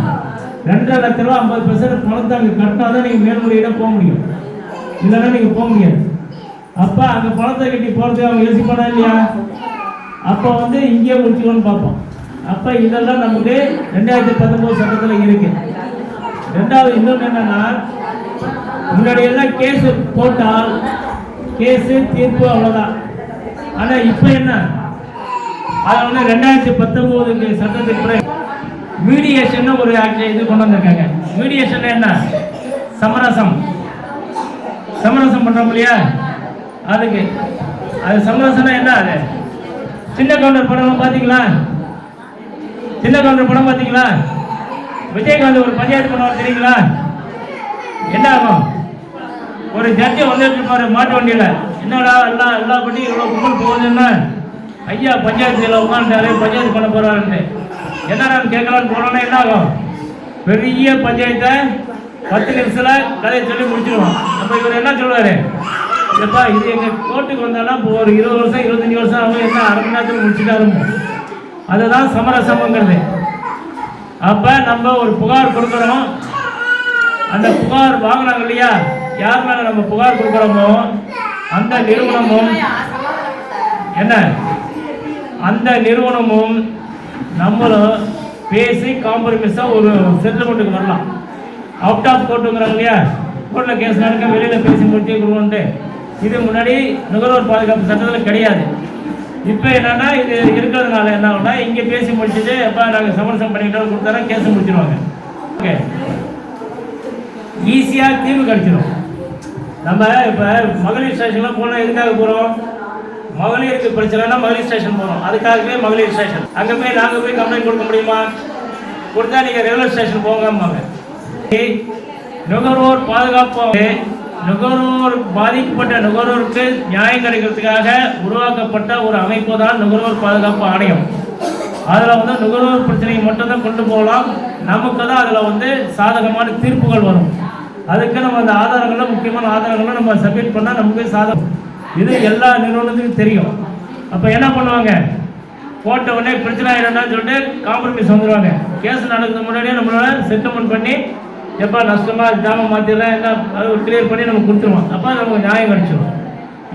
2.5 லட்ச ரூபா 50% பணத்தை அங்கே கட்டினா தான் நீங்கள் மேல்முறையீடாக போக முடியும். இல்லைன்னா நீங்கள் போக முடியாது. அப்போ அங்கே பணத்தை கட்டி போகிறதுக்கு அவங்க யோசிப்பானா இல்லையா? அப்போ வந்து இங்கேயே முடிச்சுக்கணும்னு பார்ப்போம். அப்போ இதெல்லாம் நமக்கு 2019 சட்டத்தில் இருக்கு. ரெண்டாவது இன்னொன்று என்னன்னா, முன்னாடி எல்லாம் கேஸு போட்டால் கேஸு தீர்ப்பு அவ்வளோதான். ஆனால் இப்போ என்ன, அதை வந்து 2019 சட்டத்துக்கு பிறகு மீடியேஷன் ஒரு இது கொண்டு வந்திருக்காங்க. மீடியேஷன் என்ன? சமரசம். சமரசம் பண்ணுறோம் இல்லையா? அதுக்கு அது சமரசம்னா என்ன? அது சின்ன கவுண்டர் படம் பார்த்தீங்களா? சின்ன கவுண்டர் படம் பார்த்தீங்களா? விஜயகாந்த் ஒரு பஞ்சாயத்து பண்ணுவார் தெரியுங்களா? என்ன ஆகும்? ஒரு ஜட்ஜை வந்துட்டு இருப்பாரு மாட்டு வண்டியில். என்னடா எல்லா பட்டி இவ்வளோ கும்பல் போகுதுன்னா, ஐயா பஞ்சாயத்தில் உட்காந்துட்டாரு, பஞ்சாயத்து பண்ண போறாருன்னு என்னடான்னு கேட்கலான்னு போனோன்னா என்ன ஆகும்? பெரிய பஞ்சாயத்தை 10 நிமிஷத்தில் கதையை சொல்லி முடிச்சிடுவான். அப்போ இவர் என்ன சொல்லுவார்? இல்லைப்பா இது எங்கள் கோர்ட்டுக்கு வந்தாலும் இப்போ ஒரு 20 வருஷம் 25 வருஷம் ஆகும், என்ன அரை மணி நேரத்தில் முடிச்சுட்டாருமோ. அதுதான் சமரசம்ங்கிறது. அப்போ நம்ம ஒரு புகார் கொடுக்குறோம். அந்த புகார் வாங்கினாங்க இல்லையா? யார் மேலே நம்ம புகார் கொடுக்குறோமோ அந்த நிறுவனமும் என்ன, அந்த நிறுவனமும் நம்மளும் பேசி காம்ப்ரமைஸாக ஒரு செட்டில்மெண்ட்டுக்கு வரலாம். அவுட் ஆஃப் கோர்ட்டுங்கிறாங்க இல்லையா? கோர்ட்டில் கேஸ் நடக்க வெளியில் பேசி முடிச்சு கொடுக்கணுன்ட்டு. இது முன்னாடி நுகர்வோர் பாதுகாப்பு சட்டத்தில் கிடையாது. இப்போ என்னன்னா இது இருக்கிறதுனால என்ன ஆகுனா, இங்கே பேசி முடிச்சுட்டு எப்போ நாங்கள் சமரசம் பண்ணிக்கிட்டோம் கொடுத்தாரா கேஸை முடிச்சிடுவாங்க. ஓகே, ஈஸியாக தீர்வு கிடைச்சிடும். நம்ம இப்போ மகளிர் ஸ்டேஷன்லாம் போனால் எதுக்காக போகிறோம்? மகளிருக்கு பிரச்சனைனா மகளிர் ஸ்டேஷன் போகிறோம். அதுக்காகவே மகளிர் ஸ்டேஷன். அங்கே போய் நாங்கள் போய் கம்ப்ளைண்ட் கொடுக்க முடியுமா? கொடுத்தா நீங்கள் ரெகுலர் ஸ்டேஷன் போகாமாங்க. நுகர்வோர் பாதுகாப்பு, நுகர்வோர் பாதிக்கப்பட்ட நுகர்வோருக்கு நியாயம் கிடைக்கிறதுக்காக உருவாக்கப்பட்ட ஒரு அமைப்பு தான் நுகர்வோர் பாதுகாப்பு ஆணையம். அதில் வந்து நுகர்வோர் பிரச்சனையை மட்டும்தான் கொண்டு போகலாம். நமக்கு தான் அதில் வந்து சாதகமான தீர்ப்புகள் வரும். அதுக்கு நம்ம அந்த ஆதாரங்கள்லாம், முக்கியமான ஆதாரங்கள்லாம் நம்ம சப்மிட் பண்ணால் நமக்கு சாதகம். இது எல்லா நிறுவனத்துக்கும் தெரியும். அப்போ என்ன பண்ணுவாங்க? போட்ட உடனே பிரச்சனை ஆகிடும்னு சொல்லிட்டு காம்ப்ரமைஸ் வந்துடுவாங்க. கேஸ் நடக்கிறதுக்கு முன்னாடியே நம்மளால செட்டில்மெண்ட் பண்ணி எப்போ நஷ்டமாக ஜாமம் மாற்றிடலாம் என்ன அது கிளியர் பண்ணி நம்ம கொடுத்துருவோம். அப்போ நமக்கு நியாயம் கிடைச்சிடும்.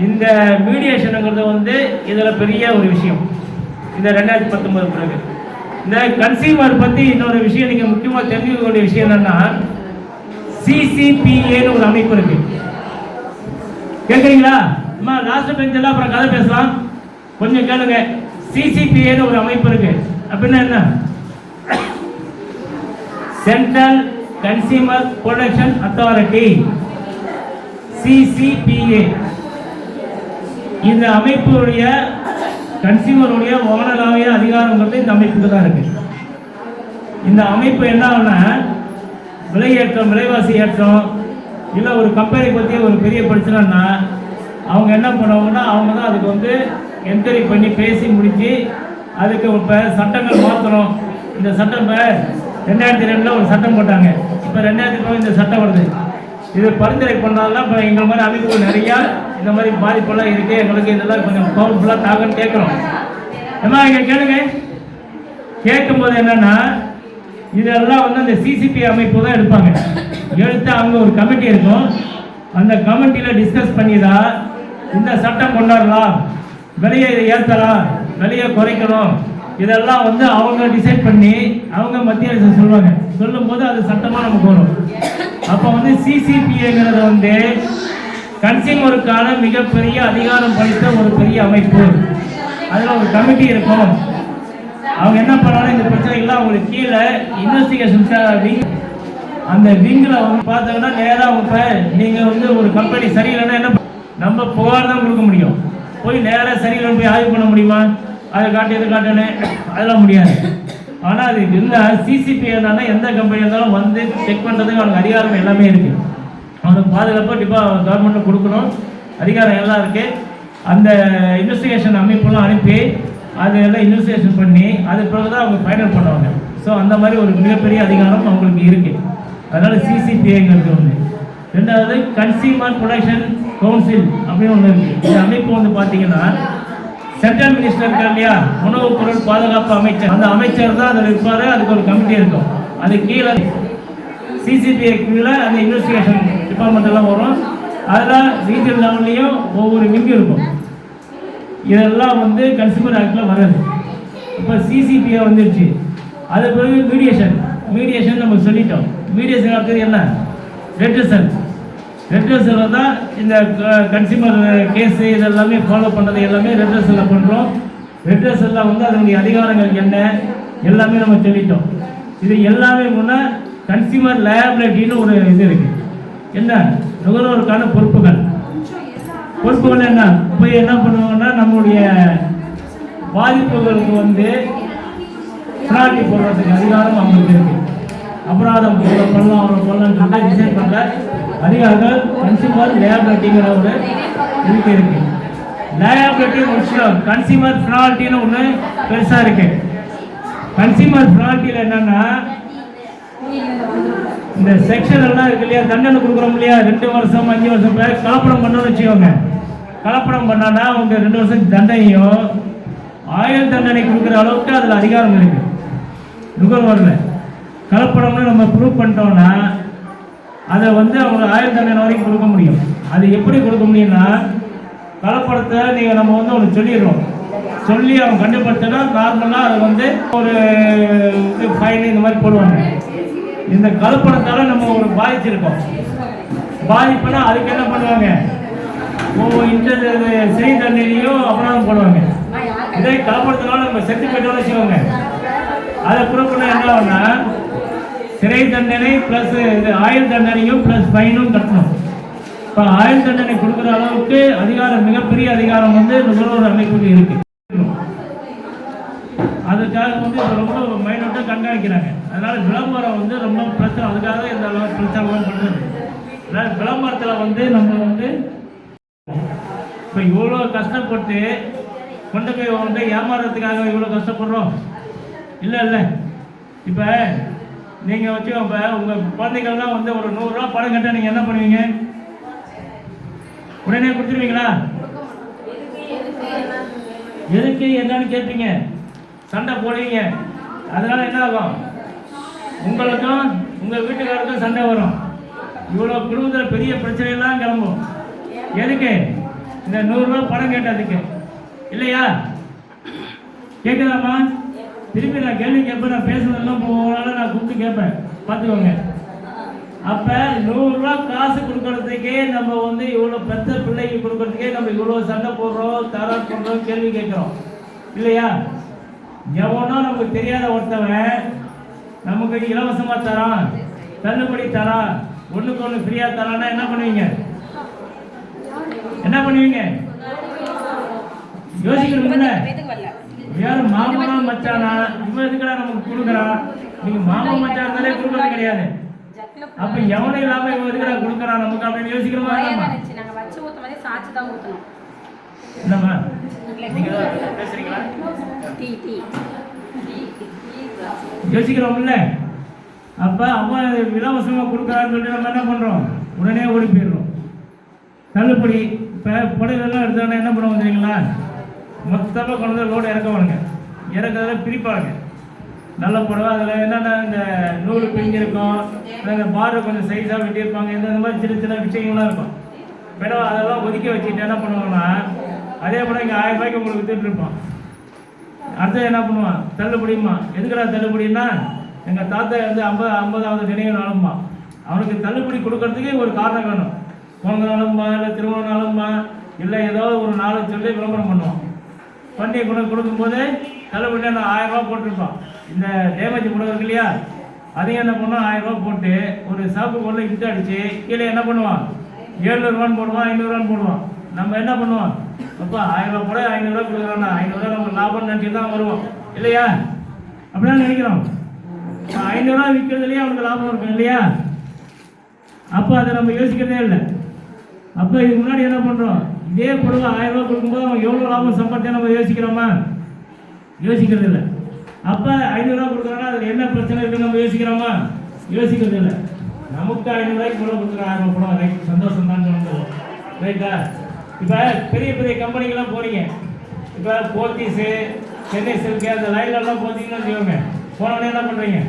இந்த மீடியேஷனுங்கிறது வந்து இதில் பெரிய ஒரு விஷயம். இந்த 2019 பிறகு இந்த கன்சியூமர் பற்றி இன்னொரு விஷயம் நீங்கள் முக்கியமாக தெரிஞ்சுக்க வேண்டிய விஷயம் என்னென்னா, சிசிபிஏன்னு ஒரு அமைப்பு இருக்கு. கேட்குறீங்களா? அம்மா லாஸ்ட் பெஞ்செல்லாம் அப்புறம் கதை பேசலாம், கொஞ்சம் கேளுங்க. சிசிபிஏன்னு ஒரு அமைப்பு இருக்கு. அப்படின்னா என்ன? Central consumer protection authority, CCPA. இந்த அமைப்புடைய கன்சியூமருடைய வானளாவிய அதிகாரங்கிறது இந்த அமைப்புக்கு தான் இருக்கு. இந்த அமைப்பு என்ன ஆகுனா, விலையேற்றம், விலைவாசி ஏற்றம், இல்லை ஒரு கம்பெனி பற்றி ஒரு பெரிய பிரச்சனைன்னா அவங்க என்ன பண்ணுவாங்கன்னா, அவங்க தான் அதுக்கு வந்து என்கொயரி பண்ணி பேசி முடித்து அதுக்கு இப்போ சட்டங்கள் மாற்றணும். இந்த சட்டம் இப்போ 2002 ஒரு சட்டம் போட்டாங்க. இப்போ 2002 இந்த சட்டம் வருது. இது பரிந்துரை பண்ணாதான் இப்போ எங்கள் மாதிரி அமைப்புகள் நிறையா இந்த மாதிரி பாதிப்பெல்லாம் இருக்குது, எங்களுக்கு இதெல்லாம் கொஞ்சம் பவர்ஃபுல்லாக தாங்கன்னு கேட்குறோம். ஏமா இங்கே கேளுங்க. கேட்கும்போது என்னென்னா, இதெல்லாம் வந்து அந்த சிசிபி அமைப்பு தான் எடுப்பாங்க. எடுத்து அவங்க ஒரு கமிட்டி இருக்கும். அந்த கமிட்டியில் டிஸ்கஸ் பண்ணி தான் இந்த சட்டம் கொண்டாடலாம், விலையை ஏற்றலாம், விலையை குறைக்கணும், இதெல்லாம் வந்து அவங்க டிசைட் பண்ணி அவங்க மத்திய அரசு சொல்லுவாங்க. சொல்லும்போது அது சட்டமாக நமக்கு வரும். அப்போ வந்து சிசிபிஏங்கிறது வந்து கன்சியூமருக்கான மிகப்பெரிய அதிகாரம் படைத்த ஒரு பெரிய அமைப்பு. அதில் ஒரு கமிட்டி இருக்கும். அவங்க என்ன பண்ணாலும் இந்த பிரச்சனைகள்லாம் அவங்களுக்கு கீழே இன்வெஸ்டிகேஷன் விங், அந்த விங்கில் வந்து பார்த்தோம்னா நேராக இப்போ நீங்கள் வந்து ஒரு கம்பெனி சரியில்லைன்னா என்ன நம்ம புகார் தான் கொடுக்க முடியும். போய் நேராக சரியில்லைன்னு போய் ஆய்வு பண்ண முடியுமா? அதை காட்டு இதை காட்டுன்னு அதெல்லாம் முடியாது. ஆனால் அது இருந்தால் சிசிபிஏனா எந்த கம்பெனி இருந்தாலும் வந்து செக் பண்ணுறதுக்கு அவனுக்கு அதிகாரம் எல்லாமே இருக்குது. அவனுக்கு பாதுகாப்பாக கவர்மெண்ட்டு கொடுக்கணும் அதிகாரம் எல்லாம் இருக்குது. அந்த இன்வெஸ்டிகேஷன் அமைப்பெல்லாம் அனுப்பி அதெல்லாம் இன்வெஸ்டிகேஷன் பண்ணி அது பிறகு தான் அவங்க ஃபைனல் பண்ணுவாங்க. ஸோ அந்த மாதிரி ஒரு மிகப்பெரிய அதிகாரம் அவங்களுக்கு இருக்குது. அதனால் சிசிபிஐங்கிறது ஒன்று. ரெண்டாவது கன்சியூமர் ப்ரொடக்ஷன் கவுன்சில் அப்படின்னு ஒன்று இருக்குது. இந்த அமைப்பு வந்து பார்த்தீங்கன்னா சென்ட்ரல் மினிஸ்டர் இருக்கார் இல்லையா, உணவுப் பொருள் பாதுகாப்பு அமைச்சர், அந்த அமைச்சர் தான் அதில் இருப்பார். அதுக்கு ஒரு கமிட்டி இருக்கும். அது கீழே சிசிபிஐ கீழே அந்த இன்வெஸ்டிகேஷன் டிபார்ட்மெண்ட் எல்லாம் வரும். அதில் ரீஜனல் லெவல்லையும் ஒவ்வொரு விங்கு இருக்கும். இதெல்லாம் வந்து கன்சியூமர் ஆக்டில் வராது. இப்போ சிசிபிஐ வந்துருச்சு. அது பிறகு மீடியேஷன் நம்ம சொல்லிட்டோம். மீடியேஷன் அடுத்தது என்ன? ரெட்ரஸல் தான் இந்த கன்சியூமர் கேஸு இதெல்லாமே ஃபாலோ பண்ணுறது எல்லாமே ரெட்ரஸலில் பண்ணுறோம். ரெட்ரஸலில் வந்து அதனுடைய அதிகாரங்கள் என்ன எல்லாமே நம்ம சொல்லிட்டோம். இது எல்லாமே முன்னே கன்சியூமர் லயபிலிட்டின்னு ஒரு இது இருக்குது. என்ன? நுகர்வோருக்கான பொறுப்புகள் என்ன? போய் என்ன பண்ணுவாங்கன்னா நம்மளுடைய பாதிப்புகளுக்கு வந்து பெனால்ட்டி போடுறதுக்கு அதிகாரம் அவங்களுக்கு இருக்குது. அபராதம் பண்ணலாம் அவரை பண்ணலான்னு சொல்லி டிசைட் பண்ணுற அதிகாரங்கள் கன்சியூமர் லயபிலிட்டிங்கிற ஒரு இதுக்கு இருக்குது. லயபிலிட்டி முடிச்சிடும். கன்சியூமர் பெனால்ட்டின்னு ஒன்று பெருசாக இருக்குது. கன்சியூமர் பெனால்ட்டியில் என்னென்னா இந்த செக்ஷன் எல்லாம் இருக்கு இல்லையா, தண்டனை கொடுக்குறோம் இல்லையா, 2 வருஷம் 5 வருஷம் கலப்படம் பண்ணணும்னு வச்சுக்கோங்க. கலப்படம் பண்ணான்னா அவங்க 2 வருஷம் தண்டனையும் ஆயுள் தண்டனை கொடுக்குற அளவுக்கு அதில் அதிகாரம் இருக்குது நுகர்வோரில். கலப்படம்னு நம்ம ப்ரூவ் பண்ணிட்டோம்னா அதை வந்து அவங்க ஆயுள் தண்டனை வரைக்கும் கொடுக்க முடியும். அது எப்படி கொடுக்க முடியும்னா, கலப்படத்தை நீங்கள் நம்ம வந்து அவனுக்கு சொல்லிடுறோம். சொல்லி அவன் கண்டுபிடிச்சனா நார்மலாக அதை வந்து ஒரு ஃபைன் இந்த மாதிரி போடுவாங்க. இந்த கலப்படத்தால் நம்ம ஒரு பாதிச்சிருக்கோம். பாதிப்புனா அதுக்கு என்ன பண்ணுவாங்க? சிறை தண்டனையும் அபராதம் போடுவாங்க. இதே கலப்படத்தினால நம்ம செத்து போயிட்டோம்னு வச்சுக்கோங்க, அதை ப்ரூவ் பண்ண என்ன ஆகும்னா சிறை தண்டனை ப்ளஸ் ஆயுள் தண்டனையும் ப்ளஸ் ஃபைனும் கட்டணும். இப்போ ஆயுள் தண்டனை கொடுக்குற அளவுக்கு அதிகாரம், மிகப்பெரிய அதிகாரம் வந்து நுகர்வோர் அமைப்புக்கு இருக்கு. அதுக்காக வந்து ரொம்ப மைனூட்டாக கண்காணிக்கிறாங்க. அதனால விளம்பரம் வந்து ரொம்ப பிரச்சனை. அதுக்காக இந்த அளவு பிரச்சனை பண்ணுறது. அதனால விளம்பரத்தில் வந்து நம்ம வந்து இப்போ இவ்வளோ கஷ்டப்பட்டு கொண்டு போய் வந்து ஏமாறுறதுக்காக இவ்வளோ கஷ்டப்படுறோம் இல்லை. இப்போ நீங்கள் வச்சுக்கோங்க, உங்கள் குழந்தைகள்லாம் வந்து ஒரு 100 ரூபா பணம் கட்டால் நீங்கள் என்ன பண்ணுவீங்க? உடனே கொடுத்துருவீங்களா? எதுக்கு என்னன்னு கேட்பீங்க, சண்டை போடுவீங்க. அதனால என்ன ஆகும்? உங்களுக்கும் உங்கள் வீட்டுக்காரருக்கும் சண்டை வரும். இவ்வளோ குடும்பத்தில் பெரிய பிரச்சனையெல்லாம் கிளம்பும். எதுக்கு? இந்த 100 ரூபா பணம் கேட்டதுக்கு இல்லையா? கேட்குதாம்மா? திருப்பி நான் கேள்வி கேட்பேன். நான் பேசுனதெல்லாம் போனாலும் நான் கூப்பிட்டு கேட்பேன், பார்த்துக்கோங்க. அப்போ 100 ரூபா காசு கொடுக்கறதுக்கே நம்ம வந்து இவ்வளோ பெற்ற பிள்ளைக்கு கொடுக்கறதுக்கே நம்ம இவ்வளோ சண்டை போடுறோம், தரம் போடுறோம், கேள்வி கேட்குறோம் இல்லையா? எவனோ நமக்கு தெரியாத ஒருத்தவன் நமக்கு இலவசமாக தரான், தள்ளுபடி தரான், ஒன்றுக்கு ஒன்று ஃப்ரீயாக தரான்னா என்ன பண்ணுவீங்க? யோசிக்கிறீங்கல்ல? வேற மாமனா மச்சானா இவன் எதுக்கடா நமக்கு கொடுக்குறான்? நீங்க மாமா மச்சான் இருந்தாலே கொடுக்கறது கிடையாது. அப்ப எவனும் இல்லாம இவன் எதுக்கடா கொடுக்குறான் நமக்கு அப்படின்னு யோசிக்கிறோமா? என்னம்மா நீங்க பேசுறீங்களா? யோசிக்கிறோம்ல? அப்ப அவன் இலவசமா கொடுக்குறான்னு சொல்லிட்டு நம்ம என்ன பண்றோம்? உடனே ஓடி போயிடுறோம். தள்ளுபடி இப்போ புடவைலாம் எடுத்தோன்னா என்ன பண்ணுவோம் தெரியுங்களா? மொத்தமாக கொண்டு வந்து லோடு இறக்குவானுங்க. இறக்குறதுல பிரிப்பாங்க. நல்ல புடவை அதில் என்னென்ன இந்த நூறு பிரிஞ்சிருக்கும், அந்த பார்டர் கொஞ்சம் சைஸாக வெட்டியிருப்பாங்க, இந்த மாதிரி சின்ன சின்ன விஷயங்கள்லாம் இருக்கும். மேடம் அதெல்லாம் ஒதுக்கி வச்சுட்டு என்ன பண்ணுவாங்கன்னா, அதே போல் இங்கே 1000 ரூபாய்க்கு உங்களுக்கு வித்துட்ருப்போம். அடுத்தது என்ன பண்ணுவான்? தள்ளுபடிமா. எதுக்குடா தள்ளுபடின்னா, எங்கள் தாத்தா வந்து 50வது நினைவு நாளும்மா. அவனுக்கு தள்ளுபடி கொடுக்கறதுக்கு ஒரு காரணம் வேணும். பிறந்த நாளும்மா, இல்லை திருமண நாளும்மா, இல்லை ஏதோ ஒரு நாளை சொல்லி விளம்பரம் பண்ணுவான். பண்ணி கொடுக்கும்போது தள்ளுபடியாக நான் 1000 ரூபா போட்டிருப்பான். இந்த டேமேஜ் கூட இருக்கு இல்லையா, அதையும் என்ன பண்ணுவான், 1000 ரூபா போட்டு ஒரு சாப்பு கொள்ள இட்டு அடிச்சு கீழே என்ன பண்ணுவான், 700 ரூபான்னு போடுவான், 500 ரூபான்னு போடுவான். நம்ம என்ன பண்ணுவோம், அப்போ 1000 ரூபா போட 500 ரூபா கொடுக்குறோம்னா 500 ரூபா நம்ம லாபம் நினச்சி தான் வருவோம் இல்லையா? அப்படிதான் நினைக்கிறோம். 500 ரூபா விற்கிறதுலையே அவனுக்கு லாபம் இருக்கும் இல்லையா? அப்போ அதை நம்ம யோசிக்கிறதே இல்லை. அப்போ இதுக்கு முன்னாடி என்ன பண்ணுறோம், இதே பொருள் 1000 ரூபா கொடுக்கும்போது அவன் எவ்வளோ லாபம் சம்பாதிச்சா நம்ம யோசிக்கிறோமா? யோசிக்கிறது இல்லை. அப்போ 500 ரூபா கொடுக்குறோன்னா அதில் என்ன பிரச்சனை இருக்குன்னு நம்ம யோசிக்கிறோமா? யோசிக்கிறது இல்லை. நமக்கு 500 ரூபாய்க்கு கூட கொடுக்குறோம், 1000 ரூபா போடுவோம், ரைட், சந்தோஷம் தான் சொல்லுவோம், ரைட்டா? இப்போ பெரிய பெரிய கம்பெனிக்கெல்லாம் போகிறீங்க. இப்போ போத்தீஸு, சென்னை சில்க்கு, அந்த லைன்லலாம் போத்தீங்கன்னு வச்சுக்கோங்க. போனோடனே என்ன பண்ணுறீங்க,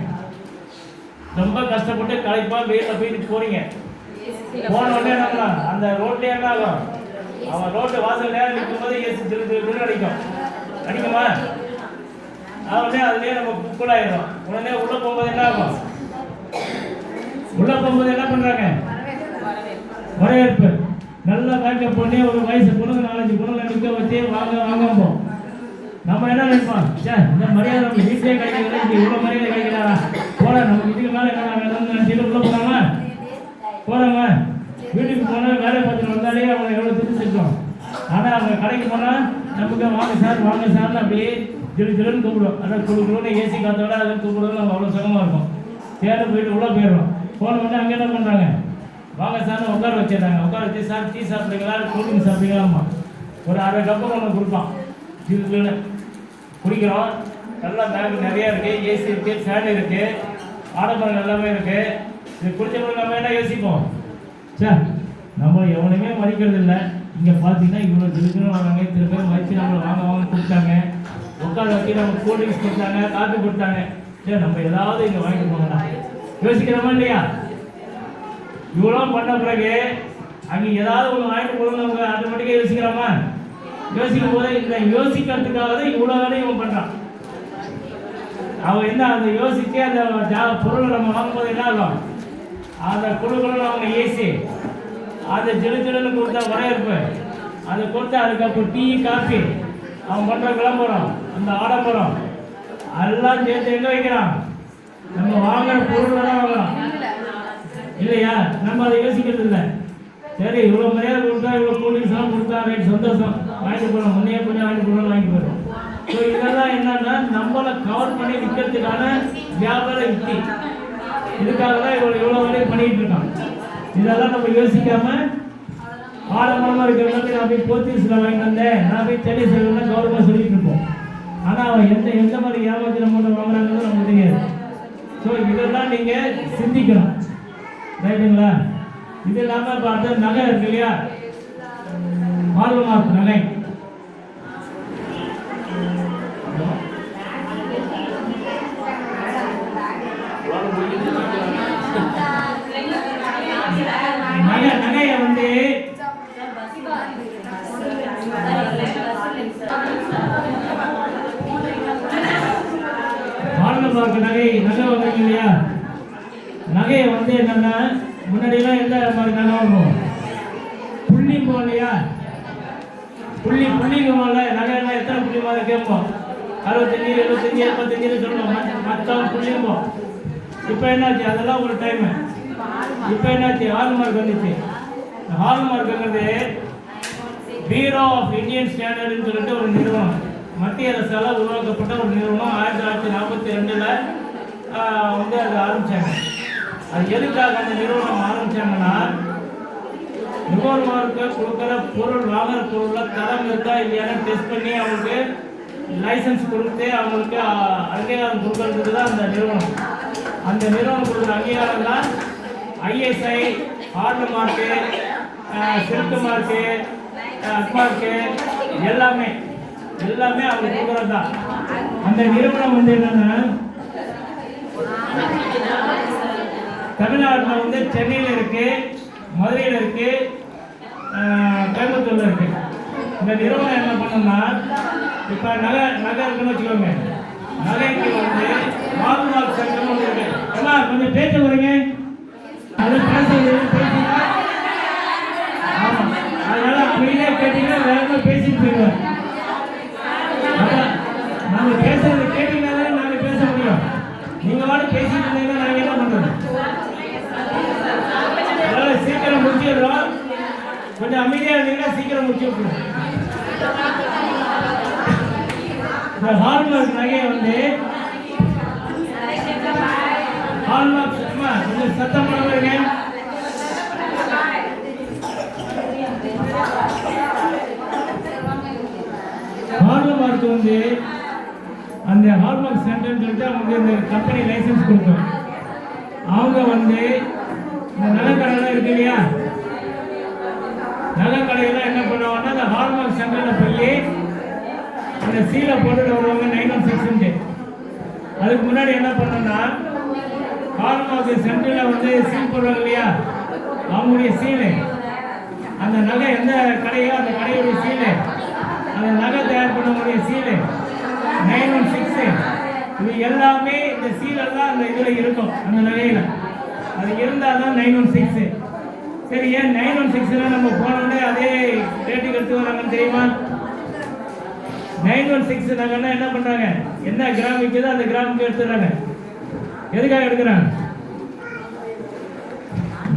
ரொம்ப கஷ்டப்பட்டு களைப்பாக வெயிலில் போயிட்டு போகிறீங்க. போன உடனே என்ன பண்ணலாம், அந்த ரோட்லேயே என்ன ஆகும், அவன் ரோட்டு வாசல் நேரம் நிற்கும் போது ஏசி திருட்டு அடிக்கும், அடிக்குமா? உடனே அதுலேயே நம்ம குக்கூடாயிடும். உடனே உள்ளே போகும்போது என்ன ஆகும், உள்ளே போகும்போது என்ன பண்ணுறாங்க, வரவேற்பு. நல்லா மேக்கப் பண்ணி ஒரு வயசு பொண்ணுங்க 4-5 பொண்ணுங்களை நிற்க வச்சு வாங்க வாங்கும்போம். நம்ம என்ன நினைப்போம், சே இந்த மரியாதை நம்ம வீட்டிலே கிடைக்கிறது, இங்கே இவ்வளோ மரியாதை கிடைக்கிறாரா, போட நம்ம இதுக்கு மேலே என்ன வேணும்னு நினச்சிட்டு உள்ளே போகிறாங்க. போகிறாங்க வீட்டுக்கு போனால் வேலை பார்த்துட்டு வந்தாலே அவங்க எவ்வளோ திருச்சிருக்கோம். ஆனால் அவங்க கடைக்கு போனால் நமக்கு வாங்க சார்னு அப்படியே ஜிலுன்னு கூப்பிடுவோம். அதான் கொடுக்கணும்னு ஏசி காற்றோட அதை கூப்பிடுவோம். நம்ம அவ்வளோ சுகமாக இருக்கும். தேர்ந்து போயிட்டு உள்ளே போயிடுவோம். போன உடனே அங்கே என்ன பண்ணுறாங்க, வாங்க சார்னு உட்கார வச்சிடுறாங்க. உட்கார வச்சு, சார் டீ சாப்பிட்றீங்களா, கூல்ட்ரிங்க் சாப்பிட்றீங்களாம்மா. ஒரு 1/2 கப்பு ஒன்று கொடுப்பான். ஜிலுன்னு குடிக்கிறோம். நல்லா பேக் நிறையா இருக்குது, ஏசி இருக்குது, ஃபேன் இருக்குது, ஆடம்பரம் எல்லாமே இருக்குது. இது குடிச்ச பிறகு நம்ம என்ன யோசிப்போம், சார் நம்ம எவனையுமே மதிக்கிறது இல்லை. இங்கே பார்த்தீங்கன்னா இவ்வளோ ஜிலுக்குன்னு வராங்க, இத்தனை பேர் மதித்து நம்மளை வாங்க கொடுத்தாங்க, உட்கார வச்சு நம்ம கூல்ட்ரிங்க்ஸ் கொடுத்தாங்க, காஃபி கொடுத்தாங்க. சரி நம்ம ஏதாவது இங்கே வாங்கிட்டு போங்கண்ணா யோசிக்கிறோமா இல்லையா? இவ்வளோ பண்ண பிறகு அங்கே ஏதாவது ஒன்று வாங்கிட்டு போகணும்னு நம்ம ஆட்டோமேட்டிக்காக யோசிக்கிறோமா? யோசிக்கும் போது இந்த யோசிக்கிறதுக்காக தான் இவ்வளோ வேலையும் இவன் பண்ணுறான். அவன் என்ன அந்த யோசித்து அந்த பொருளை நம்ம வாங்கும்போது என்ன ஆகும், அந்த குழுக்களும் அவங்க ஏசி, அந்த ஜிலுன்னு கொடுத்தா வரவேற்பு, அதை கொடுத்து அதுக்கப்புறம் டீ காஃபி, அவன் பண்ணுற விளம்பரம், அந்த ஆடம்பரம் எல்லாம் சேர்த்து எங்கே வைக்கிறான், நம்ம வாங்குற பொருள் தான் வாங்குறோம் இல்லையா? நம்ம அதை யோசிக்கிறது இல்லை. சரி இவ்வளோ மரியாதை கொடுத்தா, இவ்வளோ கூல்ட்ரிங்க்ஸ்லாம் கொடுத்தா, ரைட் சந்தோஷம், வாங்கிட்டு போகிறோம், முன்னே கொஞ்சம் வாங்கிட்டு போகிறோம், வாங்கிட்டு போயிடும். ஸோ இதெல்லாம் என்னன்னா நம்மளை கவர் பண்ணி விற்கிறதுக்கான வியாபார யுக்தி. இதுக்காக தான் இவ்வளோ வேலையை பண்ணிகிட்டு இருக்கான். இதெல்லாம் நம்ம யோசிக்காம ஆடம்பரமாக இருக்கிறவங்க நான் போய் போத்தீஸில் வாங்கிட்டு வந்தேன், நான் போய் சென்னை செல்வம்னா கவர்மெண்ட் சொல்லிட்டு இருப்போம். ஆனால் அவன் எந்த மாதிரி ஏமாற்றி நம்ம வாங்குறாங்கிறது நமக்கு தெரியாது. ஸோ இதெல்லாம் நீங்கள் சிந்திக்கணும், ரைட்டுங்களா? இது இல்லாமல் இப்போ அந்த நகை இருக்கு இல்லையா, ஹால்மார்க் நகை, நகையை வந்து ஹால்மார்க் நகை வாங்குறீங்க இல்லையா? நகையை வந்து என்னன்னா முன்னாடியெல்லாம் எந்த மாதிரி நகை வாங்குவோம், புள்ளிங்கோ இல்லையா, புள்ளிங்கோல நகையெல்லாம் எத்தனை புள்ளி மாதிரி கேட்போம், 65, 75, 75 சொல்லுவோம், மொத்தம் புள்ளிங்கோ. இப்போ என்னாச்சு, அதெல்லாம் ஒரு டைமு. இப்போ என்னாச்சு, ஹால்மார்க் வந்துச்சு. ஹால்மார்க்குங்கிறது பியூரோ ஆஃப் இந்தியன் ஸ்டாண்டர்டுன்னு சொல்லிட்டு ஒரு நிறுவனம், மத்திய அரசால் உருவாக்கப்பட்ட ஒரு நிறுவனம். 1942 வந்து அது ஆரம்பித்தாங்க. அது எதுக்காக அந்த நிறுவனம் ஆரம்பித்தாங்கன்னா, நுகர்வோருக்கு கொடுக்குற பொருள், வாங்குற பொருளில் தரம் இருக்கா இல்லையான்னு டெஸ்ட் பண்ணி அவங்களுக்கு லைசன்ஸ் கொடுத்து அவங்களுக்கு அங்கீகாரம் கொடுக்கறதுக்கு தான் அந்த நிறுவனம். அந்த நிறுவனம் கொடுக்குற அங்கீகாரம் தான் ஐஎஸ்ஐ, ஹால்மார்க்கு, சில்க் மார்க்கு, அக்மார்க்கு, எல்லாமே அவங்க கொடுக்குறது தான். அந்த நிறுவனம் வந்து என்னன்னா தமிழ்நாட்டில் வந்து சென்னையில் இருக்கு, மதுரையில் இருக்கு, கோயம்புத்தூர்ல இருக்கு. இந்த நிறுவனம் என்ன பண்ணோம்னா இப்போ நகை இருக்குன்னு வச்சுக்கோங்க. நகைக்கு வந்து ஹால்மார்க் சென்டர்னு ஒன்று இருக்கு. அம்மா கொஞ்சம் பேச வரீங்க, அது பேசுறீங்க. ஆமாம், அதனால அமைதியா கேட்டீங்கன்னா வேற பேசிட்டு போயிடுவேன். நாங்கள் பேசுறது கேட்டீங்கன்னா தான் நாங்கள் பேச முடியும். நீங்கள் வாட பேசிட்டு இருந்தீங்கன்னா நாங்கள் என்ன பண்ணுறது? அதனால சீக்கிரம் முடிச்சிடுறோம். கொஞ்சம் அமைதியாக இருந்தீங்கன்னா சீக்கிரம் முடிச்சு விட்டுருவோம். இந்த ஹால்மார்க் நகையை வந்து ஹால்மார்க் கொஞ்சம் சத்தம் பண்ணுங்க. ஹால்மார்க் வந்து அந்த ஹால்மார்க் சென்டர்னு சொல்லிட்டு அவங்க இந்த கம்பெனி லைசன்ஸ் கொடுக்கும். அவங்க வந்து இந்த நகைக்கடைலாம் இருக்கு இல்லையா, நகைக்கடையெல்லாம் என்ன பண்ணுவாங்கன்னா அந்த ஹால்மார்க் சென்டரில் போய் அந்த சீலை போட்டுட்டு வருவாங்க 916. அதுக்கு முன்னாடி என்ன பண்ணோம்னா ஹால்மார்க் சென்டரில் வந்து சீல் போடுவாங்க இல்லையா, அவங்களுடைய சீலை, அந்த நகை எந்த கடையோ அந்த கடையுடைய சீலை, அந்த நகை தயார் பண்ணக்கூடிய சீலை 916. இது எல்லாமே இந்த சீலெல்லாம் அந்த இதில் இருக்கும், அந்த நகையில் அது இருந்தால் தான் 916. சரி, ஏன் 916 நம்ம போனோடனே அதே ரேட்டுக்கு எடுத்து வராங்கன்னு தெரியுமா? 916 நகைன்னா என்ன பண்ணுறாங்க, என்ன கிராம் விற்குதோ அந்த கிராமுக்கு எடுத்துடுறாங்க. எதுக்காக எடுக்கிறாங்க?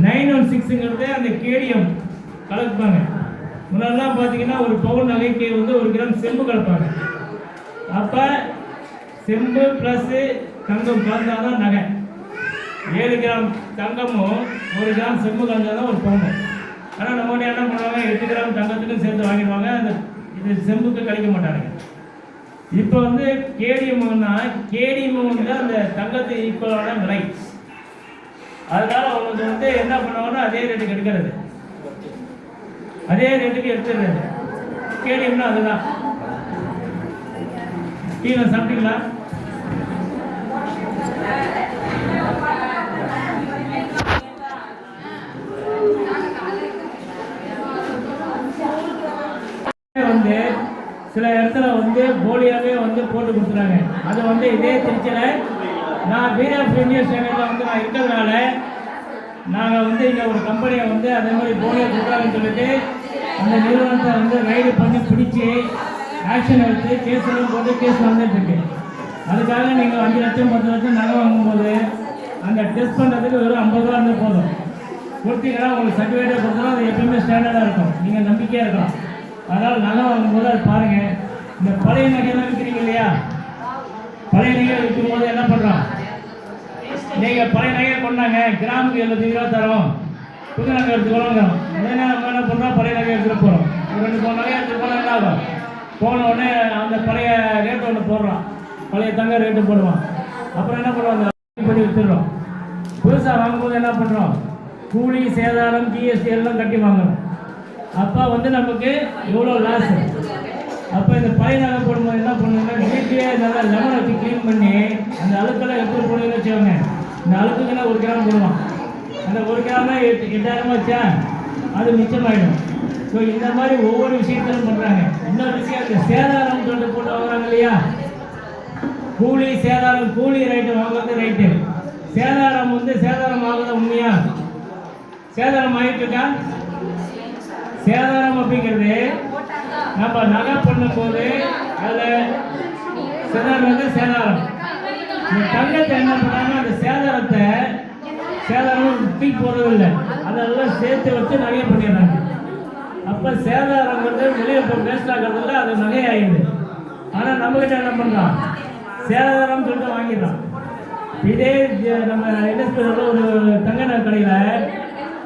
916ங்கிறது அந்த கேடியம் கலக்குப்பாங்க. முன்னாடிலாம் பார்த்தீங்கன்னா ஒரு பவுன் நகைக்கு வந்து 1 கிராம் செம்பு கலப்பாங்க. அப்போ செம்பு ப்ளஸ் தங்கம் கலந்தால் தான் நகை. 7 கிராம் தங்கமும் 1 கிராம் செம்பு கலந்தால் தான் ஒரு பவுன். ஆனால் நம்ம என்ன பண்ணுவாங்க, 8 கிராம் தங்கத்துக்கும் சேர்த்து வாங்கிடுவாங்க, அந்த இது செம்புக்கு கழிக்க மாட்டாங்க. இப்போ வந்து கேடிஎம்னா கேடிஎம் வந்து அந்த தங்கத்தை ஈக்குவலான விலை. அதனால அவங்களுக்கு வந்து என்ன பண்ணுவாங்கன்னா அதே ரேட்டுக்கு எடுக்கிறது, அதே ரேட்டுக்கு எடுத்துடுறது. கேடிஎம்னா அதுதான். டீ சாப்பிட்டீங்களா? வந்து சில இடத்துல வந்து போலியாவே வந்து போட்டு கொடுத்துறாங்க. அது வந்து இதே திருச்சியில் நான் பிஆர்எஃப் இந்தியா சேனலில் வந்து நான் இருக்கிறதுனால நாங்கள் வந்து இங்கே ஒரு கம்பெனியை வந்து அதே மாதிரி போலியாக கொடுக்குறாங்கன்னு சொல்லிட்டு அந்த நிறுவனத்தை வந்து ரைடு பண்ணி பிடிச்சி ஆக்ஷன் எடுத்து கேஸ்லாம் போட்டு கேஸ் வந்துட்டு இருக்கு. அதுக்காக நீங்கள் 5 லட்சம் 10 லட்சம் நகை வாங்கும்போது அந்த டெஸ்ட் பண்ணுறதுக்கு வெறும் 50 ரூபா இருந்தால் போதும். கொடுத்தீங்கன்னா உங்களுக்கு சர்டிஃபிகேட்டை கொடுத்தா அது எப்பயுமே ஸ்டாண்டர்டாக இருக்கும், நீங்கள் நம்பிக்கையாக இருக்கலாம். அதனால் நகை வாங்கும்போது அது பாருங்கள். இந்த பழைய நகையெல்லாம் விற்கிறீங்க இல்லையா, பழைய நகையை விற்கும் போது என்ன பண்ணுறோம், நீங்கள் பழைய நகையை கொண்டாங்க கிராமுக்கு 75 ரூபா தரோம், புது நகை எடுத்துக்கணுங்கிறோம். அதே நம்ம என்ன பண்ணுறோம், பழைய நகை எடுத்துகிட்டு போகிறோம். ஒரு 2 பவுன் நகை எடுத்துகிட்டு போனால் என்ன ஆகும், போன உடனே அந்த பழைய ரேட்டு ஒன்று போடுறோம், பழைய தங்க ரேட்டு போடுவோம். அப்புறம் என்ன பண்ணுவோம், அந்த பண்ணி விற்றுடுறோம். புதுசாக வாங்கும்போது என்ன பண்ணுறோம், கூலி சேதாரம் ஜிஎஸ்டி எல்லாம் கட்டி வாங்குறோம். அப்போ வந்து நமக்கு எவ்வளோ லாஸ். அப்போ இந்த பழைய நகை போடும்போது என்ன பண்ணுவோம்னா வீட்லேயே நல்லா லெமனை வச்சு க்ளீன் பண்ணி அந்த அழுக்கெல்லாம் எப்படி போடுவீங்கன்னு வச்சுக்கோங்க. இந்த அழுக்குக்குன்னா 1 கிராம் போடுவோம். அந்த 1 கிராமே 8000 வச்சா அது மிச்சமாயிடும். ஸோ இந்த மாதிரி ஒவ்வொரு விஷயத்திலும் பண்ணுறாங்க. இன்னொரு விஷயம், இந்த சேதாரம் சொல்லிட்டு போட்டு வாங்குறாங்க இல்லையா, கூலி சேதாரம். கூலி ரைட்டு வாங்குறது ரைட்டு, சேதாரம் வந்து சேதாரம் ஆகுது உண்மையா, சேதாரம் ஆகிட்டு இருக்கா? சேதாரம் அப்படிங்கிறது நம்ம நகை பண்ணும்போது அதில் சேதாரம் வந்து சேதாரம். இந்த தங்கத்தை என்ன பண்ணாங்க, அந்த சேதாரம் தூக்கி போடுறது இல்லை, அதெல்லாம் சேர்த்து வச்சு நகையை பண்ணிடுறாங்க. அப்போ சேதாரங்கிறது வெளியே இப்போ வேஸ்ட் ஆகிறதுல அது நகையாகிடுது. ஆனால் நம்மகிட்ட என்ன பண்ணுறோம், சேதாரம் சொல்லிட்டு வாங்கிடுறோம். இதே நம்ம இண்டஸ்ட்ரியில் ஒரு தங்க நகை கடையில்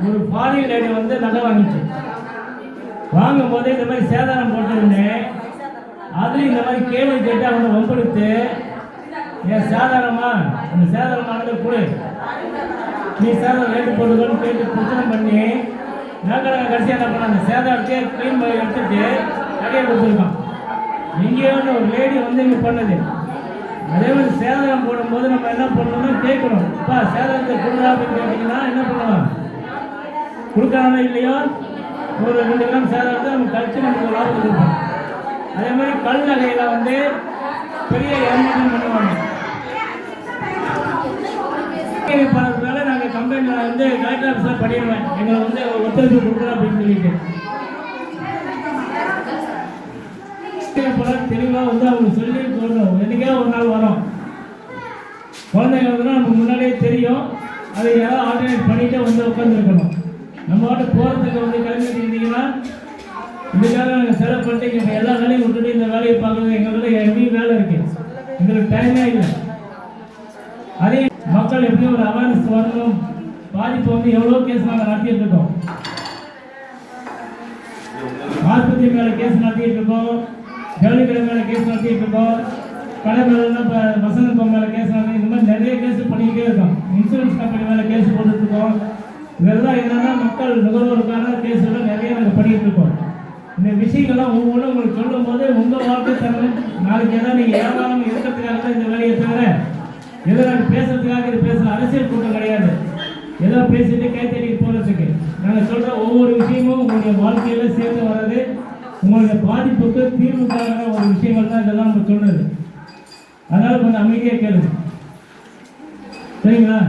ஒரு ஃபாரின் லேடி வந்து நகை வாங்கிச்சு. வாங்கும்போது இந்த மாதிரி சேதாரம் போட்டதுன்னு அதுவும் இந்த மாதிரி கேள்வி கேட்டு அவங்க வம்பெடுத்து, என் சேதாரமா அந்த சேதாரமானது கொடு, நீ சேதாரம் ரேட்டு போட்டுக்கோன்னு கேட்டு பிரச்சனை பண்ணி நகை கடைசியாக என்ன பண்ண அந்த சேதாரத்தையே க்ளீன் பண்ணி எடுத்துட்டு நகையை கொடுத்துருக்கான். எங்கேயோ ஒரு லேடி வந்து இங்கே பண்ணுது. அதே மாதிரி சேதாரம் போடும்போது நம்ம என்ன பண்ணணும்னா கேட்கணும், அப்பா சேதாரத்தை கொடுக்குறா அப்படின்னு கேட்டிங்கன்னா என்ன பண்ணுவோம், கொடுக்குறாங்க இல்லையோ ஒரு 2 கிராம் சேதாரத்தை நம்ம கழிச்சு நமக்கு லாபம் கொடுப்போம். அதே மாதிரி கல் நகையில் வந்து பெரிய ஏமாற்றம் பண்ணுவாங்க. பணத்தால நாங்கள் கம்பெனியில் வந்து கலெக்டர் ஆஃபீஸர் பண்ணிடுவேன், எங்களை வந்து ஒத்துழைப்பு கொடுக்குறோம் அப்படின்னு சொல்லிட்டு தெளிவாக வந்து அவங்க சொல்லி சொல்லணும். என்னைக்கே ஒரு நாள் வரும் குழந்தைங்க வந்து நமக்கு முன்னாடியே தெரியும், அதை யாராவது ஆல்டர்னேட் பண்ணிட்டு வந்து உட்காந்துருக்கணும். நம்ம வாட்டு போகிறதுக்கு வந்து கிளம்பிட்டு இருந்தீங்கன்னா இதுக்காக நாங்கள் செலவு பண்ணிட்டு இங்கே எல்லா வேலையும் விட்டுட்டு இந்த வேலையை பார்க்குறது எங்களுக்கு எப்படி வேலை இருக்குது, எங்களுக்கு டைமே இல்லை. அதே மக்கள் எப்படி ஒரு அவேர்னஸ் வரணும், பாதிப்பு வந்து எவ்வளோ கேஸ் நாங்கள் நடத்திட்டு இருக்கோம். ஆஸ்பத்திரி மேலே கேஸ் நடத்திட்டு இருக்கோம், ஜவுளிக்கடை மேலே கேஸ் நடத்திட்டு இருக்கோம், கடை மேலாம் இப்போ வசந்த மேலே கேஸ் நடத்தி இந்த மாதிரி நிறைய கேஸ் பண்ணிக்கிட்டே இருக்கோம். இன்சூரன்ஸ் கம்பெனி மேலே கேஸ் போட்டுட்ருக்கோம். இதெல்லாம் என்னென்னா மக்கள் நுகர்வோருக்கான கேஸெல்லாம் நிறைய நாங்கள் பண்ணிகிட்டு இருக்கோம். இந்த விஷயங்கள்லாம் ஒவ்வொன்றும் உங்களுக்கு சொல்லும் போது உங்கள் வாழ்க்கை தரணும். நாளைக்கு ஏதாவது நீங்கள் ஏதாவது இருக்கிறதுக்காக தான் இந்த வேலையை தவிர ஏதோ நாங்கள் பேசுறதுக்காக இது பேசலாம். அரசியல் கூட்டம் கிடையாது, ஏதோ பேசிட்டு கைத்தடிக்கு போகிறதுக்கு. நாங்கள் சொல்கிற ஒவ்வொரு விஷயமும் உங்களுடைய வாழ்க்கையில் சேர்ந்து வர்றது, உங்களுடைய பாதிப்புக்கு தீர்வுக்கான ஒரு விஷயங்கள் தான் இதெல்லாம் நம்ம சொல்கிறது. அதனால் கொஞ்சம் அமைதியாக கேளுங்க, சரிங்களா?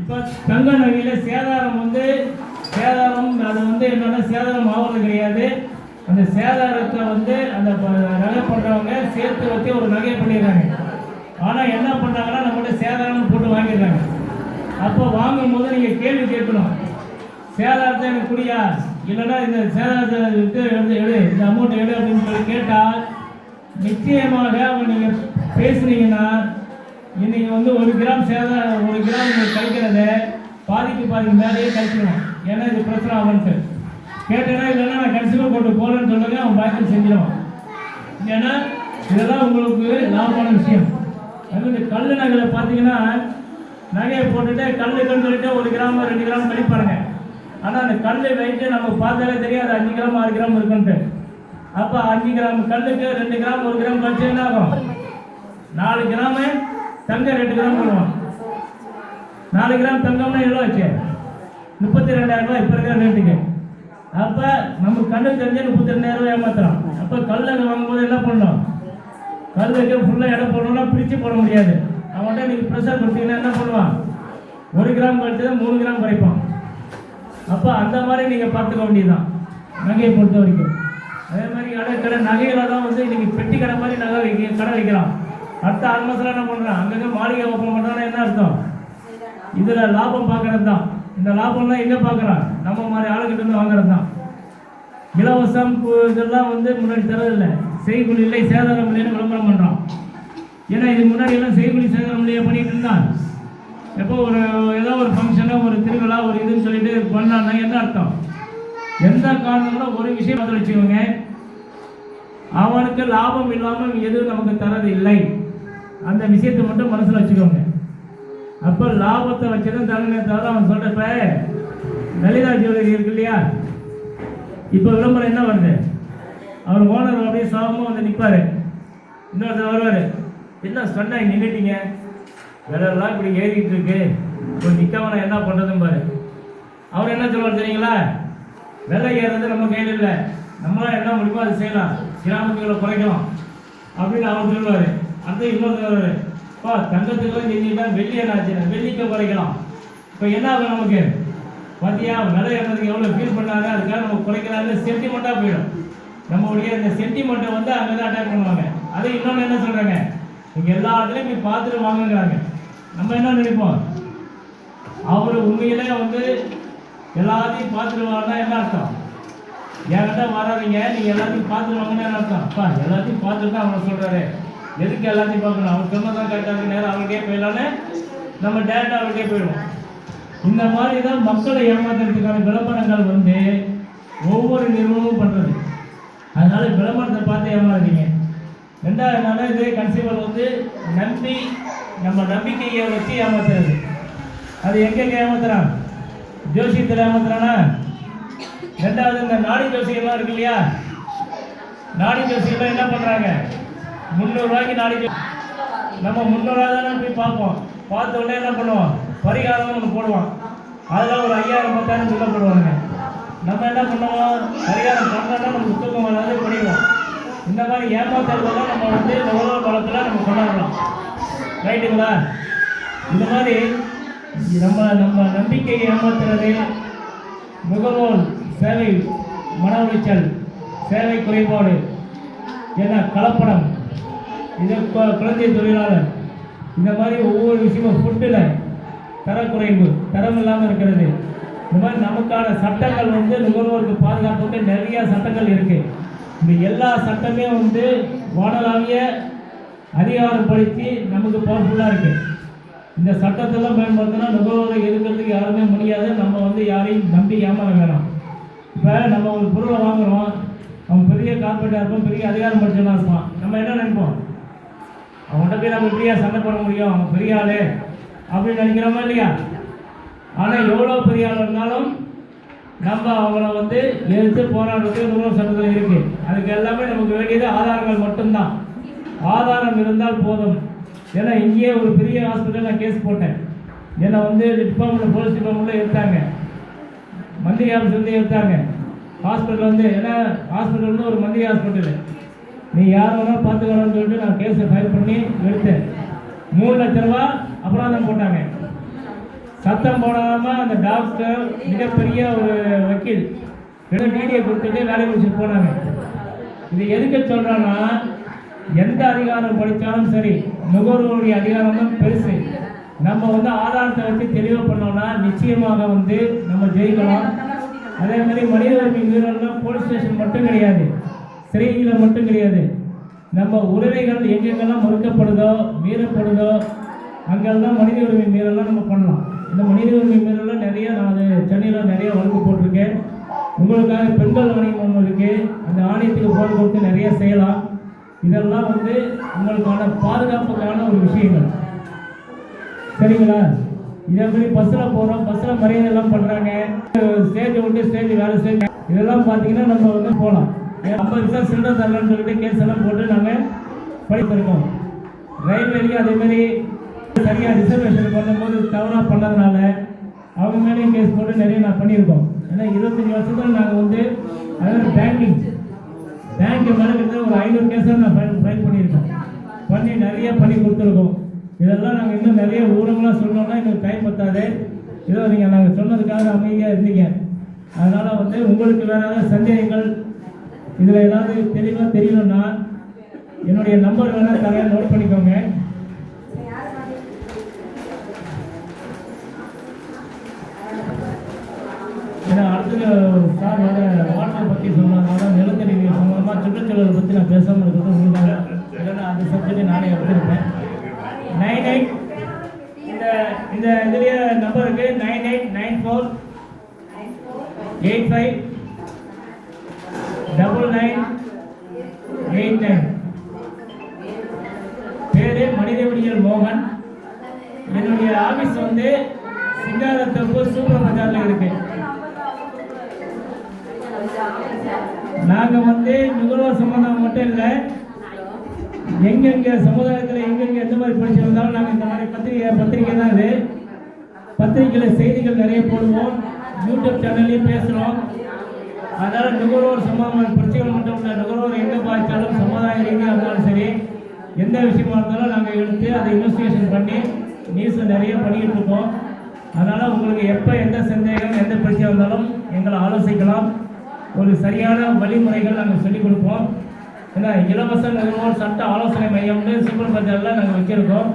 இப்போ தங்க நகையில் சேதாரம் வந்து அது வந்து என்னென்னா சேதாரம் ஆகிறது கிடையாது. அந்த சேதாரத்தை வந்து அந்த நகை பண்ணுறவங்க சேர்த்து வச்சு ஒரு நகை பண்ணிடுறாங்க. ஆனால் என்ன பண்ணுறாங்கன்னா நம்மகிட்ட சேதாரம் போட்டு வாங்கிடுறாங்க. அப்போ வாங்கும் போது நீங்கள் கேள்வி கேட்கணும், சேதாரத்தை எனக்கு குடியா, இல்லைன்னா இந்த சேதாரத்தை விட்டு எடு, இந்த அமௌண்ட்டை எடு அப்படின்னு சொல்லி கேட்டால் நிச்சயமாக அவங்க நீங்கள் பேசுனீங்கன்னா இன்னைக்கு வந்து 1 கிராம் சேதாரம் 1 கிராம் நீங்கள் கழிக்கிறத பாதிக்கு மேலேயே கழிச்சிடுவோம். ஏன்னா இது பிரச்சனை ஆகும்ட்டு கேட்டேன்னா இல்லைன்னா நான் கன்சியூமர் கோர்ட்டு போகிறேன்னு சொல்லுங்க, அவன் பாக்கெட் செஞ்சிடுவான். ஏன்னா இதெல்லாம் உங்களுக்கு லாபமான விஷயம். அது இந்த கல் நகைகளை பார்த்தீங்கன்னா நகையை போட்டுட்டு கல்லுக்குன்னு சொல்லிட்டு 1 கிராம் 2 கிராம் கழிப்பாருங்க. ஆனால் அந்த கல் வெயிட்டு நமக்கு பார்த்தாலே தெரியாது 5 கிராம் 6 கிராம் இருக்குன்ட்டு. அப்போ 5 கிராம் கல்லுக்கு 2 கிராம் 1 கிராம் கழிச்சு என்ன ஆகும்? 4 கிராமு தங்கம் 2 கிராம் போடுவான். 4 கிராம் தங்கம்னா எவ்வளோ ஆச்சு? 32,000 ரூபாய் இப்போ இருக்கிற ரேட்டுக்கு. அப்போ நம்ம கண்ணுக்கு தெரிஞ்சு 32,000 ரூபாய் ஏமாத்துறோம். அப்போ கல்லுங்க வாங்கும்போது என்ன பண்ணணும்? கல்லுக்கு ஃபுல்லாக இடம் போடணும்னா பிரித்து போட முடியாது. அவன்கிட்ட நீங்கள் ப்ரெஷர் கொடுத்தீங்கன்னா என்ன பண்ணுவான்? 1 கிராம் கழிச்சு 3 கிராம் குறைப்பான். அப்போ அந்த மாதிரி நீங்கள் பார்த்துக்க வேண்டியதுதான் நகையை பொறுத்த வரைக்கும். அதே மாதிரி கடை நகைகளை தான் வந்து இன்றைக்கி பெட்டி கடை மாதிரி கடை வைக்கலாம். அடுத்த 6 மாதம் என்ன பண்ணுறான்? அங்கங்கே மாளிகை ஓப்பன் பண்ணுறான்னா என்ன அர்த்தம்? இதில் லாபம் பார்க்கறது தான். இந்த லாபம்லாம் எங்கே பார்க்குறான்? நம்ம மாதிரி ஆளுகிட்ட இருந்து வாங்குறது தான். இலவசம் இதெல்லாம் வந்து முன்னாடி தரதில்லை. செய்கூலி இல்லை சேதாரம் இல்லைன்னு விளம்பரம் பண்ணுறான். ஏன்னா இதுக்கு முன்னாடி எல்லாம் செய்கூலி சேதாரம் இல்லையே பண்ணிட்டு இருந்தான். எப்போ ஏதோ ஒரு ஃபங்க்ஷனோ ஒரு திருவிழா ஒரு இதுன்னு சொல்லிட்டு பண்ணான்னா என்ன அர்த்தம்? எந்த காரணங்களும் ஒரு விஷயம் பதில் வச்சுக்கோங்க, அவனுக்கு லாபம் இல்லாமல் எதுவும் நமக்கு தரது இல்லை. அந்த விஷயத்தை மட்டும் மனசில் வச்சுக்கோங்க. அப்போ லாபத்தை வச்சுதான் தரனே தவிர அவன் சொல்கிறப்ப லலிதா ஜுவல்லரி இருக்கு இல்லையா, இப்போ விளம்பரம் என்ன வருது? அவர் ஓனர் அப்படியே சாபமாக வந்து நிற்பார். இன்னொருத்தர் வருவார், என்ன சொன்னாங்க நின்றுட்டீங்க, விலையெல்லாம் இப்படி ஏறிக்கிட்டு இருக்கு, இப்போ நிற்காம நான் என்ன பண்ணுறதுன்னு பாரு. அவர் என்ன சொல்லுவார் தெரியுங்களா? விலை ஏறுறது நம்ம கையில் இல்லை, நம்மளாம் என்ன முடியுமோ அதை செய்யலாம், கிராமத்துகளை குறைக்கலாம் அப்படின்னு அவர் சொல்லுவார். அந்த இன்னொருத்தர் வருவார், இப்போ தங்கத்துக்குலாம் செஞ்சுட்டா வெள்ளி என்னாச்சு, வெள்ளிக்க குறைக்கலாம். இப்போ என்ன ஆகும் நமக்கு? பார்த்தியா விலை ஏறதுக்கு எவ்வளோ ஃபீல் பண்ணாங்க, அதுக்காக நம்ம குறைக்கிறாங்க. சென்டிமெண்ட்டாக போயிடும். நம்மளுடைய இந்த சென்டிமெண்ட்டை வந்து அங்கே தான் அட்டாக் பண்ணுவாங்க. அது இன்னொன்று என்ன சொல்கிறாங்க, நீங்கள் எல்லா இடத்துலையும் போய் பார்த்துட்டு வாங்குங்கிறாங்க. நம்ம என்ன நினைப்போம்? அவர் உண்மையிலே வந்து எல்லாத்தையும் பார்த்துட்டு வாங்கினா என்ன அர்த்தம்? என்கிட்ட வராதிங்க, நீங்கள் எல்லாத்தையும் பார்த்துட்டு வாங்கினா என்ன அர்த்தம்? அப்பா எல்லாத்தையும் பார்த்துட்டு தான் அவனை சொல்கிறாரு, எதுக்கு எல்லாத்தையும் பார்க்கணும்? அவர் சொன்னதான் கரெக்டாக நேரம் அவருக்கே போயிடலான்னு நம்ம டேரெக்டாக அவருக்கே போயிடுவோம். இந்த மாதிரி தான் மக்களை ஏமாத்துறதுக்கான விளம்பரங்கள் வந்து ஒவ்வொரு நிறுவனமும் பண்ணுறது. அதனால விளம்பரத்தை பார்த்து ஏமாறுறீங்க. 2வது நாள் இது கன்சியூமர் வந்து நம்பி நம்ம நம்பிக்கையை வச்சு ஏமாத்துறது. அது எங்கெங்க ஏமாத்துறான்? ஜோசியத்தில் ஏமாத்துறானா? 2வது இந்த நாடி ஜோசியெல்லாம் இருக்கு இல்லையா, நாடி ஜோசியெல்லாம் என்ன பண்ணுறாங்க? 300 ரூபாய்க்கு நாடி நம்ம 300 ரூபா தானே போய் பார்ப்போம். பார்த்த உடனே என்ன பண்ணுவோம்? பரிகாரம் ஒன்று போடுவான். அதெல்லாம் ஒரு 5000 10,000 சொல்ல போடுவாங்க. நம்ம என்ன பண்ணுவோம்? பரிகாரம் பண்ணோன்னா நமக்கு தூக்கம் வராது, பண்ணிடுவோம். இந்த மாதிரி ஏமாத்தல்கள்லாம் நம்ம வந்து நுகர்வோர் வளத்தில் நம்ம கொண்டாடலாம். ரைட்டுங்களா? இந்த மாதிரி நம்ம நம்பிக்கையை ஏமாத்துறது, நுகர்வோர் சேவை மன உளைச்சல், சேவை குறைபாடு, ஏன்னா கலப்படம், இதை குழந்தை தொழிலாளர், இந்த மாதிரி ஒவ்வொரு விஷயமும் ஃபுட்டில் தரக்குறைவு, தரம் இல்லாமல் இருக்கிறது. இந்த மாதிரி நமக்கான சட்டங்கள் வந்து நுகர்வோருக்கு பாதுகாப்புக்கு நிறைய சட்டங்கள் இருக்குது. இந்த எல்லா சட்டமே வந்து வானளாவிய அதிகாரப்படுத்தி நமக்கு பவர்ஃபுல்லாக இருக்குது. இந்த சட்டத்தெல்லாம் பயன்படுத்தினா நுகர்வோரை எதிர்க்கிறதுக்கு யாருமே முடியாது. நம்ம வந்து யாரையும் நம்பி ஏமாற வேணாம். இப்போ நம்ம ஒரு பொருளை வாங்குகிறோம், அவன் பெரிய கார்பரேட்டாக இருப்பான், பெரிய அதிகாரம் படிச்சவனாக இருப்பான். நம்ம என்ன நினைப்போம்? அவன்கிட்ட போய் நம்ம எப்படியா சண்டை போட முடியும், அவன் பெரிய ஆளு அப்படின்னு நினைக்கிறோமா இல்லையா? ஆனால் எவ்வளோ பெரிய ஆள் இருந்தாலும் நம்ம அவங்கள வந்து எதிர்த்து போராடுறதுக்கு நுகர்வோர் சட்டத்தில் இருக்குது. அதுக்கு எல்லாமே நமக்கு வேண்டியது ஆதாரங்கள் மட்டும்தான். ஆதாரம் இருந்தால் போதும். ஏன்னா இங்கேயே ஒரு பெரிய ஹாஸ்பிட்டல் நான் கேஸ் போட்டேன். என்னை வந்து டிபார்ட்மெண்ட், போலீஸ் டிபார்ட்மெண்ட்டில் எடுத்தாங்க, மந்திரி ஆஃபீஸ் வந்து எடுத்தாங்க. ஹாஸ்பிட்டல் வந்து ஏன்னா ஹாஸ்பிட்டல் வந்து ஒரு மந்திரி ஹாஸ்பிட்டலு, நீ யார் வேணாலும் பார்த்துக்கணும்னு சொல்லிட்டு நான் கேஸை ஃபைல் பண்ணி எடுத்தேன். 3 லட்ச ரூபா அபராதம் போட்டாங்க. சத்தம் போடாமல் அந்த டாக்டர், மிகப்பெரிய ஒரு வக்கீல், டிடியை கொடுத்துட்டு வேலை முடிச்சுட்டு போனாங்க. இது எதுக்கு சொல்கிறேன்னா, எந்த அதிகாரம் படித்தாலும் சரி, நுகர்வோருடைய அதிகாரம் தான் பெருசு. நம்ம வந்து ஆதாரத்தை வச்சு தெளிவாக பண்ணோம்னா நிச்சயமாக வந்து நம்ம ஜெயிக்கலாம். அதே மாதிரி மனித உரிமை மீறல்கள் போலீஸ் ஸ்டேஷன் மட்டும் கிடையாது, சிறையில் மட்டும் கிடையாது. நம்ம உரிமைகள் எங்கெங்கெல்லாம் மறுக்கப்படுதோ, மீறப்படுதோ, அங்கெல்லாம் மனித உரிமை மீறலாம் நம்ம பண்ணலாம். இந்த மனித உரிமை மீறலாம் நிறைய, நான் அது சென்னையில் நிறைய வழக்கு போட்டிருக்கேன். உங்களுக்காக பெண்கள் ஆணையம் ஒன்று இருக்குது, அந்த ஆணையத்துக்கு போர் கொடுத்து நிறைய செய்யலாம். இதெல்லாம் வந்து உங்களுக்கான பாதுகாப்புக்கான ஒரு விஷயங்கள். சரிங்களா? இதே மாதிரி பஸ்ஸில் போகிறோம், பஸ்ஸில் மரியாதை எல்லாம் பண்ணுறாங்க, ஸ்டேஜை விட்டு ஸ்டேஜ் வேறு ஸ்டேஜ், இதெல்லாம் பார்த்தீங்கன்னா நம்ம வந்து போகலாம். 50 பைசா சில்லறை தரலன்னு சொல்லிட்டு கேஸ் எல்லாம் போட்டு நாங்கள் படித்திருக்கோம். ரயில்வேலையும் அதேமாரி சரியாக ரிசர்வேஷன் பண்ணும்போது தவறாக பண்ணதுனால அவங்க மேலேயும் கேஸ் போட்டு நிறைய நான் பண்ணியிருக்கோம். ஏன்னா 25 வருஷத்தில் நாங்கள் வந்து அதாவது பேங்க்கு மேலே கிட்ட ஒரு 500 கேஸாக நான் ஃபைல் பண்ணியிருக்கோம். பண்ணி நிறைய பண்ணி கொடுத்துருக்கோம். இதெல்லாம் நாங்கள் இன்னும் நிறைய ஊரங்களாக சொல்லணும்னா எங்களுக்கு டைம் பத்தாது. ஏதோ நீங்கள் நாங்கள் சொன்னதுக்காக அமைதியாக இருந்தீங்க. அதனால் வந்து உங்களுக்கு வேறு ஏதாவது சந்தேகங்கள், இதில் ஏதாவது தெளிவாக தெரியணும்னா என்னுடைய நம்பர் வேணால் தரேன், நோட் பண்ணிக்கோங்க. ஏன்னா அடுத்தது சார் வாட்டரை பற்றி சொன்னதுனால நிலத்தடி நீர் சம்பந்தமாக சுற்றுச்சூழலை பற்றி நான் பேசாமல் இருக்கிறது உங்களுக்காக. இல்லைன்னா அந்த சப்ஜெக்ட் நானே எடுத்துருப்பேன். 98 இந்த இதுலேயே நம்பர் இருக்குது, 9894 85 9989. பேரு மனிதவடிகள் மோகன். என்னுடைய ஆஃபீஸ் வந்து சிங்காரத்தோப்பு சூப்பர் பஜாரில் இருக்கு. நாங்கள் வந்து நுகர்வோர் சம்பந்தம் மட்டும் இல்லை, எங்கெங்கே சமுதாயத்தில் எங்கெங்கே எந்த மாதிரி பிரச்சனை இருந்தாலும் நாங்கள் இந்த மாதிரி பத்திரிக்கை தான் இது. பத்திரிக்கையில் செய்திகள் நிறைய போடுவோம், யூடியூப் சேனல்லையும் பேசுகிறோம். அதனால் நுகர்வோர் சம்பந்தமான பிரச்சனைகள் மட்டும் இல்லை, நுகர்வோர் எங்கே பாதித்தாலும் சமுதாய ரீதியாக இருந்தாலும் சரி, எந்த விஷயமா இருந்தாலும் நாங்கள் எடுத்து அதை இன்வெஸ்டிகேஷன் பண்ணி நியூஸை நிறைய பண்ணிக்கிட்டு இருக்கோம். அதனால் உங்களுக்கு எப்போ எந்த சந்தேகம், எந்த பிரச்சனை வந்தாலும் எங்களை ஆலோசிக்கலாம். ஒரு சரியான வழிமுறைகள் நாங்கள் சொல்லிக் கொடுப்போம். ஏன்னா இலவச நுகர்வோர் சட்ட ஆலோசனை மையம்னு சூப்பர் பஜாரில் நாங்கள் வச்சுருக்கோம்.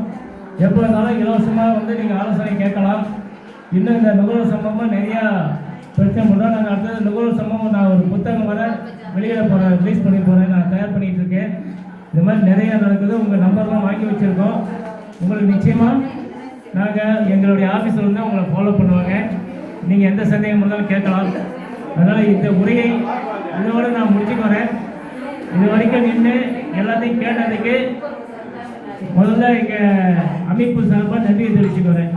எப்போ இருந்தாலும் இலவசமாக வந்து நீங்கள் ஆலோசனை கேட்கலாம். இன்னும் இந்த நுகர்வோர் சம்பவமாக நிறையா பிரச்சனை பண்ணுறோம். நாங்கள் அடுத்தது நுகர்வோர் சம்பவம் நான் ஒரு புத்தகம் வர வெளியிட போகிறேன், ரிலீஸ் பண்ணி போகிறேன், நான் தயார் பண்ணிகிட்டு இருக்கேன். இது மாதிரி நிறையா நடக்குது. உங்கள் நம்பர்லாம் வாங்கி வச்சுருக்கோம். உங்களுக்கு நிச்சயமாக நாங்கள் எங்களுடைய ஆஃபீஸில் வந்து உங்களை ஃபாலோ பண்ணுவாங்க. நீங்கள் எந்த சந்தேகம் இருந்தாலும் கேட்கலாம். அதனால் இந்த உரையை இதோடு நான் முடிச்சுட்டு வரேன். இது வரைக்கும் நின்று எல்லாத்தையும் கேட்டதுக்கு முதல்ல எங்கள் அமைப்பு சார்பாக நன்றியை தெரிவிச்சுக்கிறேன்.